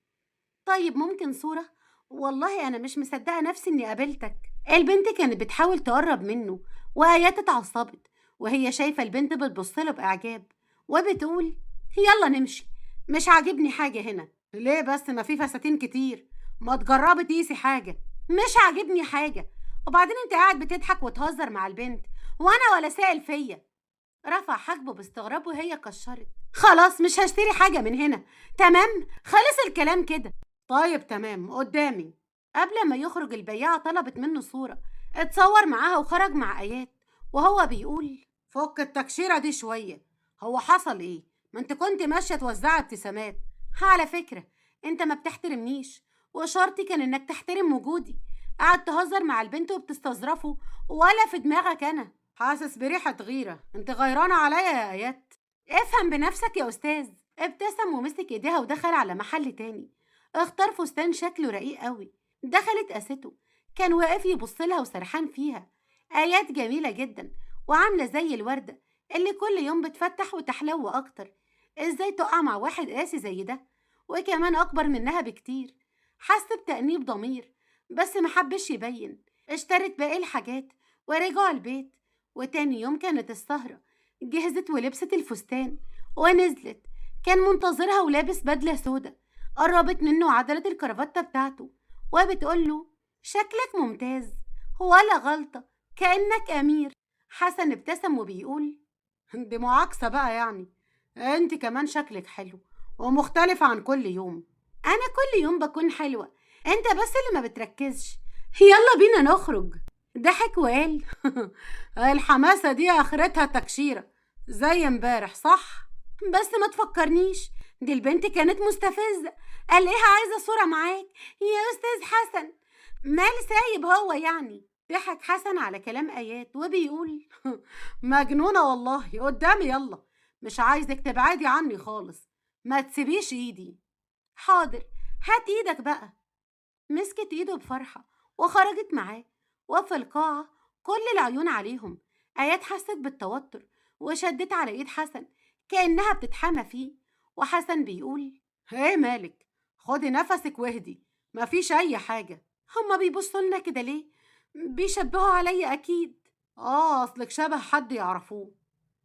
طيب ممكن صورة؟ والله أنا مش مصدقة نفسي إني قابلتك. البنت كانت بتحاول تقرب منه، وآيات اتعصبت وهي شايفة البنت بتبصله بإعجاب، وبتقول: يلا نمشي، مش عاجبني حاجة هنا. ليه بس؟ ما في فساتين كتير، ما تجربي تقيسي حاجة. مش عاجبني حاجة، وبعدين انت قاعد بتضحك وتهزر مع البنت وانا ولا سائل فيا. رفع حاجبه باستغراب وهي كشرت: خلاص مش هشتري حاجة من هنا، تمام؟ خلص الكلام كده. طيب تمام، قدامي. قبل ما يخرج البياعة طلبت منه صورة، اتصور معاها وخرج مع آيات وهو بيقول: فك التكشيرة دي شوية، هو حصل ايه؟ ما انت كنت ماشية توزعي ابتسامات. على فكرة انت ما بتحترمنيش، وشرطي كان انك تحترم وجودي. قاعد تهزر مع البنت وبتستظرفه ولا في دماغك انا. حاسس بريحة غيرة، انت غيرانة عليا يا آيات. افهم بنفسك يا أستاذ. ابتسم ومسك ايديها ودخل على محل تاني. اختار فستان شكله رقيق قوي. دخلت قاسته، كان واقف يبصلها وسرحان فيها. آيات جميلة جدا وعاملة زي الوردة اللي كل يوم بتفتح وتحلو أكتر. ازاي تقع مع واحد قاسي زي ده وكمان أكبر منها بكتير؟ حس بتأنيب ضمير بس محبش يبين. اشترت باقي الحاجات ورجعوا البيت، وتاني يوم كانت السهرة. جهزت ولبست الفستان ونزلت. كان منتظرها ولابس بدلة سودا. قربت منه وعدلت الكرافتة بتاعته وبتقوله: شكلك ممتاز، ولا غلطة، كأنك أمير. حسن ابتسم وبيقول: دي معاكسة بقى يعني، انت كمان شكلك حلو ومختلف عن كل يوم. أنا كل يوم بكون حلوة، انت بس اللي ما بتركزش. يلا بينا نخرج. ضحك وقال: الحماسة دي آخرتها تكشيرة زي امبارح، صح؟ بس ما تفكرنيش، دي البنت كانت مستفزة. قال ايه عايزة صورة معاك يا أستاذ حسن؟ مال سايب هو يعني؟ ضحك حسن على كلام آيات وبيقول: مجنونة والله، قدامي يلا، مش عايزك تبعدي عني خالص، ما تسيبيش ايدي. حاضر، هات ايدك بقى. مسكت ايده بفرحة وخرجت معاه. وفي القاعة كل العيون عليهم. آيات حست بالتوتر وشدت على ايد حسن كأنها بتتحامى فيه. وحسن بيقول: ايه مالك؟ خدي نفسك واهدي، مفيش اي حاجة. هما بيبصوا لنا كده ليه؟ بيشبهوا عليا اكيد. اصلك شبه حد يعرفوه.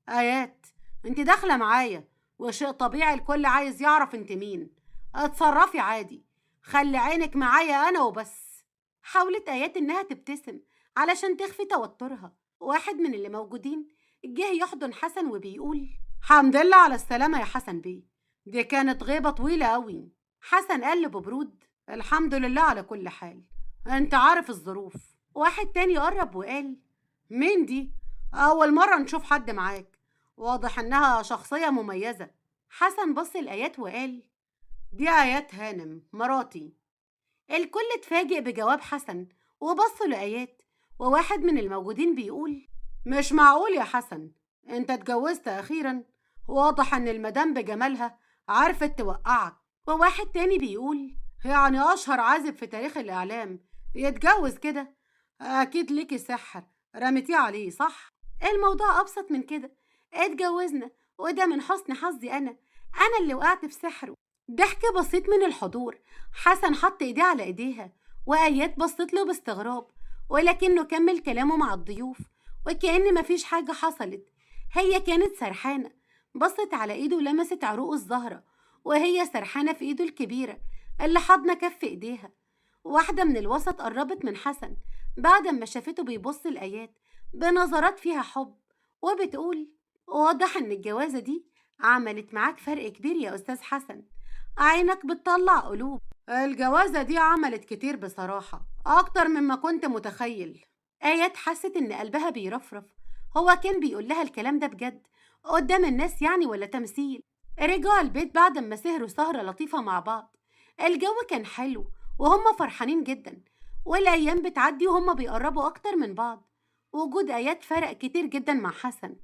آيات، انت داخلة معايا وشيء طبيعي، الكل عايز يعرف انت مين. اتصرفي عادي، خلي عينك معايا انا وبس. حاولت آيات انها تبتسم علشان تخفي توترها. واحد من اللي موجودين جه يحضن حسن وبيقول: حمد لله على السلامة يا حسن بيه، دي كانت غيبة طويلة قوي. حسن قال ببرود: الحمد لله على كل حال، انت عارف الظروف. واحد تاني قرب وقال: مين دي؟ أول مرة نشوف حد معاك، واضح إنها شخصية مميزة. حسن بص لآيات وقال: دي آيات هانم مراتي. الكل اتفاجئ بجواب حسن وبصوا لآيات. وواحد من الموجودين بيقول: مش معقول يا حسن، انت اتجوزت أخيرا، واضح إن المدام بجمالها عرفت توقعك. وواحد تاني بيقول: يعني أشهر عازب في تاريخ الإعلام يتجوز كده؟ أكيد ليكي سحر رميتيه عليه، صح؟ الموضوع أبسط من كده، اتجوزنا وده من حسن حظي أنا اللي وقعت في سحره. ضحك بسيط من الحضور. حسن حط ايديه على ايديها وآيات بصت له باستغراب، ولكنه كمل كلامه مع الضيوف وكأن مفيش حاجة حصلت. هي كانت سرحانة. بصت على ايده ولمست عروقه الزهرة وهي سرحانة في ايده الكبيرة اللي حضنة كف ايديها. واحدة من الوسط قربت من حسن بعد ما شافته بيبص لآيات بنظرات فيها حب وبتقول: واضح ان الجوازة دي عملت معاك فرق كبير يا أستاذ حسن، عينك بتطلع قلوب. الجوازة دي عملت كتير بصراحة، أكتر مما كنت متخيل. آيات حست إن قلبها بيرفرف. هو كان بيقول لها الكلام ده بجد قدام الناس يعني ولا تمثيل؟ رجعوا البيت بعد ما سهروا سهرة لطيفة مع بعض. الجو كان حلو وهم فرحانين جدا، والأيام بتعدي وهم بيقربوا أكتر من بعض. وجود آيات فرق كتير جدا مع حسن.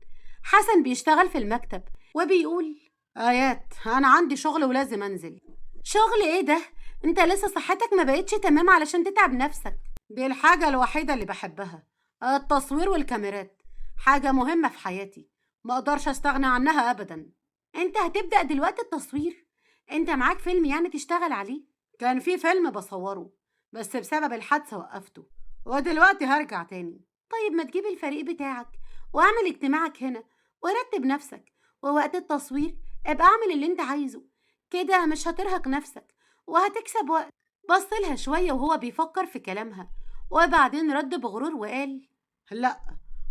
حسن بيشتغل في المكتب وبيقول: آيات، أنا عندي شغل ولازم أنزل. شغل إيه ده؟ أنت لسه صحتك ما بقتش تمام علشان تتعب نفسك. دي الحاجة الوحيدة اللي بحبها، التصوير والكاميرات، حاجة مهمة في حياتي، ما أقدرش أستغنى عنها أبدا. أنت هتبدأ دلوقتي التصوير؟ أنت معاك فيلم يعني تشتغل عليه؟ كان في فيلم بصوره بس بسبب الحادثة وقفته، ودلوقتي هرجع تاني. طيب ما تجيب الفريق بتاعك واعمل اجتماعك هنا ورتب نفسك، ووقت التصوير ابقى اعمل اللي انت عايزه، كده مش هترهق نفسك وهتكسب وقت. بصلها شوية وهو بيفكر في كلامها، وبعدين رد بغرور وقال: لا،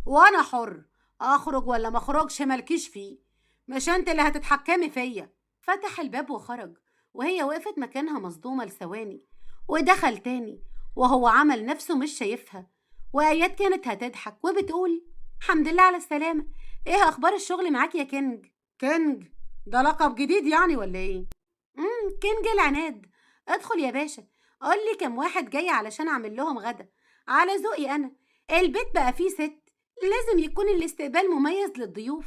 وانا حر، اخرج ولا ما اخرجش مالكيش فيه، مش انت اللي هتتحكمي فيا. فتح الباب وخرج، وهي وقفت مكانها مصدومة لثواني، ودخل تاني وهو عمل نفسه مش شايفها. وآيات كانت هتضحك وبتقول: الحمد لله على السلامة، ايه اخبار الشغل معاك يا كينج؟ كينج ده لقب جديد يعني ولا ايه؟ كينج العناد. ادخل يا باشا، قولي كم واحد جاي علشان اعمل لهم غدا على ذوقي انا. البيت بقى فيه ست، لازم يكون الاستقبال مميز للضيوف.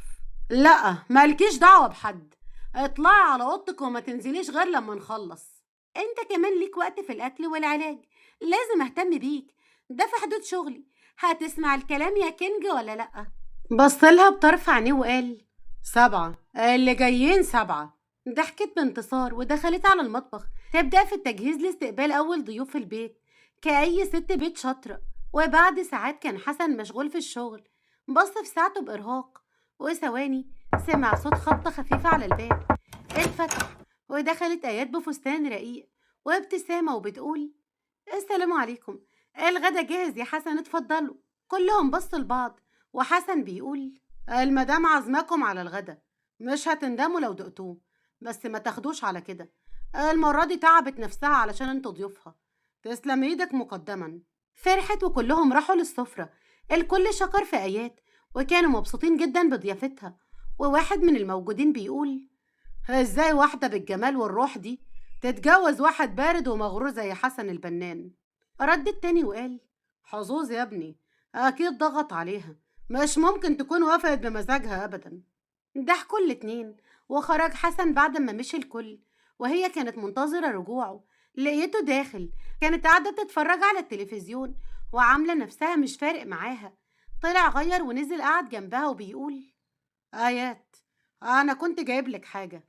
لا، مالكيش دعوة بحد، اطلعي على اوضتك وما تنزليش غير لما نخلص. انت كمان ليك وقت في الاكل والعلاج، لازم اهتم بيك، ده في حدود شغلي. هتسمع الكلام يا كينج ولا لا؟ بصلها بطرف عينيه وقال: 7 اللي جايين 7. ضحكت بانتصار ودخلت على المطبخ تبدأ في التجهيز لاستقبال أول ضيوف البيت كأي ست بيت شاطرة. وبعد ساعات كان حسن مشغول في الشغل، بص في ساعته بإرهاق، وثواني سمع صوت خبطة خفيفة على الباب. اتفتح ودخلت آيات بفستان رقيق وابتسامة وبتقول: السلام عليكم، الغدا جاهز يا حسن، اتفضلوا. كلهم بصوا لبعض، وحسن بيقول: المدام عازماكم على الغدا، مش هتندموا لو دقتوه، بس ما تاخدوش على كده، المرة دي تعبت نفسها علشان انتوا ضيوفها، تسلم ايدك مقدما. فرحت وكلهم راحوا للسفرة، الكل شكر في آيات وكانوا مبسوطين جدا بضيافتها. وواحد من الموجودين بيقول: ازاي واحدة بالجمال والروح دي تتجوز واحد بارد ومغرور زي حسن البنان؟ رد التاني وقال: حظوظ يا ابني، اكيد ضغط عليها، مش ممكن تكون وافقت بمزاجها ابدا. ضحكوا الاتنين وخرج حسن بعد ما مشي الكل، وهي كانت منتظرة رجوعه. لقيته داخل، كانت قاعدة تتفرج على التلفزيون وعاملة نفسها مش فارق معاها. طلع غير ونزل قعد جنبها وبيقول: آيات، أنا كنت جايب لك حاجة.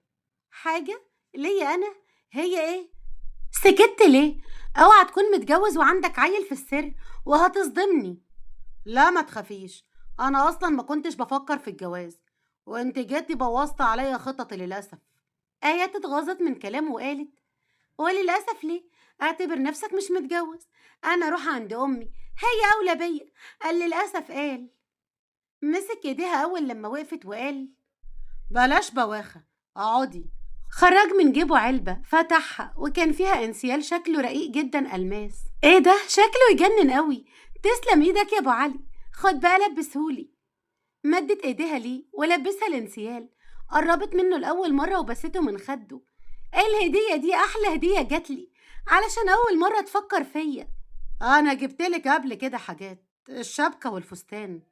حاجة؟ ليا أنا؟ هي إيه؟ سكت ليه؟ اوعى تكون متجوز وعندك عيل في السر وهتصدمني. لا ما تخافيش، انا اصلا ما كنتش بفكر في الجواز، وانت جيتي بوظت عليا خططي للاسف. آيات اتغاظت من كلامه وقالت: وللاسف ليه؟ اعتبر نفسك مش متجوز، انا اروح عند امي، هي اولى بيا. قال للاسف قال. مسك ايديها اول لما وقفت وقال: بلاش بواخة، اقعدي. خرج من جيبه علبة فتحها وكان فيها انسيال شكله رقيق جدا ألماس. ايه ده؟ شكله يجنن قوي. تسلم ايدك يا ابو علي، خد بقى لبسهولي. مدت ايديها ليه ولبسها الانسيال، قربت منه لأول مرة وبسته من خده. الهدية دي أحلى هدية جاتلي علشان أول مرة تفكر فيا. أنا جبتلك قبل كده حاجات، الشبكة والفستان.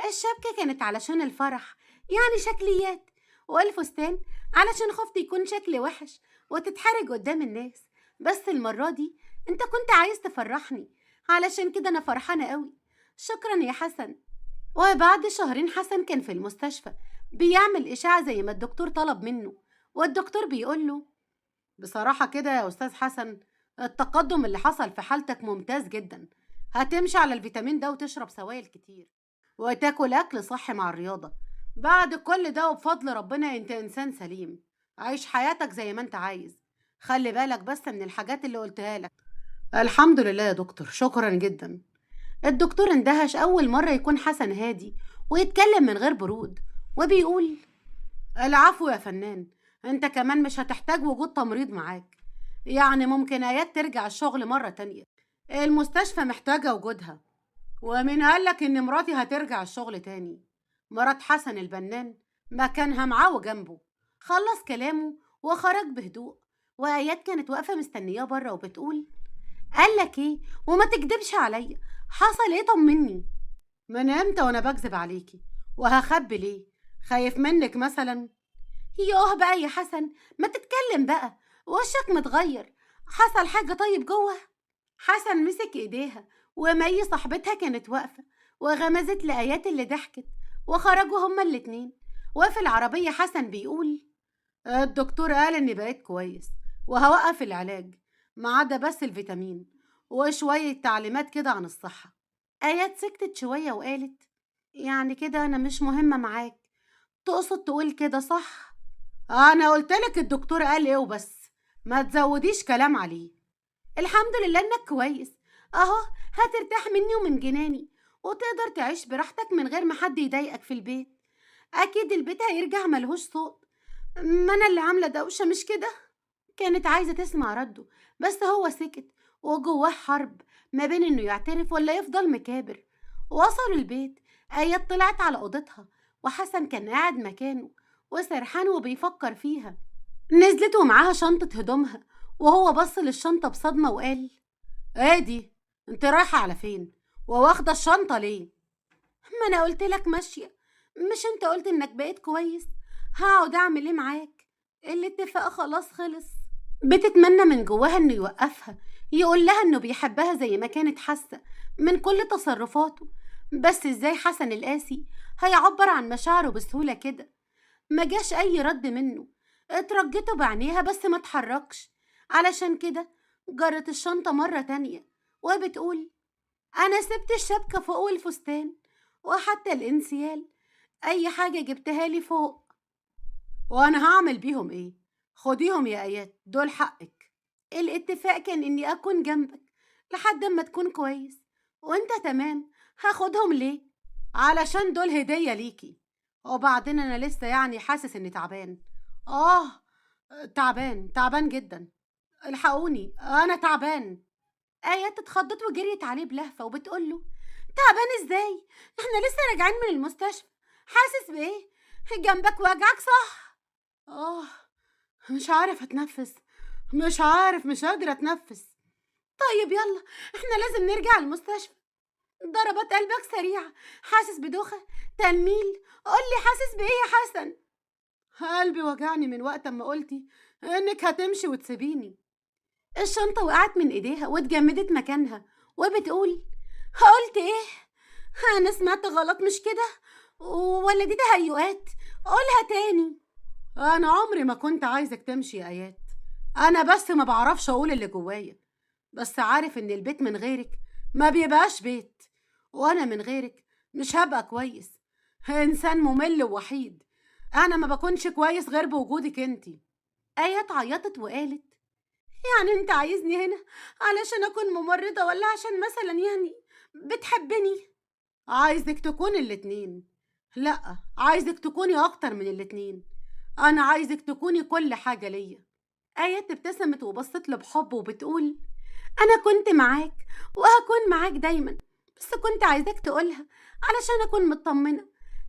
الشبكة كانت علشان الفرح، يعني شكليات، والفستان علشان خفت يكون شكلي وحش وتتحرج قدام الناس. بس المرة دي انت كنت عايز تفرحني، علشان كده انا فرحانة قوي. شكرا يا حسن. وبعد شهرين حسن كان في المستشفى بيعمل إشاعة زي ما الدكتور طلب منه، والدكتور بيقول له: بصراحة كده يا أستاذ حسن، التقدم اللي حصل في حالتك ممتاز جدا، هتمشي على الفيتامين ده وتشرب سوائل كتير وتاكل أكل صحي مع الرياضة. بعد كل ده وبفضل ربنا انت إنسان سليم، عيش حياتك زي ما انت عايز، خلي بالك بس من الحاجات اللي قلتها لك. الحمد لله يا دكتور، شكرا جدا. الدكتور اندهش أول مرة يكون حسن هادي ويتكلم من غير برود، وبيقول: العفو يا فنان، انت كمان مش هتحتاج وجود تمريض معاك، يعني ممكن آيات ترجع الشغل مرة تانية، المستشفى محتاجة وجودها. ومين قالك ان مراتي هترجع الشغل تاني؟ مرات حسن البنان مكانها معاه وجنبه. خلص كلامه وخرج بهدوء، وآيات كانت واقفة مستنياه بره وبتقول: قالك ايه؟ وما تكدبش عليا، حصل ايه؟ طمني. من امتى وانا بكذب عليكي؟ وهخبي ليه؟ خايف منك مثلا؟ يوه بقى يا حسن، ما تتكلم بقى، وشك متغير. حصل حاجة طيب جوه؟ حسن مسك ايديها، ومي صاحبتها كانت واقفة وغمزت لآيات اللي ضحكت، وخرجوا هما الاتنين. وفي العربية حسن بيقول: الدكتور قال اني بقيت كويس وهوقف العلاج، ما عدا بس الفيتامين وشوية تعليمات كده عن الصحة. آيات سكتت شوية وقالت: يعني كده أنا مش مهمة معاك؟ تقصد تقول كده صح؟ أنا قلتلك الدكتور قال إيه وبس، ما تزوديش كلام عليه. الحمد لله إنك كويس أهو، هترتاح مني ومن جناني، وتقدر تعيش براحتك من غير ما حد يضايقك في البيت. أكيد البيت هيرجع ملهوش صوت، ما أنا اللي عاملة دوشة مش كده؟ كانت عايزة تسمع رده، بس هو سكت، وجواه حرب ما بين إنه يعترف ولا يفضل مكابر. وصلوا البيت. آيات طلعت على أوضتها، وحسن كان قاعد مكانه وسرحان وبيفكر فيها. نزلت ومعاها شنطة هدومها، وهو بص للشنطة بصدمة وقال: ايه دي؟ انت رايحة على فين؟ وواخدة الشنطة ليه؟ ما انا قلتلك ماشية، مش انت قلت انك بقيت كويس؟ هقعد اعمل ايه معاك؟ الاتفاق خلاص خلص. بتتمنى من جواها انه يوقفها، يقول لها انه بيحبها زي ما كانت حاسة من كل تصرفاته، بس ازاي حسن القاسي هيعبر عن مشاعره بسهولة كده؟ ما جاش اي رد منه. اترجته بعينيها بس ما اتحركش. علشان كده جرت الشنطة مرة تانية وبتقول: انا سبت الشبكة فوق والفستان وحتى الانسيال، اي حاجة جبتها لي فوق. وانا هعمل بيهم ايه؟ خديهم يا ايات، دول حقك. الاتفاق كان اني اكون جنبك لحد ما تكون كويس وانت تمام. هاخدهم ليه؟ علشان دول هدية ليكي. وبعدين انا لسه يعني حاسس اني تعبان. اه، تعبان جدا. الحقوني انا تعبان. ايات اتخضت وجريت عليه بلهفة وبتقوله: تعبان ازاي؟ احنا لسه راجعين من المستشفى. حاسس بايه؟ جنبك وجعك صح؟ اه، مش عارف اتنفس، مش قادرة اتنفس. طيب يلا، احنا لازم نرجع المستشفى. ضربات قلبك سريعة، حاسس بدوخة، تنميل. قولي حاسس بايه يا حسن؟ قلبي وجعني من وقت ما قلتي انك هتمشي وتسيبيني. الشنطة وقعت من ايديها واتجمدت مكانها وبتقول: قلت ايه؟ انا سمعت غلط مش كده؟ ولا دي تهيؤات؟ قولها تاني. انا عمري ما كنت عايزك تمشي يا ايات، انا بس ما بعرفش اقول اللي جوايا. بس عارف ان البيت من غيرك ما بيبقاش بيت، وانا من غيرك مش هبقى كويس. انسان ممل ووحيد، انا ما بكونش كويس غير بوجودك انتي. ايات عيطت وقالت: يعني انت عايزني هنا علشان اكون ممرضة، ولا عشان مثلا يعني بتحبني؟ عايزك تكون الاتنين. لا، عايزك تكوني اكتر من الاتنين. انا عايزك تكوني كل حاجة ليا. آيات ابتسمت وبصت له بحب وبتقول: انا كنت معاك وهكون معاك دايما، بس كنت عايزاك تقولها علشان اكون مطمنة.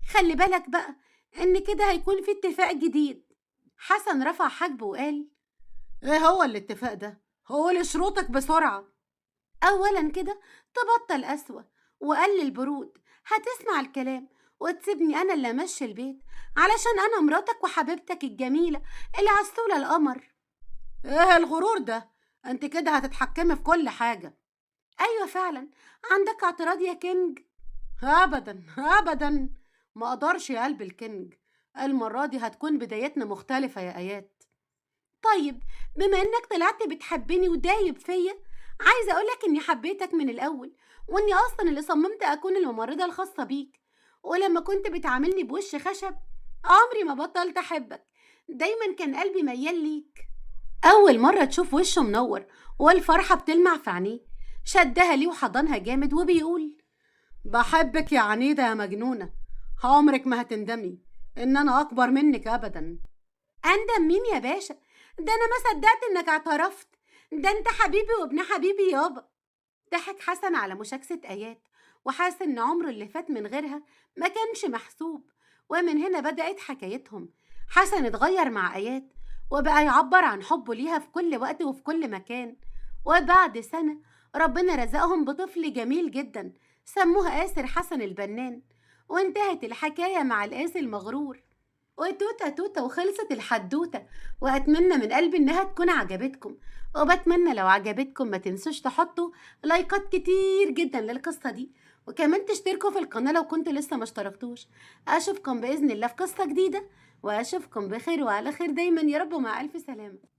خلي بالك بقى ان كده هيكون في اتفاق جديد. حسن رفع حاجبه وقال: ايه هو الاتفاق ده؟ قولي شروطك بسرعة. اولا كده تبطل قسوة وقلل برود، هتسمع الكلام وتسيبني انا اللي امشي البيت، علشان انا مراتك وحبيبتك الجميلة العسولة القمر. ايه الغرور ده؟ انت كده هتتحكمي في كل حاجة. ايوه فعلا، عندك اعتراض يا كينج؟ ابدا ابدا، ما اقدرش يا قلب الكينج. المرة دي هتكون بدايتنا مختلفة يا ايات. طيب، بما انك طلعت بتحبني ودايب فيا، عايزه اقولك اني حبيتك من الاول، واني اصلا اللي صممت اكون الممرضه الخاصه بيك. ولما كنت بتعاملني بوش خشب عمري ما بطلت احبك، دايما كان قلبي ميال ليك. اول مره تشوف وشه منور والفرحه بتلمع في عينيه، شدها ليه وحضنها جامد وبيقول: بحبك يا عنيده يا مجنونه، عمرك ما هتندمي ان انا اكبر منك ابدا. اندم مين يا باشا؟ ده انا ما صدقت انك اعترفت، ده انت حبيبي وابن حبيبي يابا. ضحك حسن على مشاكسة ايات، وحاس ان عمره اللي فات من غيرها ما كانش محسوب. ومن هنا بدأت حكايتهم. حسن اتغير مع ايات وبقى يعبر عن حبه ليها في كل وقت وفي كل مكان. وبعد سنة ربنا رزقهم بطفل جميل جدا سموها آسر حسن البنان. وانتهت الحكاية مع القاسي المغرور. وتوتة توتة وخلصت الحدوتة. وأتمنى من قلبي إنها تكون عجبتكم، وبتمنى لو عجبتكم ما تنسوش تحطوا لايكات كتير جدا للقصة دي، وكمان تشتركوا في القناة لو كنتوا لسه ما اشتركتوش. أشوفكم بإذن الله في قصة جديدة، وأشوفكم بخير وعلى خير دايما يا رب، ومع ألف سلامة.